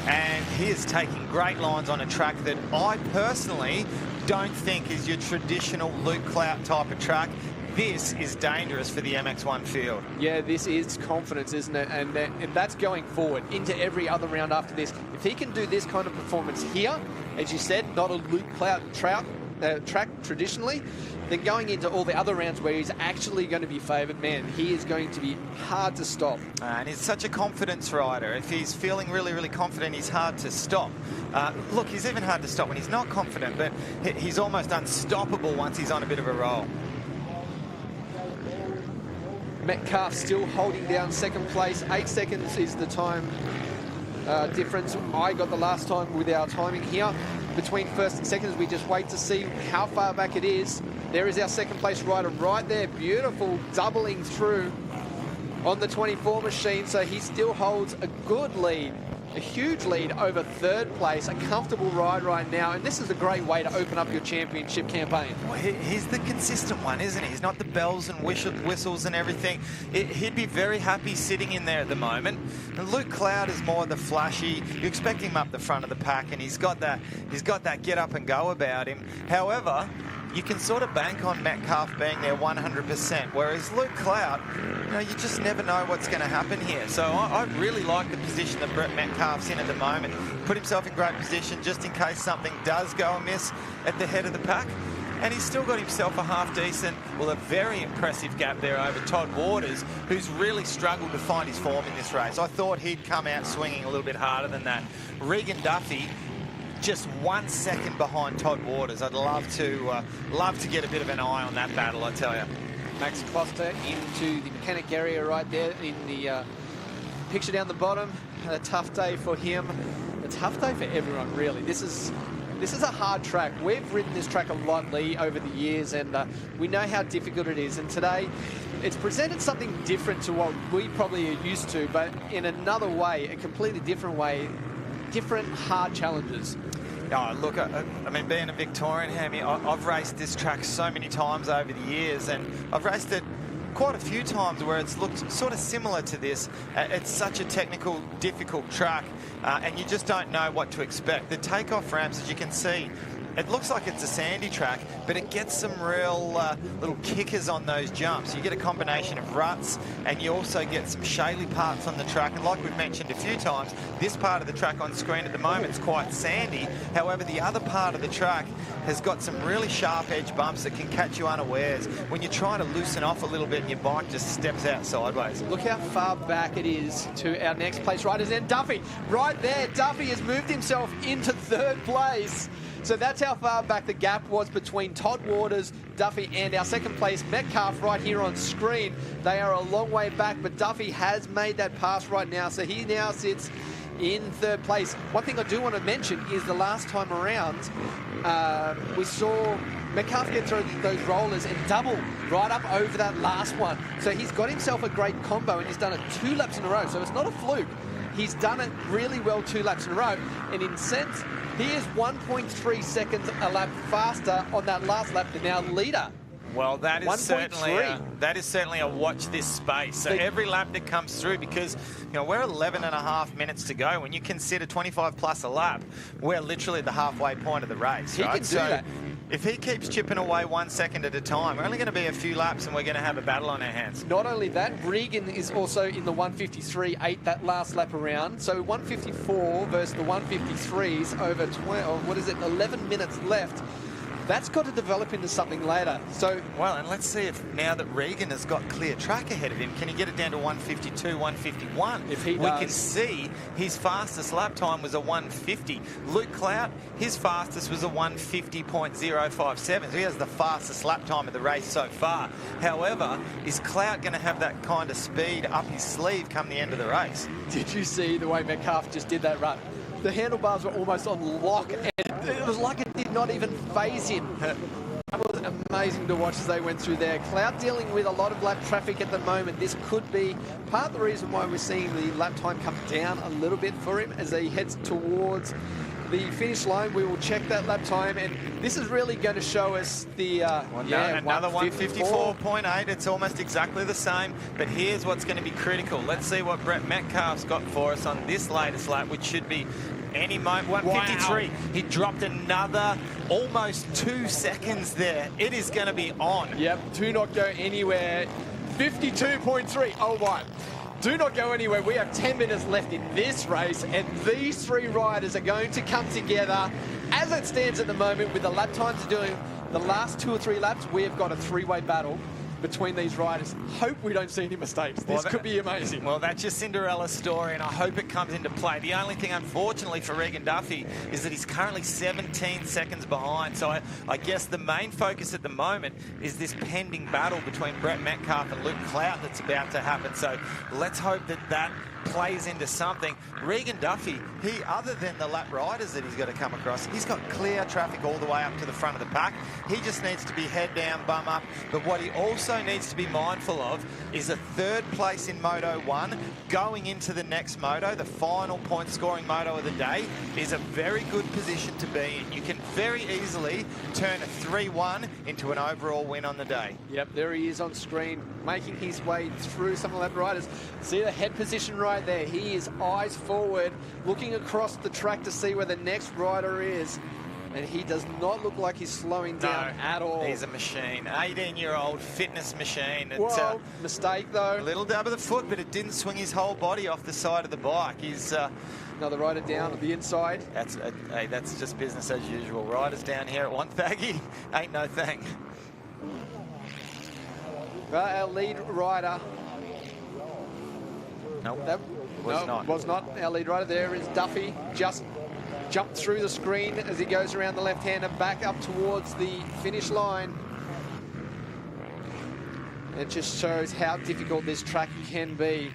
And he is taking great lines on a track that I personally don't think is your traditional Luke Clout type of track. This is dangerous for the MX1 field. Yeah, this is confidence, isn't it? And that's going forward into every other round after this. If he can do this kind of performance here, as you said, not a Luke Clout track traditionally, then going into all the other rounds where he's actually going to be favoured, man, he is going to be hard to stop. And he's such a confidence rider. If he's feeling really, really confident, he's hard to stop. Look, he's even hard to stop when he's not confident, but he's almost unstoppable once he's on a bit of a roll. Metcalf still holding down second place. 8 seconds is the time difference. I got the last time with our timing here. Between first and second, we just wait to see how far back it is. There is our second place rider right there. Beautiful, doubling through on the 24 machine. So he still holds a good lead, a huge lead over third place. A comfortable ride right now. And this is a great way to open up your championship campaign. Well, he's the consistent one, isn't he? He's not the bells and whistles and everything. He'd be very happy sitting in there at the moment. And Luke Clout is more the flashy. You expect him up the front of the pack, and he's got that get up and go about him. However, you can sort of bank on Metcalf being there 100%, whereas Luke Clout, you just never know what's going to happen here. So I really like the position that Brett Metcalf's in at the moment. Put himself in great position just in case something does go amiss at the head of the pack. And he's still got himself a half-decent, well, a very impressive gap there over Todd Waters, who's really struggled to find his form in this race. I thought he'd come out swinging a little bit harder than that. Regan Duffy, just 1 second behind Todd Waters. I'd love to get a bit of an eye on that battle, I tell you. Max Costa into the mechanic area right there in the picture down the bottom. A tough day for him. A tough day for everyone, really. This is a hard track. We've ridden this track a lot, Lee, over the years, and we know how difficult it is. And today, it's presented something different to what we probably are used to, but in another way, a completely different way, different hard challenges. Oh, look, I mean, being a Victorian, Hammy, I've raced this track so many times over the years, and I've raced it quite a few times where it's looked sort of similar to this. It's such a technical, difficult track, and you just don't know what to expect. The takeoff ramps, as you can see, it looks like it's a sandy track, but it gets some real little kickers on those jumps. You get a combination of ruts, and you also get some shaly parts on the track. And like we've mentioned a few times, this part of the track on screen at the moment is quite sandy. However, the other part of the track has got some really sharp edge bumps that can catch you unawares when you're trying to loosen off a little bit and your bike just steps out sideways. Look how far back it is to our next place riders. And Duffy, right there, Duffy has moved himself into third place. So that's how far back the gap was between Todd Waters, Duffy, and our second place Metcalf right here on screen. They are a long way back, but Duffy has made that pass right now, so he now sits in third place. One thing I do want to mention is the last time around, we saw Metcalf get through those rollers and double right up over that last one. So he's got himself a great combo, and he's done it 2 laps in a row, so it's not a fluke. He's done it really well 2 laps in a row, and in sense, he is 1.3 seconds a lap faster on that last lap than our leader. Well, that is certainly a watch this space. So every lap that comes through, because we're 11.5 minutes to go. When you consider 25 plus a lap, we're literally at the halfway point of the race. He can do that. If he keeps chipping away 1 second at a time, we're only going to be a few laps and we're going to have a battle on our hands. Not only that, Regan is also in the 153.8 that last lap around. So 154 versus the 153s over 11 minutes left. That's got to develop into something later. So, well, and let's see if now that Regan has got clear track ahead of him, can he get it down to 152, 151? If he does. We can see his fastest lap time was a 150. Luke Clout, his fastest was a 150.057. So he has the fastest lap time of the race so far. However, is Clout going to have that kind of speed up his sleeve come the end of the race? Did you see the way Metcalf just did that run? The handlebars were almost on lock, and it was like it did not even phase him. That was amazing to watch as they went through there. Clout dealing with a lot of lap traffic at the moment. This could be part of the reason why we're seeing the lap time come down a little bit for him as he heads towards the finish line. We will check that lap time, and this is really going to show us the another 154.8. It's almost exactly the same, but here's what's going to be critical. Let's see what Brett Metcalf's got for us on this latest lap, which should be any moment. 153. Wow. He dropped another almost 2 seconds there. It is going to be on. Yep, do not go anywhere. 52.3. Oh my. Do not go anywhere. We have 10 minutes left in this race, and these three riders are going to come together. As it stands at the moment, with the lap times doing the last 2 or 3 laps, we have got a three-way battle between these riders. Hope we don't see any mistakes. This could be amazing. Well, that's your Cinderella story, and I hope it comes into play. The only thing, unfortunately, for Regan Duffy is that he's currently 17 seconds behind. So I guess the main focus at the moment is this pending battle between Brett Metcalf and Luke Clout that's about to happen. So let's hope that that plays into something. Regan Duffy, other than the lap riders that he's got to come across, he's got clear traffic all the way up to the front of the pack. He just needs to be head down, bum up. But what he also needs to be mindful of is a 3rd place in Moto 1 going into the next moto. The final point scoring moto of the day is a very good position to be in. You can very easily turn a 3-1 into an overall win on the day. Yep, there he is on screen, making his way through some of the lap riders. See the head position right there. He is eyes forward, looking across the track to see where the next rider is. And he does not look like he's slowing down at all. He's a machine. 18-year-old fitness machine. Whoa, mistake though. A little dab of the foot, but it didn't swing his whole body off the side of the bike. He's another rider down on the inside. That's just business as usual. Riders down here at Wonthaggi ain't no thing. Well, our lead rider. Nope. That was not our lead rider. There is Duffy, just jumped through the screen as he goes around the left hand and back up towards the finish line. It just shows how difficult this track can be.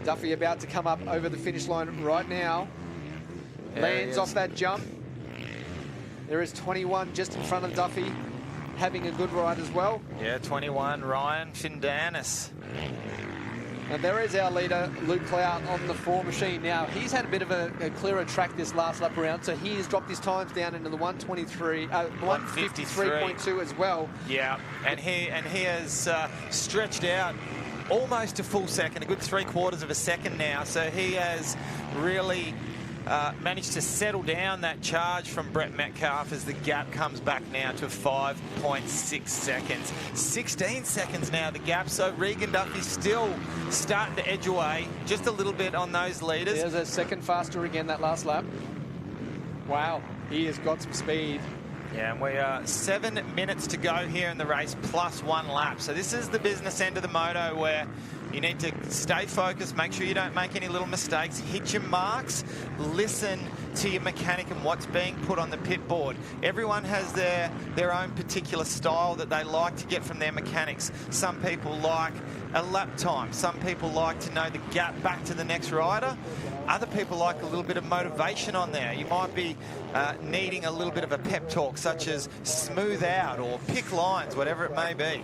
Duffy about to come up over the finish line right now. Lands off that jump. There is 21 just in front of Duffy, having a good ride as well. Yeah, 21, Ryan Findanis. And there is our leader, Luke Clout, on the 4 machine. Now, he's had a bit of a clearer track this last lap around, so he has dropped his times down into the 153.2 as well. Yeah, and he has stretched out almost a full second, a good 3/4 of a second now. So he has really managed to settle down that charge from Brett Metcalf as the gap comes back now to 5.6 seconds. 16 seconds now, the gap. So Regan Duffy's still starting to edge away just a little bit on those leaders. There's a second faster again that last lap. Wow, he has got some speed. Yeah, and we are 7 minutes to go here in the race, plus 1 lap. So this is the business end of the moto where you need to stay focused, make sure you don't make any little mistakes, hit your marks, listen to your mechanic and what's being put on the pit board. Everyone has their own particular style that they like to get from their mechanics. Some people like a lap time. Some people like to know the gap back to the next rider. Other people like a little bit of motivation on there. You might be needing a little bit of a pep talk, such as smooth out or pick lines, whatever it may be.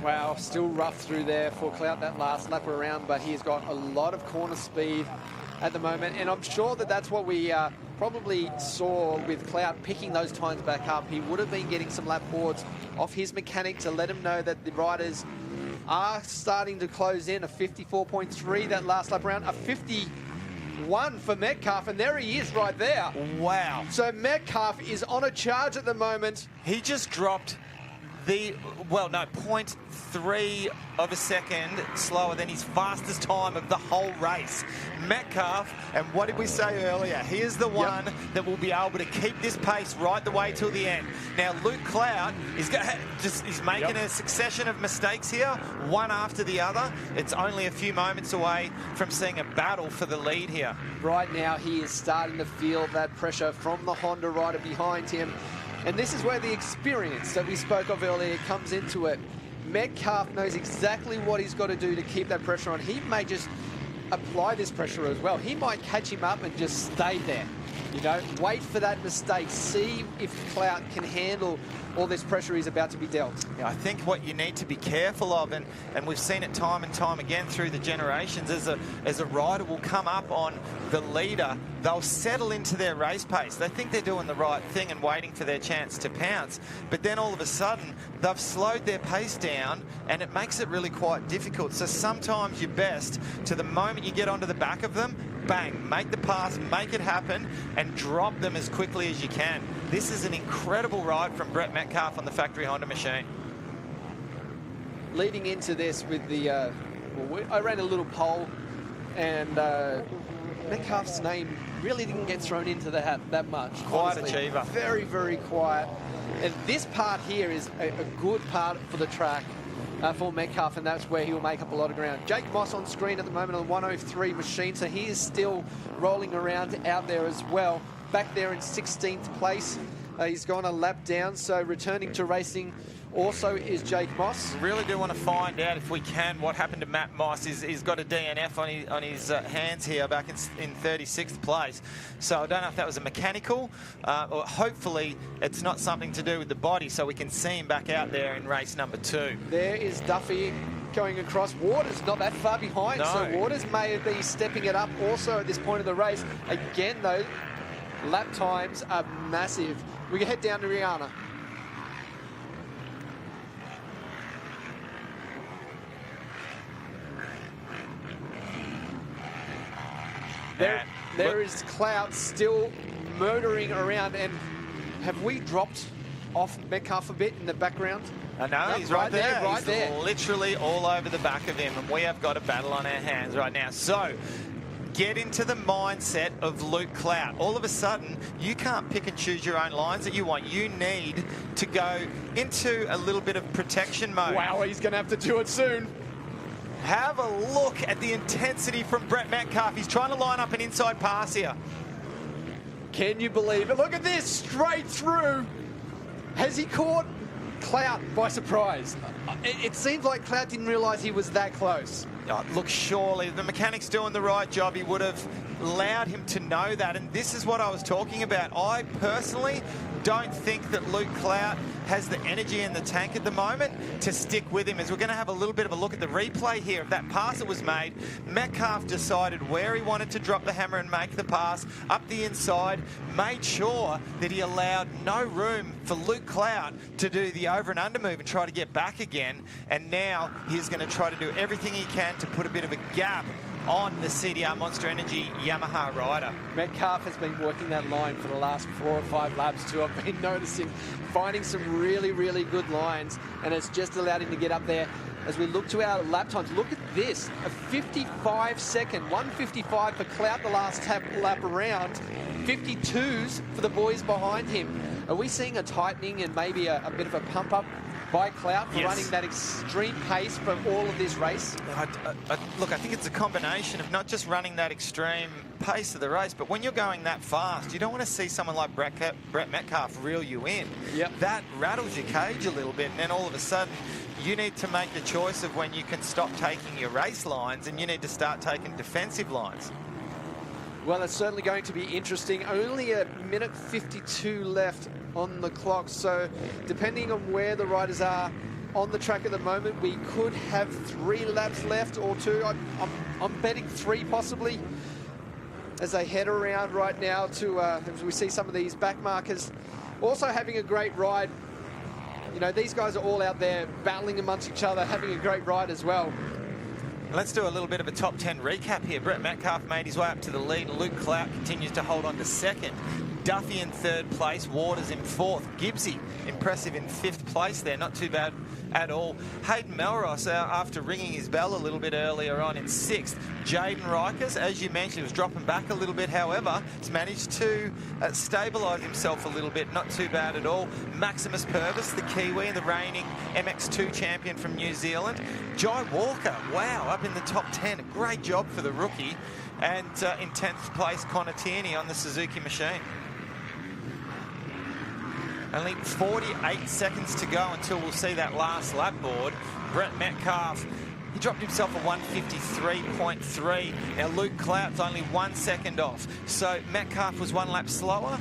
Wow, still rough through there for Clout that last lap around, but he's got a lot of corner speed at the moment, and I'm sure that that's what we probably saw with Clout picking those times back up. He would have been getting some lap boards off his mechanic to let him know that the riders are starting to close in. A 54.3 that last lap around, a 51 for Metcalf, and there he is right there. Wow. So Metcalf is on a charge at the moment. He just dropped the, 0.3 of a second slower than his fastest time of the whole race. Metcalf, and what did we say earlier? He is the one that will be able to keep this pace right the way till the end. Now, Luke Clout is making a succession of mistakes here, one after the other. It's only a few moments away from seeing a battle for the lead here. Right now, he is starting to feel that pressure from the Honda rider behind him. And this is where the experience that we spoke of earlier comes into it. Metcalf knows exactly what he's got to do to keep that pressure on. He may just apply this pressure as well. He might catch him up and just stay there. You know, wait for that mistake. See if Clout can handle all this pressure he's about to be dealt. Yeah, I think what you need to be careful of, and we've seen it time and time again through the generations, as a rider will come up on the leader, they'll settle into their race pace. They think they're doing the right thing and waiting for their chance to pounce, but then all of a sudden they've slowed their pace down, and it makes it really quite difficult. So sometimes you're best to, the moment you get onto the back of them, bang, make the pass, make it happen, and drop them as quickly as you can. This is an incredible ride from Brett Metcalf on the factory Honda machine. Leading into this with the, I ran a little poll, and Metcalf's name really didn't get thrown into the hat that much. Quiet honestly. achiever. Very, very quiet. And this part here is a good part for the track. For Metcalf, and that's where he'll make up a lot of ground. Jake Moss on screen at the moment on the 103 machine, so he is still rolling around out there as well. Back there in 16th place. He's gone a lap down, so returning to racing also is Jake Moss. We really do want to find out, if we can, what happened to Matt Moss. He's got a DNF on his hands here back in 36th place. So I don't know if that was a mechanical, or hopefully it's not something to do with the body, so we can see him back out there in race number 2. There is Duffy going across. Waters not that far behind, No. so Waters may be stepping it up also at this point of the race. Again, though, lap times are massive. We can head down to Rihanna. There is Clout still motoring around, and have we dropped off Metcalf a bit in the background? No, he's right there. He's literally all over the back of him, and we have got a battle on our hands right now. So get into the mindset of Luke Clout. All of a sudden, you can't pick and choose your own lines that you want. You need to go into a little bit of protection mode. Wow, he's going to have to do it soon. Have a look at the intensity from Brett Metcalf. He's trying to line up an inside pass here. Can you believe it? Look at this, straight through. Has he caught Clout by surprise? It seems like Clout didn't realise he was that close. Oh, look, surely the mechanic's doing the right job. He would have allowed him to know that, and this is what I was talking about. I personally don't think that Luke Clout has the energy in the tank at the moment to stick with him, as we're going to have a little bit of a look at the replay here of that pass that was made. Metcalf decided where he wanted to drop the hammer and make the pass up the inside, made sure that he allowed no room for Luke Clout to do the over and under move and try to get back again, and now he's going to try to do everything he can to put a bit of a gap on the CDR Monster Energy Yamaha rider. Metcalf has been working that line for the last 4 or 5 laps too. I've been noticing, finding some really, really good lines, and it's just allowed him to get up there. As we look to our lap times, look at this, a 55-second, 1:55 for Clout the last lap around, 52s for the boys behind him. Are we seeing a tightening and maybe a bit of a pump up by Clout for running that extreme pace for all of this race? Look, I think it's a combination of not just running that extreme pace of the race, but when you're going that fast, you don't want to see someone like Brett Metcalf reel you in. Yep. That rattles your cage a little bit, and then all of a sudden, you need to make the choice of when you can stop taking your race lines and you need to start taking defensive lines. Well, it's certainly going to be interesting. Only a minute 52 left on the clock, so depending on where the riders are on the track at the moment, we could have 3 laps left or 2. I'm betting 3 possibly, as they head around right now to, as we see some of these back markers also having a great ride. You know, these guys are all out there battling amongst each other, having a great ride as well. Let's do a little bit of a top 10 recap here. Brett Metcalf made his way up to the lead. Luke Clout continues to hold on to second. Duffy in 3rd place. Waters in 4th. Gibbsy, impressive in 5th place there. Not too bad at all. Hayden Melross, after ringing his bell a little bit earlier on, in 6th. Jaden Rikers, as you mentioned, was dropping back a little bit. However, he's managed to stabilise himself a little bit. Not too bad at all. Maximus Purvis, the Kiwi, and the reigning MX2 champion from New Zealand. Jai Walker, wow, up in the top 10. A great job for the rookie. And in 10th place, Connor Tierney on the Suzuki machine. Only 48 seconds to go until we'll see that last lap board. Brett Metcalf, He dropped himself a 153.3. Now, Luke Clout's only 1 second off. So Metcalf was 1 lap slower,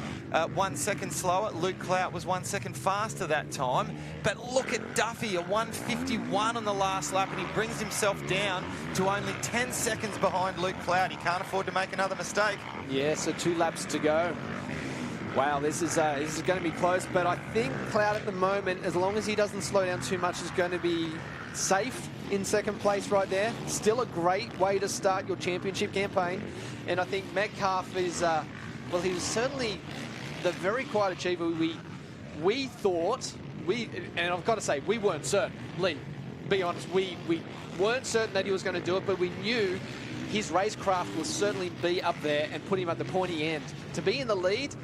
1 second slower. Luke Clout was 1 second faster that time. But look at Duffy, a 151 on the last lap, and he brings himself down to only 10 seconds behind Luke Clout. He can't afford to make another mistake. Yeah, so 2 laps to go. Wow, this is going to be close, but I think Clout at the moment, as long as he doesn't slow down too much, is going to be safe in second place right there. Still a great way to start your championship campaign, and I think Metcalf is, well, he was certainly the very quiet achiever we thought, and I've got to say, we weren't certain, Lee, be honest, we weren't certain that he was going to do it, but we knew his racecraft will certainly be up there and put him at the pointy end. To be in the lead,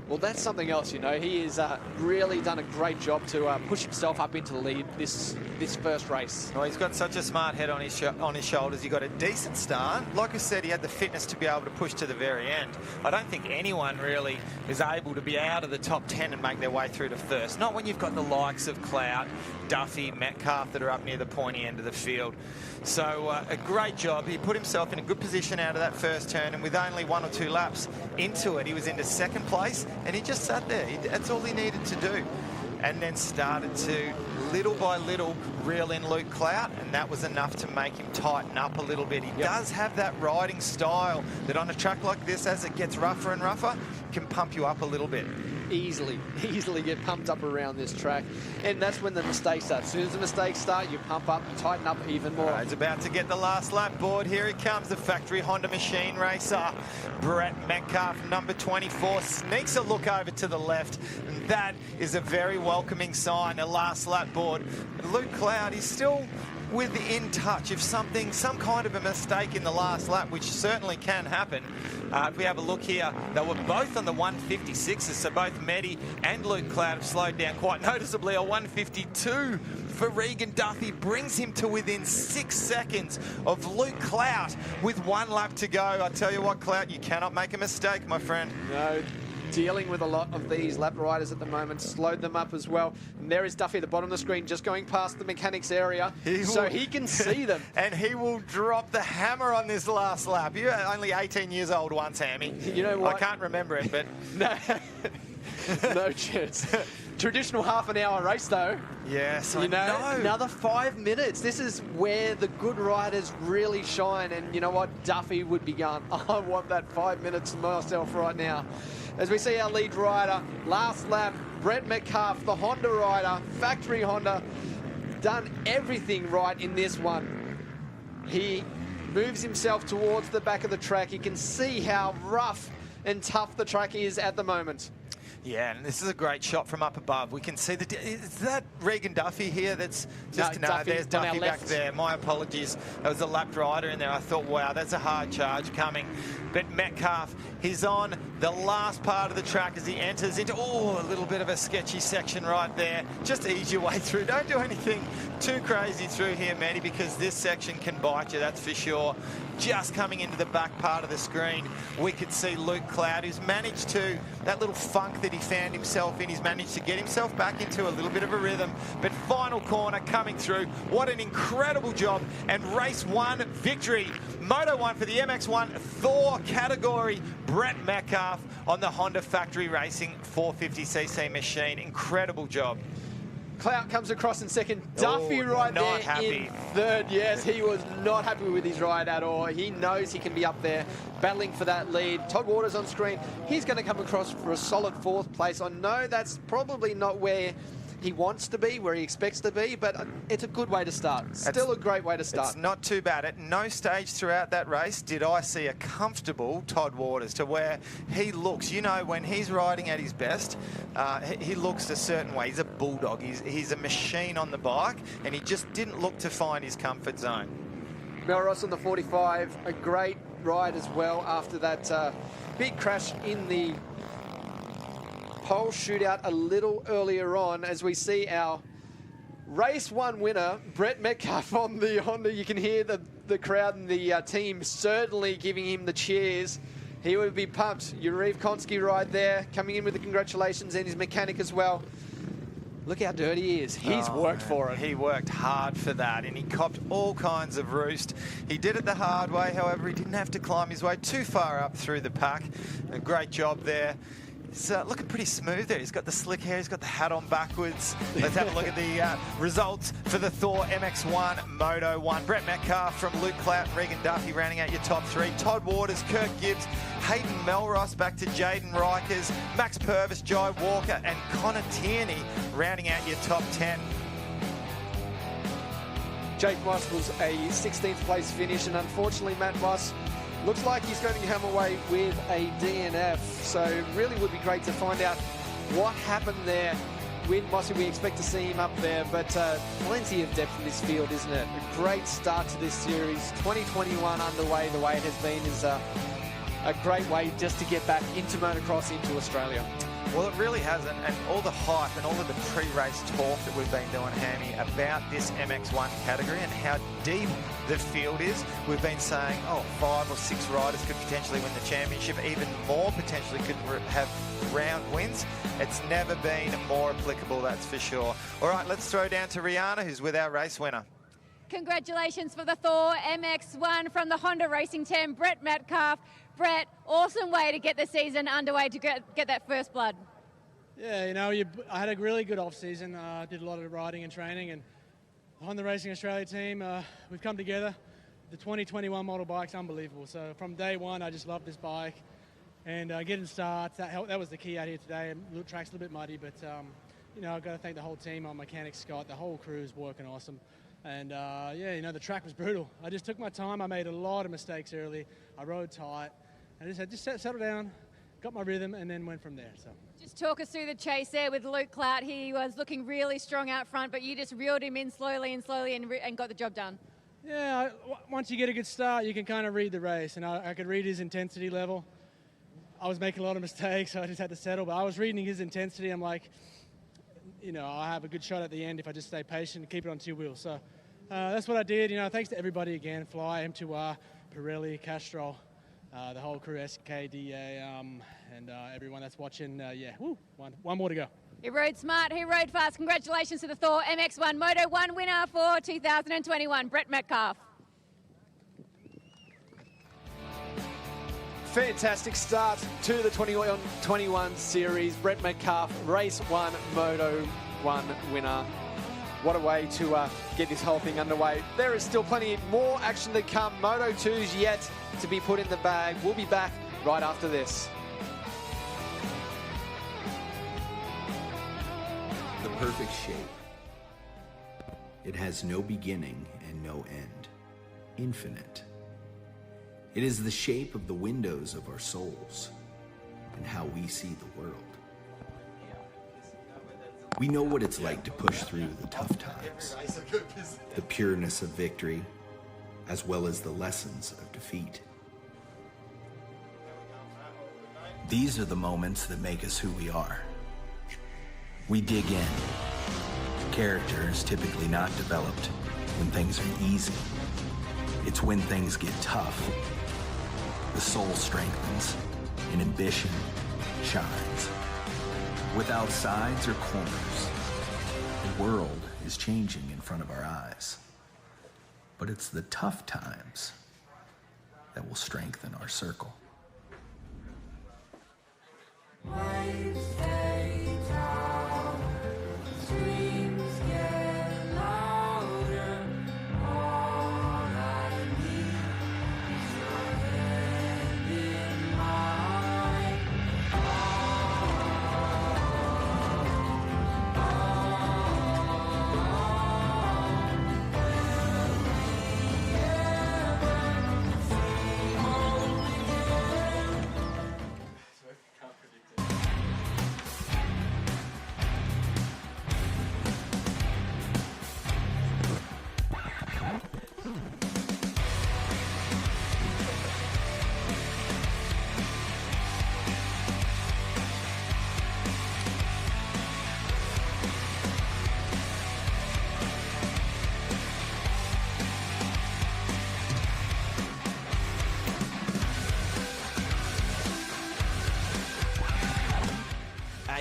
well, that's something else, you know. He has really done a great job to push himself up into the lead this first race. Well, he's got such a smart head on his shoulders. He got a decent start. Like I said, he had the fitness to be able to push to the very end. I don't think anyone really is able to be out of the top 10 and make their way through to first. Not when you've got the likes of Clout, Duffy, Metcalf that are up near the pointy end of the field. So a great job. He put himself in a good position out of that first turn, and with only 1 or 2 laps into it, he was into second place, and he just sat there. That's all he needed to do. And then started to, little by little, reel in Luke Clout, and that was enough to make him tighten up a little bit. He does have that riding style that on a track like this, as it gets rougher and rougher, can pump you up a little bit. Easily get pumped up around this track, and that's when the mistakes start. As soon as the mistakes start, you pump up, you tighten up even more. He's about to get the last lap board. Here he comes, the factory Honda machine racer, Brett Metcalf, number 24, sneaks a look over to the left, and that is a very welcoming sign, a last lap board. Luke Clout is still within touch of some kind of a mistake in the last lap, which certainly can happen. If we have a look here, they were both on the 156s, so both Medi and Luke Clout have slowed down quite noticeably. A 152 for Regan Duffy brings him to within 6 seconds of Luke Clout with 1 lap to go. I tell you what, Clout, you cannot make a mistake, my friend. No. Dealing with a lot of these lap riders at the moment, slowed them up as well. And there is Duffy at the bottom of the screen, just going past the mechanics area, so he can see them. And he will drop the hammer on this last lap. You're only 18 years old once, Hammy. You know what? I can't remember it, but... No chance. Traditional half-an-hour race, though. Yes, I know. Another 5 minutes. This is where the good riders really shine. And you know what? Duffy would be going, I want that 5 minutes myself right now. As we see our lead rider, last lap, Brett Metcalf, the Honda rider, factory Honda, done everything right in this one. He moves himself towards the back of the track. You can see how rough and tough the track is at the moment. Yeah, and this is a great shot from up above. We can see is that Regan Duffy here? That's just there's Duffy back there. My apologies. There was a lapped rider in there. I thought, wow, that's a hard charge coming. But Metcalf, he's on the last part of the track as he enters into a little bit of a sketchy section right there. Just ease your way through. Don't do anything too crazy through here, Matty, because this section can bite you, that's for sure. Just coming into the back part of the screen, we could see Luke Clout, who's managed to, that little funk that he found himself in, he's managed to get himself back into a little bit of a rhythm. But final corner coming through. What an incredible job. And race 1 victory. Moto 1 for the MX1 Thor category. Brett Metcalf on the Honda Factory Racing 450cc machine. Incredible job. Clout comes across in second. Duffy right there in third. Yes, he was not happy with his ride at all. He knows he can be up there battling for that lead. Todd Waters on screen. He's going to come across for a solid 4th place. I know that's probably not where he wants to be, where he expects to be, but it's a good way to start. Still a great way to start. It's not too bad. At no stage throughout that race did I see a comfortable Todd Waters to where he looks. You know, when he's riding at his best, he looks a certain way. He's a bulldog. He's a machine on the bike, and he just didn't look to find his comfort zone. Melross on the 45, a great ride as well after that big crash in the pole shootout a little earlier on, as we see our race 1 winner, Brett Metcalf, on the Honda. You can hear the crowd and the team certainly giving him the cheers. He would be pumped. Yuriv Konski right there, coming in with the congratulations, and his mechanic as well. Look how dirty he is. He's worked for it. He worked hard for that, and he copped all kinds of roost. He did it the hard way, however, he didn't have to climb his way too far up through the pack. A great job there. He's looking pretty smooth there. He's got the slick hair, he's got the hat on backwards. Let's have a look at the results for the Thor MX1 Moto 1. Brett Metcalf from Luke Clout and Regan Duffy rounding out your top 3. Todd Waters, Kirk Gibbs, Hayden Melross back to Jaden Rikers, Max Purvis, Jai Walker and Connor Tierney rounding out your top 10. Jake Moss was a 16th place finish, and unfortunately Matt Moss looks like he's going to come away with a DNF. So it really would be great to find out what happened there with Mossy. We expect to see him up there, but plenty of depth in this field, isn't it? A great start to this series. 2021 underway the way it has been is a great way just to get back into motocross, into Australia. Well, it really hasn't, and all the hype and all of the pre-race talk that we've been doing, Hammy, about this MX1 category and how deep the field is. We've been saying, 5 or 6 riders could potentially win the championship, even more potentially could have round wins. It's never been more applicable, that's for sure. All right, let's throw down to Rihanna, who's with our race winner. Congratulations for the Thor MX1 from the Honda Racing Team, Brett Metcalf. Brett, awesome way to get the season underway to get that first blood. Yeah, you know, I had a really good off-season. Did a lot of riding and training, and the Honda Racing Australia team, we've come together. The 2021 model bike's unbelievable. So from day one, I just loved this bike. And getting starts, that was the key out here today. The track's a little bit muddy, but, you know, I've got to thank the whole team, our mechanic Scott, the whole crew is working awesome. And, yeah, you know, the track was brutal. I just took my time. I made a lot of mistakes early. I rode tight. I just settle down, got my rhythm, and then went from there. So, just talk us through the chase there with Luke Clout. He was looking really strong out front, but you just reeled him in slowly and got the job done. Yeah, once you get a good start, you can kind of read the race, and I could read his intensity level. I was making a lot of mistakes, so I just had to settle, but I was reading his intensity. I'm like, you know, I have a good shot at the end if I just stay patient and keep it on 2 wheels. So that's what I did. You know, thanks to everybody again, Fly, M2R, Pirelli, Castrol. The whole crew, SKDA, and everyone that's watching. Yeah, woo, one more to go. He rode smart, he rode fast. Congratulations to the Thor MX1 Moto 1 winner for 2021, Brett Metcalf. Fantastic start to the 2021 series. Brett Metcalf, Race 1 Moto 1 winner. What a way to get this whole thing underway. There is still plenty more action to come. Moto 2's yet to be put in the bag. We'll be back right after this. The perfect shape. It has no beginning and no end. Infinite. It is the shape of the windows of our souls and how we see the world. We know what it's like to push through the tough times, the pureness of victory, as well as the lessons of defeat. These are the moments that make us who we are. We dig in. Character is typically not developed when things are easy. It's when things get tough. The soul strengthens and ambition shines. Without sides or corners, the world is changing in front of our eyes. But it's the tough times that will strengthen our circle. Waves stay down, streams get louder. All I need is your hand in mine.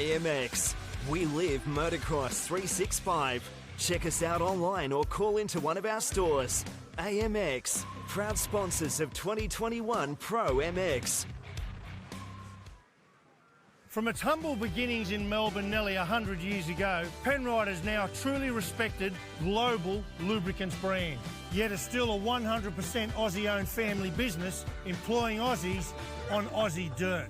AMX, We live Motocross 365. Check us out online or call into one of our stores. AMX, proud sponsors of 2021 ProMX. From its humble beginnings in Melbourne nearly 100 years ago, Penrite is now a truly respected global lubricants brand. Yet it's still a 100% Aussie-owned family business employing Aussies on Aussie dirt.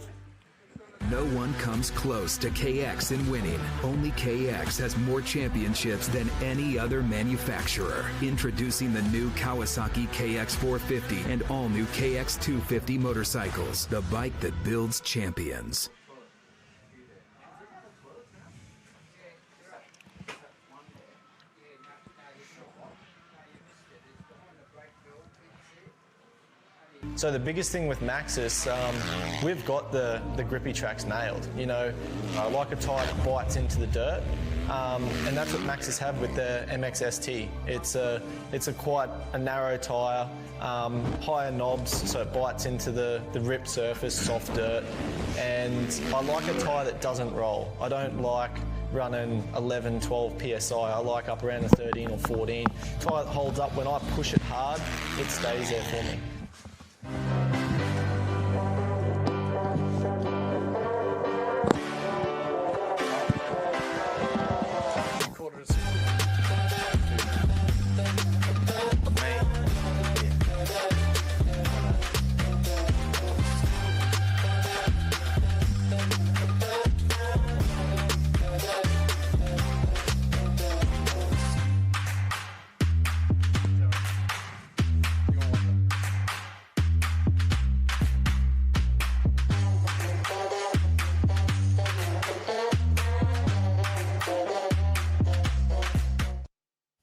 No one comes close to KX in winning. Only KX has more championships than any other manufacturer. Introducing the new Kawasaki KX450 and all new KX250 motorcycles, the bike that builds champions. So the biggest thing with Maxxis, we've got the grippy tracks nailed. You know, like a tyre that bites into the dirt, and that's what Maxxis have with the MX ST. It's a quite a narrow tyre, higher knobs, so it bites into the ripped surface, soft dirt, and I like a tyre that doesn't roll. I don't like running 11, 12 PSI. I like up around the 13 or 14. Tyre that holds up. When I push it hard, it stays there for me.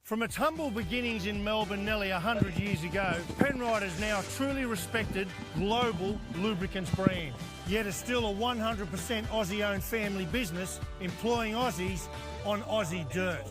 From its humble beginnings in Melbourne nearly 100 years ago, Penrite is now a truly respected global lubricants brand. Yet it's still a 100% Aussie-owned family business employing Aussies on Aussie dirt.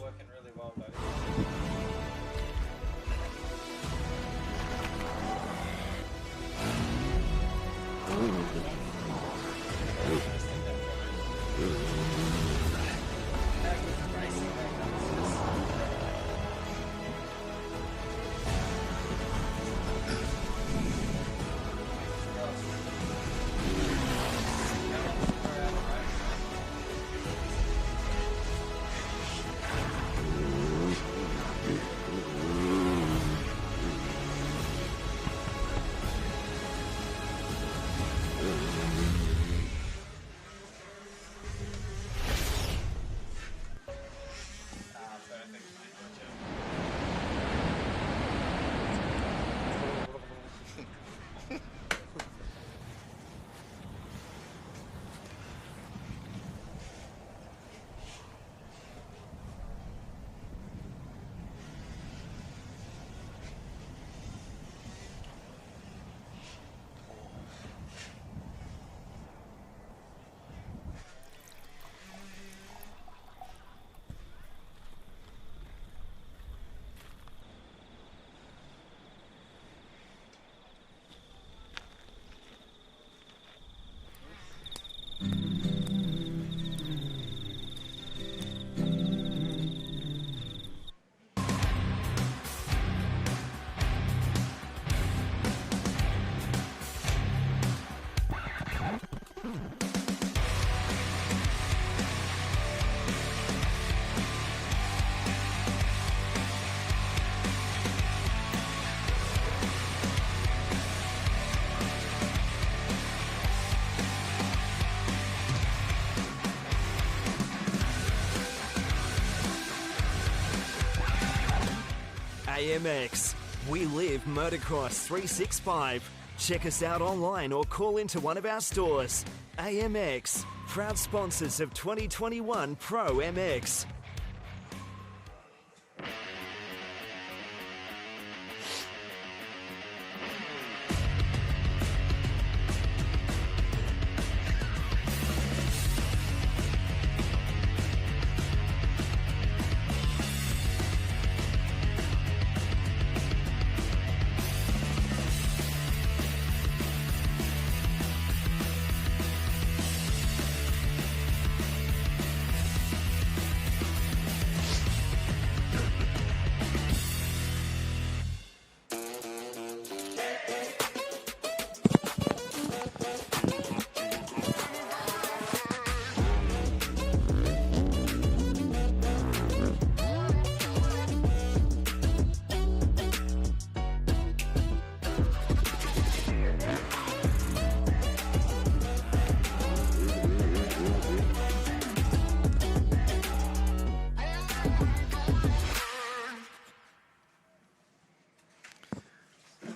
AMX. We live Motocross 365. Check us out online or call into one of our stores. AMX, proud sponsors of 2021 ProMX.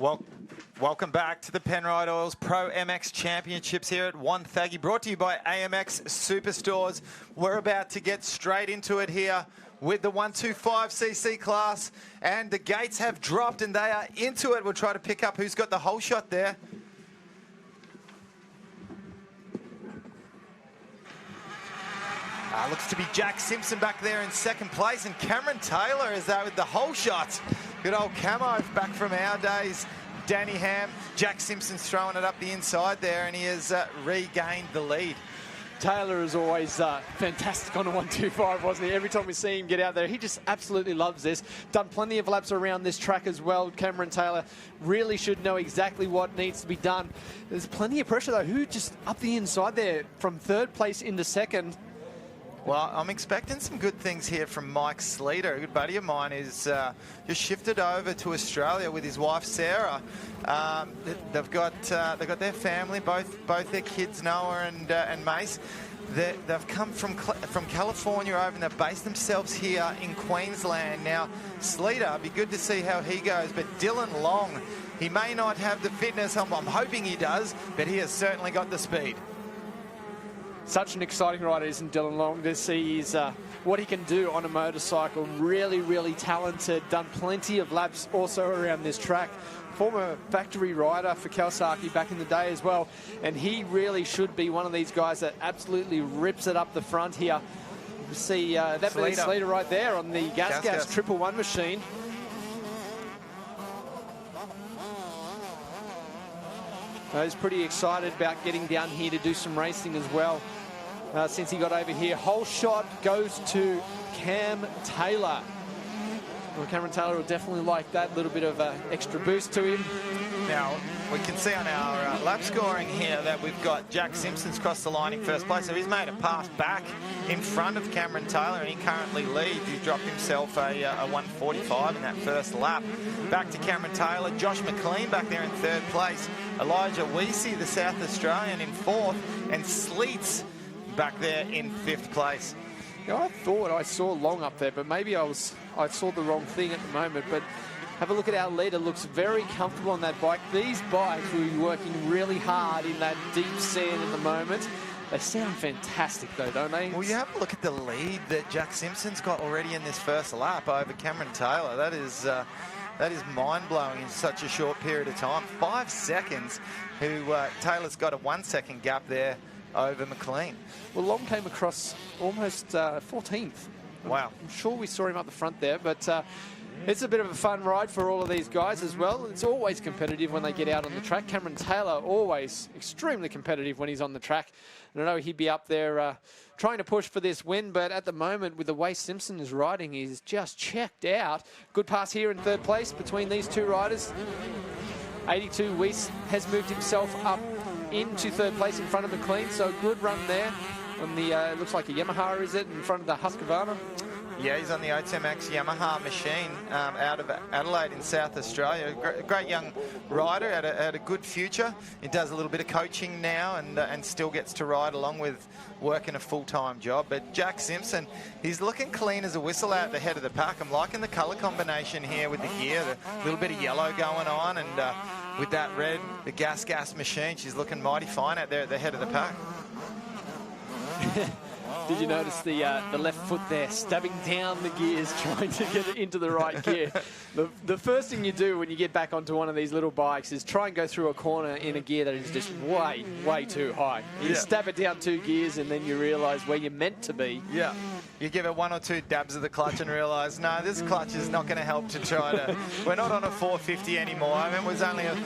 Well, welcome back to the Penrite Oils ProMX Championships here at Wonthaggi, brought to you by AMX Superstores. We're about to get straight into it here with the 125cc class, and the gates have dropped and they are into it. We'll try to pick up who's got the whole shot there. Looks to be Jack Simpson back there in second place, and Cameron Taylor is there with the whole shot. Good old Camo back from our days. Danny Ham, Jack Simpson's throwing it up the inside there, and he has regained the lead. Taylor is always fantastic on a 125, wasn't he? Every time we see him get out there, he just absolutely loves this. Done plenty of laps around this track as well. Cameron Taylor really should know exactly what needs to be done. There's plenty of pressure, though. Who just up the inside there from third place into second? Well, I'm expecting some good things here from Mike Sleater. A good buddy of mine is just shifted over to Australia with his wife Sarah. They've got their family, both their kids Noah and Mace. They've come from California over and they've based themselves here in Queensland. Now, Sleater, be good to see how he goes, but Dylan Long, he may not have the fitness. I'm hoping he does, but he has certainly got the speed. Such an exciting rider, isn't Dylan Long, to see what he can do on a motorcycle. Really, really talented. Done plenty of laps also around this track. Former factory rider for Kawasaki back in the day as well. And he really should be one of these guys that absolutely rips it up the front here. You see that Sleater right there on the Gas 111 machine. He's pretty excited about getting down here to do some racing as well. Since he got over here, whole shot goes to Cam Taylor. Well, Cameron Taylor will definitely like that little bit of extra boost to him. Now, we can see on our lap scoring here that we've got Jack Simpson's crossed the line in first place, so he's made a pass back in front of Cameron Taylor, and he currently leads. He's dropped himself a 145 in that first lap. Back to Cameron Taylor, Josh McLean back there in third place, Elijah Weesey, the South Australian, in fourth, and Sleets back there in fifth place. You know, I thought I saw Long up there, but maybe I saw the wrong thing at the moment. But have a look at our leader. Looks very comfortable on that bike. These bikes will be working really hard in that deep sand at the moment. They sound fantastic, though, don't they? Well, you have a look at the lead that Jack Simpson's got already in this first lap over Cameron Taylor. That is mind-blowing in such a short period of time. 5 seconds. Taylor's got a 1 second gap there over McLean. Well, Long came across almost 14th. Wow. I'm sure we saw him up the front there, but it's a bit of a fun ride for all of these guys as well. It's always competitive when they get out on the track. Cameron Taylor, always extremely competitive when he's on the track. And I know he'd be up there trying to push for this win, but at the moment, with the way Simpson is riding, he's just checked out. Good pass here in third place between these two riders. 82 Weiss has moved himself up into third place in front of McLean, so good run there on the, looks like a Yamaha, is it, in front of the Husqvarna? Yeah, he's on the OTMX Yamaha machine out of Adelaide in South Australia. Great young rider, had a good future. He does a little bit of coaching now and still gets to ride along with working a full-time job. But Jack Simpson, he's looking clean as a whistle out the head of the pack. I'm liking the colour combination here with the gear, the little bit of yellow going on, and with that red, the gas machine, she's looking mighty fine out there at the head of the pack. Did you notice the left foot there, stabbing down the gears, trying to get it into the right gear? The first thing you do when you get back onto one of these little bikes is try and go through a corner in a gear that is just way, way too high. You stab it down 2 gears and then you realise where you're meant to be. Yeah. You give it 1 or 2 dabs of the clutch and realise, no, this clutch is not going to help to try to... We're not on a 450 anymore. I mean, it was only a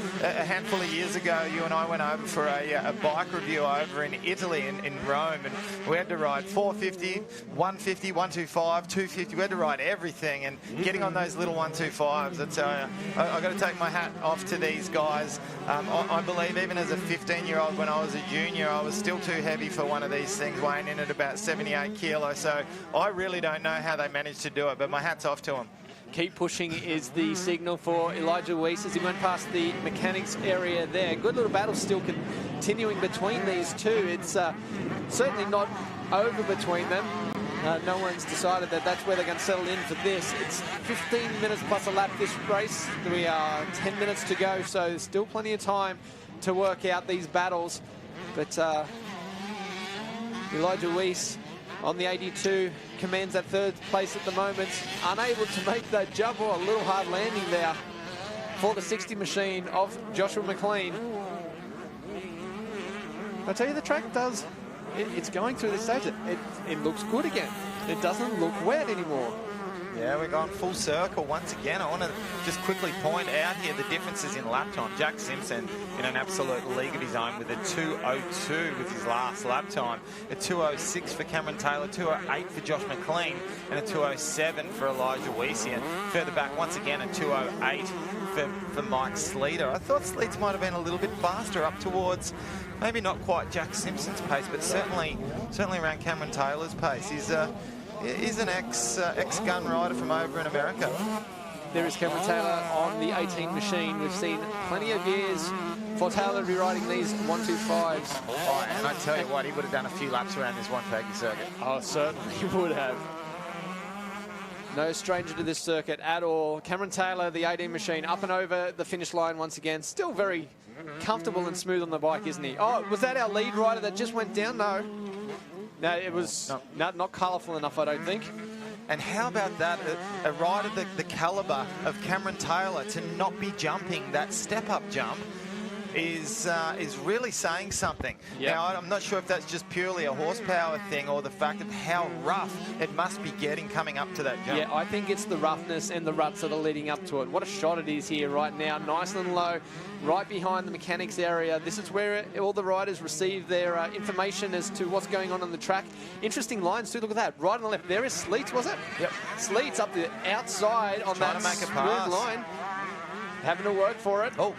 handful of years ago, you and I went over for a bike review over in Italy, in Rome, and we had to ride 450, 150, 125, 250. We had to ride everything, and getting on those little 125s, I tell you, I've got to take my hat off to these guys. I believe even as a 15-year-old, when I was a junior, I was still too heavy for one of these things, weighing in at about 78 kilos. So I really don't know how they managed to do it, but my hat's off to them. Keep pushing is the signal for Elijah Weiss as he went past the mechanics area there. Good little battle still continuing between these two. It's certainly not over between them. no one's decided that that's where they're going to settle in for this. It's 15 minutes plus a lap this race. We are 10 minutes to go, so there's still plenty of time to work out these battles. But Elijah Weiss on the 82 commands that third place at the moment. Unable to make that jump, or a little hard landing there for the 60 machine of Joshua McLean. I tell you, the track does, it's going through the stage. It looks good again. It doesn't look wet anymore. Yeah, we're going full circle once again. I want to just quickly point out here the differences in lap time. Jack Simpson in an absolute league of his own with a 2:02 with his last lap time, a 2:06 for Cameron Taylor, 2:08 for Josh McLean, and a 2:07 for Elijah Weiss. And further back, once again, a 2:08 for Mike Sleater. I thought Sleater might have been a little bit faster up towards, maybe not quite Jack Simpson's pace, but certainly around Cameron Taylor's pace. He's an ex-gun rider from over in America. There is Cameron Taylor on the 18 machine. We've seen plenty of years for Taylor to be riding these 125s. Oh, and I tell you what, he would have done a few laps around this Wonthaggi circuit. Oh, certainly he would have. No stranger to this circuit at all. Cameron Taylor, the 18 machine, up and over the finish line once again. Still very comfortable and smooth on the bike, isn't he? Oh, was that our lead rider that just went down? No. No, it was not colourful enough, I don't think. And how about that? A rider the calibre of Cameron Taylor to not be jumping that step-up jump is really saying something. Yep. Now, I'm not sure if that's just purely a horsepower thing or the fact of how rough it must be getting coming up to that jump. Yeah, I think it's the roughness and the ruts that are leading up to it. What a shot it is here right now. Nice and low, right behind the mechanics area. This is where all the riders receive their information as to what's going on the track. Interesting lines too. Look at that. Right on the left. There is Sleets, was it? Yep. Sleets up the outside on that smooth line. Having to work for it. Oh.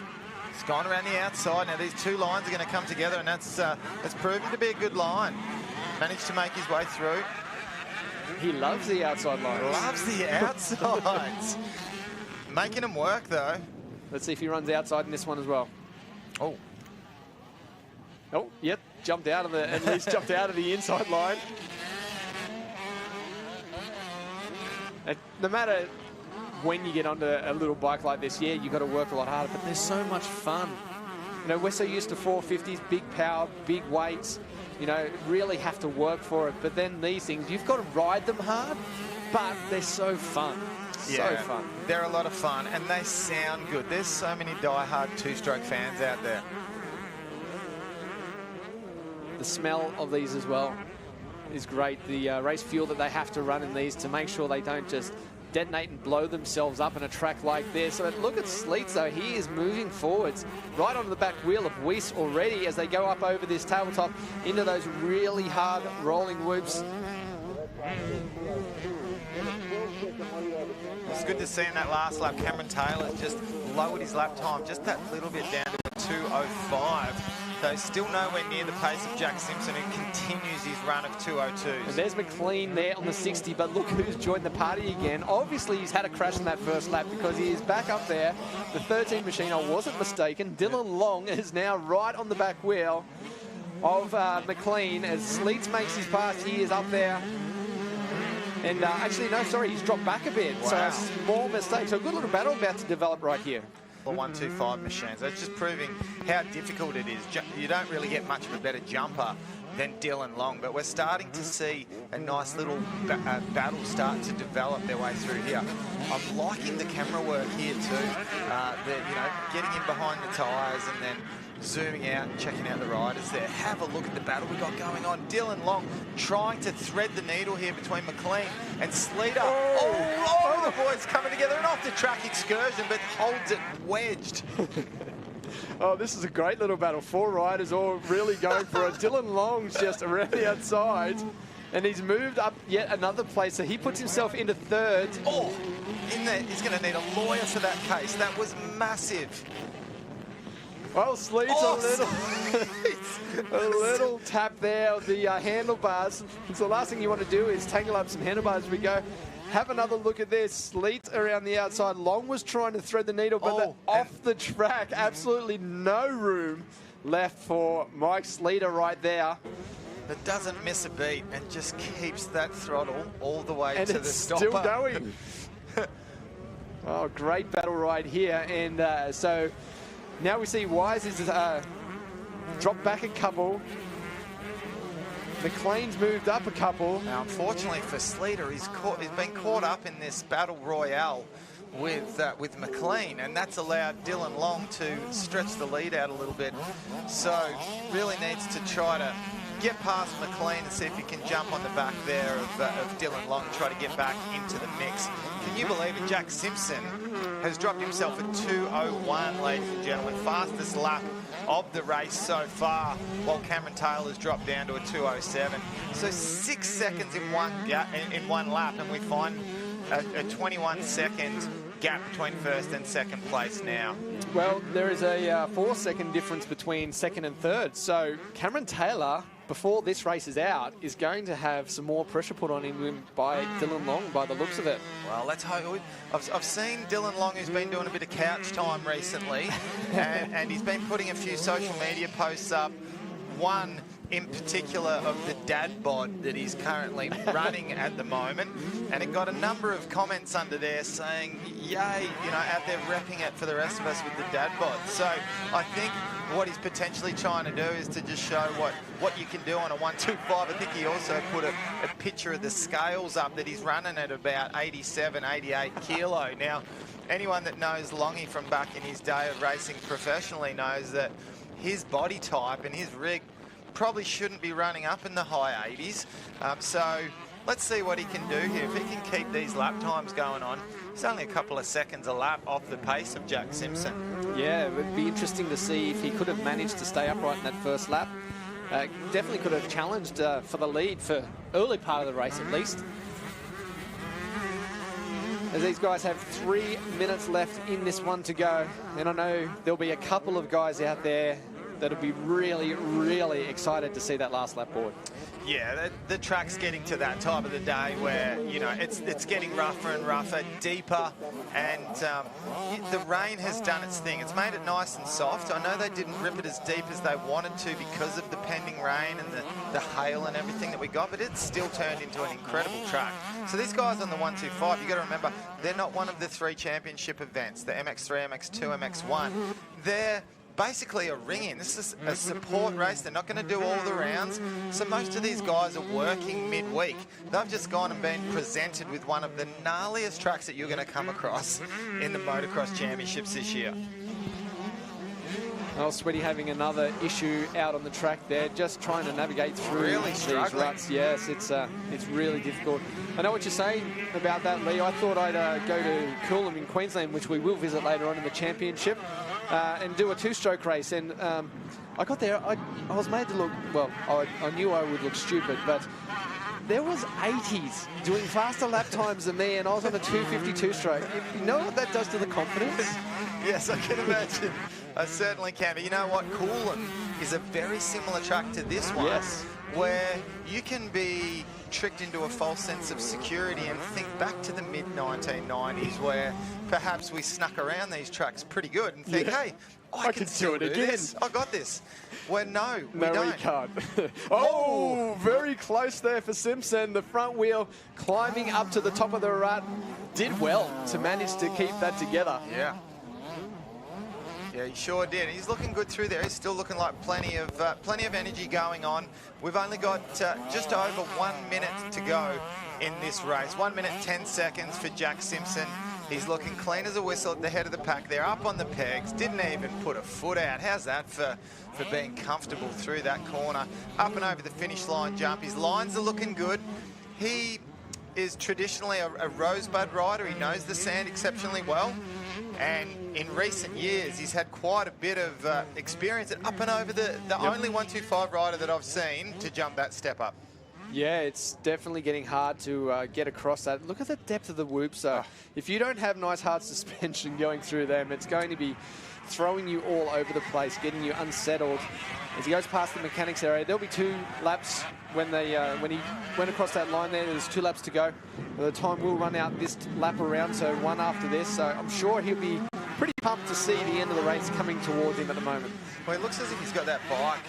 It's gone around the outside. Now these two lines are going to come together, and that's proven to be a good line. Managed to make his way through. He loves the outside lines. Loves the outsides. Making him work, though. Let's see if he runs outside in this one as well. Oh. Oh, yep. Jumped out of the, at least jumped out of the inside line. And no matter when you get onto a little bike like this, yeah, you've got to work a lot harder, but there's so much fun. You know, we're so used to 450s, big power, big weights, you know, really have to work for it. But then these things, you've got to ride them hard, but they're so fun. Yeah, so fun. They're a lot of fun, and they sound good. There's so many die-hard two-stroke fans out there. The smell of these as well is great. The race fuel that they have to run in these to make sure they don't just detonate and blow themselves up in a track like this. So look at Sleets though, he is moving forwards right onto the back wheel of Weiss already as they go up over this tabletop into those really hard rolling whoops. It's good to see in that last lap, Cameron Taylor just lowered his lap time just that little bit down to a 2:05. So still nowhere near the pace of Jack Simpson, who continues his run of 2:02s. And there's McLean there on the 60, but look who's joined the party again. Obviously, he's had a crash in that first lap because he is back up there. The 13 machine, I wasn't mistaken. Dylan Long is now right on the back wheel of McLean as Sleets makes his pass. He is up there. And actually, no, sorry, he's dropped back a bit. Wow. So a small mistake. So a good little battle about to develop right here. The 125 machines. That's just proving how difficult it is. You don't really get much of a better jumper than Dylan Long, but we're starting to see a nice little battle start to develop their way through here. I'm liking the camera work here too. You know, getting in behind the tyres and then zooming out and checking out the riders there. Have a look at the battle we got going on. Dylan Long trying to thread the needle here between McLean and Sleater. Oh, the boys coming together. An off-the-track excursion, but holds it wedged. Oh, this is a great little battle. Four riders all really going for it. Dylan Long's just around the outside, and he's moved up yet another place, so he puts himself into third. Oh, in there, he's going to need a lawyer for that case. That was massive. Well, Sleets a little tap there of the handlebars. So the last thing you want to do is tangle up some handlebars as we go. Have another look at this. Sleet around the outside. Long was trying to thread the needle, but off the track. Absolutely no room left for Mike Sleater right there. that doesn't miss a beat and just keeps that throttle all the way And to it's the stopper. still going. Oh, great battle ride here. And so now we see Wise is dropped back a couple. McLean's moved up a couple. Now, unfortunately for Sleater, he's been caught up in this battle royale with McLean, and that's allowed Dylan Long to stretch the lead out a little bit. So really needs to try to get past McLean and see if he can jump on the back there of Dylan Long and try to get back into the mix. Can you believe it? Jack Simpson has dropped himself at 2:01, ladies and gentlemen. Fastest lap of the race so far, while Cameron Taylor's dropped down to a 2:07. So 6 seconds in one lap, and we find a 21-second gap between first and second place now. Well, there is a 4-second difference between second and third. So Cameron Taylor, before this race is out, is going to have some more pressure put on him by Dylan Long, by the looks of it. Well, let's hope. I've seen Dylan Long, who's been doing a bit of couch time recently, and he's been putting a few social media posts up. One in particular of the dad bod that he's currently running at the moment, and it got a number of comments under there saying, yay, you know, out there repping it for the rest of us with the dad bod. So I think what he's potentially trying to do is to just show what you can do on a 125. I think he also put a picture of the scales up that he's running at about 87, 88 kilo. Now, anyone that knows Longy from back in his day of racing professionally knows that his body type and his rig probably shouldn't be running up in the high 80s. So let's see what he can do here. If he can keep these lap times going on, it's only a couple of seconds a lap off the pace of Jack Simpson. Yeah, it would be interesting to see if he could have managed to stay upright in that first lap. Definitely could have challenged for the lead for early part of the race at least. As these guys have 3 minutes left in this one to go. And I know there'll be a couple of guys out there that'll be really, really excited to see that last lap board. Yeah, the track's getting to that time of the day where, you know, it's getting rougher and rougher, deeper, and the rain has done its thing. It's made it nice and soft. I know they didn't rip it as deep as they wanted to because of the pending rain and the hail and everything that we got, but it's still turned into an incredible track. So these guys on the 125, you got to remember, they're not one of the 3 championship events, the MX3, MX2, MX1. They're basically a ring-in. This is a support race. They're not going to do all the rounds. So most of these guys are working midweek. They've just gone and been presented with one of the gnarliest tracks that you're going to come across in the Motocross Championships this year. Well, Sweaty having another issue out on the track there, just trying to navigate through these ruts. Yes, it's really difficult. I know what you're saying about that, Lee. I thought I'd go to Coolum in Queensland, which we will visit later on in the championship, and do a 2-stroke race. And I got there, I was made to look, well, I knew I would look stupid, but there was 80s doing faster lap times than me, and I was on a 252 stroke. You know what that does to the confidence? Yes, I can imagine. I certainly can. But you know what? Coolum is a very similar track to this one, where you can be tricked into a false sense of security and think back to the mid-1990s where perhaps we snuck around these tracks pretty good and think, hey, I can do it again. This. I got this. Well, no, we don't. We can't. Oh, very close there for Simpson. The front wheel climbing up to the top of the rut. Did well to manage to keep that together. Yeah. Yeah, he sure did. He's looking good through there. He's still looking like plenty of energy going on. We've only got just over 1 minute to go in this race. 1 minute, 10 seconds for Jack Simpson. He's looking clean as a whistle at the head of the pack. They're up on the pegs. Didn't even put a foot out. How's that for being comfortable through that corner? Up and over the finish line jump. His lines are looking good. He is traditionally a rosebud rider. He knows the sand exceptionally well. And in recent years, he's had quite a bit of experience at up and over the only 125 rider that I've seen to jump that step up. Yeah, it's definitely getting hard to get across that. Look at the depth of the whoops. If you don't have nice hard suspension going through them, it's going to be throwing you all over the place, getting you unsettled. As he goes past the mechanics area, there'll be 2 laps when he went across that line there. There's 2 laps to go. The time will run out this lap around, so 1 after this. So I'm sure he'll be pretty pumped to see the end of the race coming towards him at the moment. Well, it looks as if he's got that bike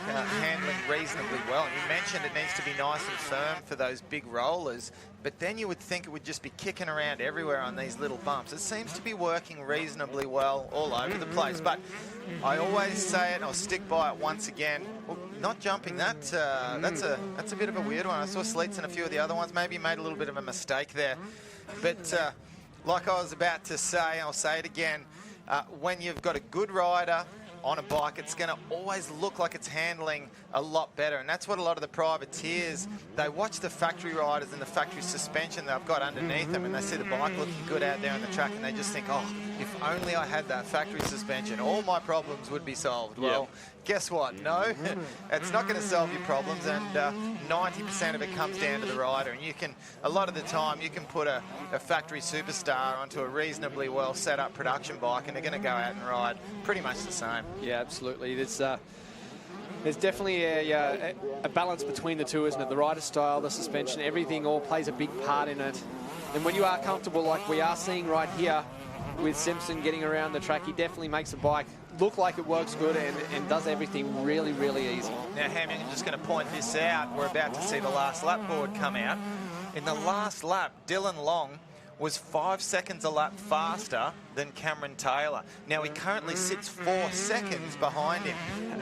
handling reasonably well. And you mentioned it needs to be nice and firm for those big rollers, but then you would think it would just be kicking around everywhere on these little bumps. It seems to be working reasonably well all over the place. But I always say it, and I'll stick by it once again. Well, not jumping, that's a bit of a weird one. I saw Sleets in a few of the other ones. Maybe he made a little bit of a mistake there. But like I was about to say, I'll say it again, when you've got a good rider on a bike, it's going to always look like it's handling a lot better. And that's what a lot of the privateers, they watch the factory riders and the factory suspension they've got underneath them, and they see the bike looking good out there on the track, and they just think, oh, if only I had that factory suspension, all my problems would be solved. Well, guess what? No, it's not going to solve your problems, and 90% of it comes down to the rider. And you can, a lot of the time, you can put a factory superstar onto a reasonably well set up production bike, and they're going to go out and ride pretty much the same. Yeah, absolutely. There's definitely a balance between the two, isn't it? The rider style, the suspension, everything all plays a big part in it. And when you are comfortable, like we are seeing right here with Simpson getting around the track, he definitely makes the bike look like it works good and does everything really, really easy. Now, Ham, I'm just going to point this out. We're about to see the last lap board come out. In the last lap, Dylan Long was 5 seconds a lap faster than Cameron Taylor. Now, he currently sits 4 seconds behind him.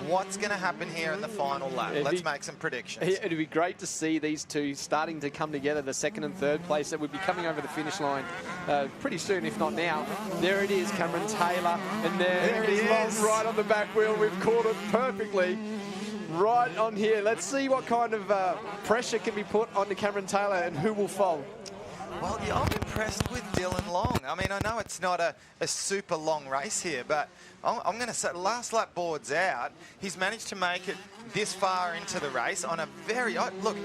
What's going to happen here in the final lap? Let's make some predictions. It'd be great to see these two starting to come together, the second and third place that would be coming over the finish line pretty soon, if not now. There it is, Cameron Taylor, and there it is, Long right on the back wheel. We've caught it perfectly. Right on here. Let's see what kind of pressure can be put onto Cameron Taylor and who will fall. Well, yeah, I'm impressed with Dylan Long. I mean, I know it's not a super long race here, but I'm going to say last lap board's out. He's managed to make it this far into the race on a very... look,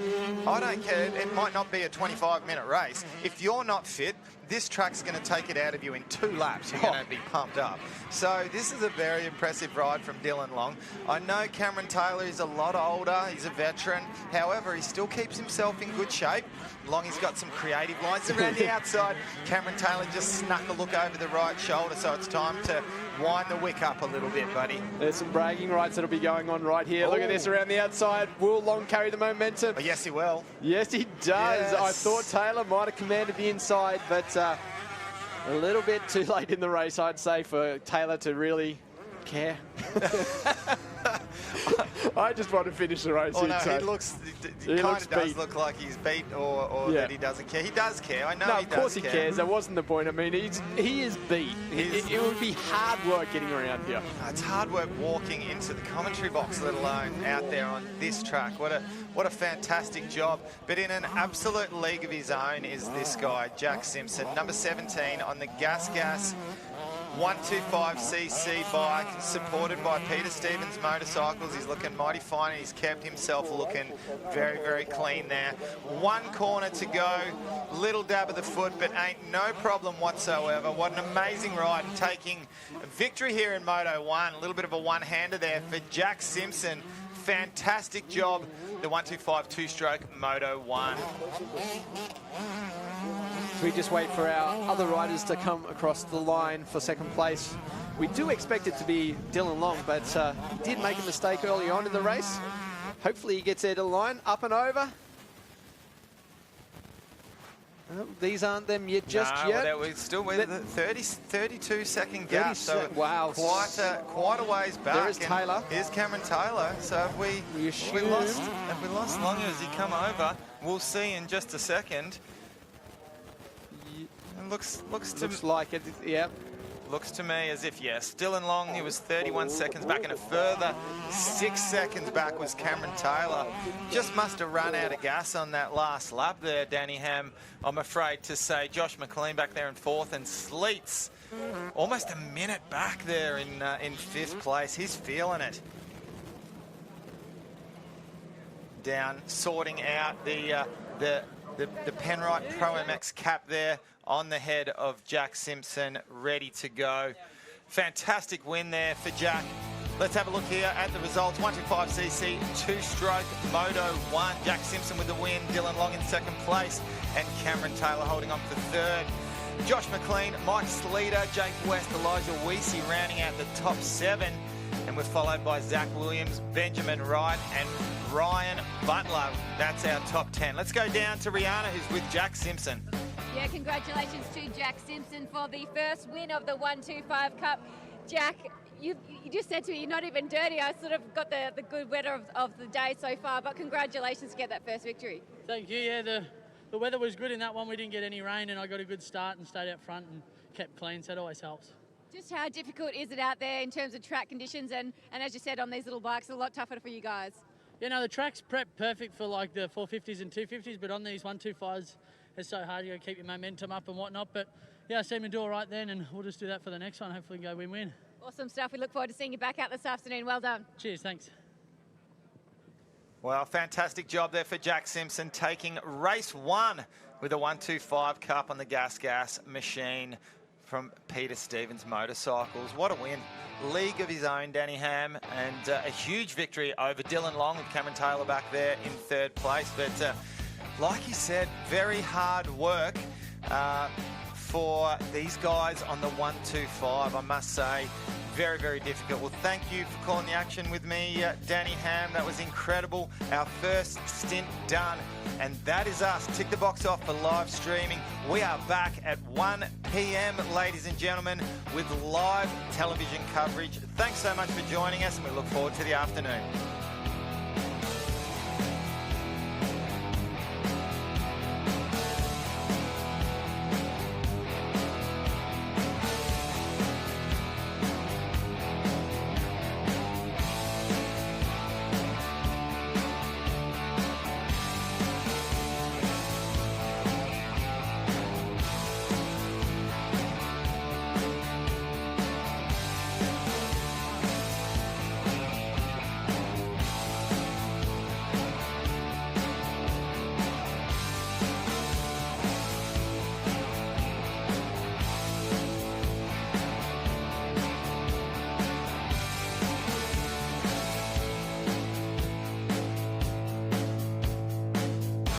I don't care. It might not be a 25-minute race. If you're not fit, this track's going to take it out of you in 2 laps. You're going to be pumped up. So this is a very impressive ride from Dylan Long. I know Cameron Taylor is a lot older. He's a veteran. However, he still keeps himself in good shape. Longy's got some creative lines around the outside. Cameron Taylor just snuck a look over the right shoulder, so it's time to wind the wick up a little bit, buddy. There's some bragging rights that'll be going on right here. Look at this around the outside. Will Long carry the momentum? Oh, yes, he will. Yes, he does. Yes. I thought Taylor might have commanded the inside, but a little bit too late in the race, I'd say, for Taylor to really care. I just want to finish the race. Oh, no, he looks, he kind of does look like he's beat or that he doesn't care. He does care. I know he does care. Of course he cares. That wasn't the point. I mean, he is beat. It would be hard work getting around here. It's hard work walking into the commentary box, let alone out there on this track. What a fantastic job. But in an absolute league of his own is this guy, Jack Simpson, number 17 on the Gas 125cc bike, supported by Peter Stevens Motorcycles. He's looking mighty fine, and he's kept himself looking very, very clean there. 1 corner to go, little dab of the foot, but ain't no problem whatsoever. What an amazing ride, and taking victory here in Moto 1. A little bit of a one-hander there for Jack Simpson. Fantastic job, the 125 two-stroke Moto 1. We just wait for our other riders to come across the line for second place. We do expect it to be Dylan Long, but he did make a mistake early on in the race. Hopefully he gets there to the line, up and over. Oh, these aren't them yet, just yet. No, we're still with a 32-second gap. So wow, quite a ways back. There is Taylor. Here's Cameron Taylor. So have we lost Long as he come over? We'll see in just a second. Looks like it, yeah. Looks to me as if, yes. Dylan Long, he was 31 seconds back, and a further 6 seconds back was Cameron Taylor. Just must have run out of gas on that last lap there, Danny Ham, I'm afraid to say. Josh McLean back there in 4th, and Sleets almost a minute back there in 5th place. He's feeling it. Down, sorting out the Penrite ProMX cap there on the head of Jack Simpson, ready to go. Fantastic win there for Jack. Let's have a look here at the results. 125cc, two-stroke Moto 1. Jack Simpson with the win, Dylan Long in second place, and Cameron Taylor holding on for third. Josh McLean, Mike Sleater, Jake West, Elijah Weesey rounding out the top 7. And we're followed by Zach Williams, Benjamin Wright and Ryan Butler. That's our top 10. Let's go down to Rihanna, who's with Jack Simpson. Yeah, congratulations to Jack Simpson for the first win of the 125 Cup. Jack, you just said to me, you're not even dirty. I sort of got the good weather of the day so far, but congratulations to get that first victory. Thank you. Yeah, the weather was good in that one. We didn't get any rain and I got a good start and stayed out front and kept clean, so it always helps. Just how difficult is it out there in terms of track conditions? And as you said, on these little bikes, a lot tougher for you guys. You know, the track's prepped perfect for like the 450s and 250s, but on these 125s, it's so hard. You got to keep your momentum up and whatnot. But yeah, I seem to do all right then, and we'll just do that for the next one. Hopefully go win-win. Awesome stuff. We look forward to seeing you back out this afternoon. Well done. Cheers, thanks. Well, fantastic job there for Jack Simpson, taking race 1 with a 125 Cup on the gas machine from Peter Stevens Motorcycles. What a win. League of his own, Danny Ham, and a huge victory over Dylan Long with Cameron Taylor back there in 3rd place. But like he said, very hard work for these guys on the 125, I must say. Very, very difficult. Well, thank you for calling the action with me, Danny Ham. That was incredible. Our first stint done. And that is us. Tick the box off for live streaming. We are back at 1 p.m, ladies and gentlemen, with live television coverage. Thanks so much for joining us, and we look forward to the afternoon.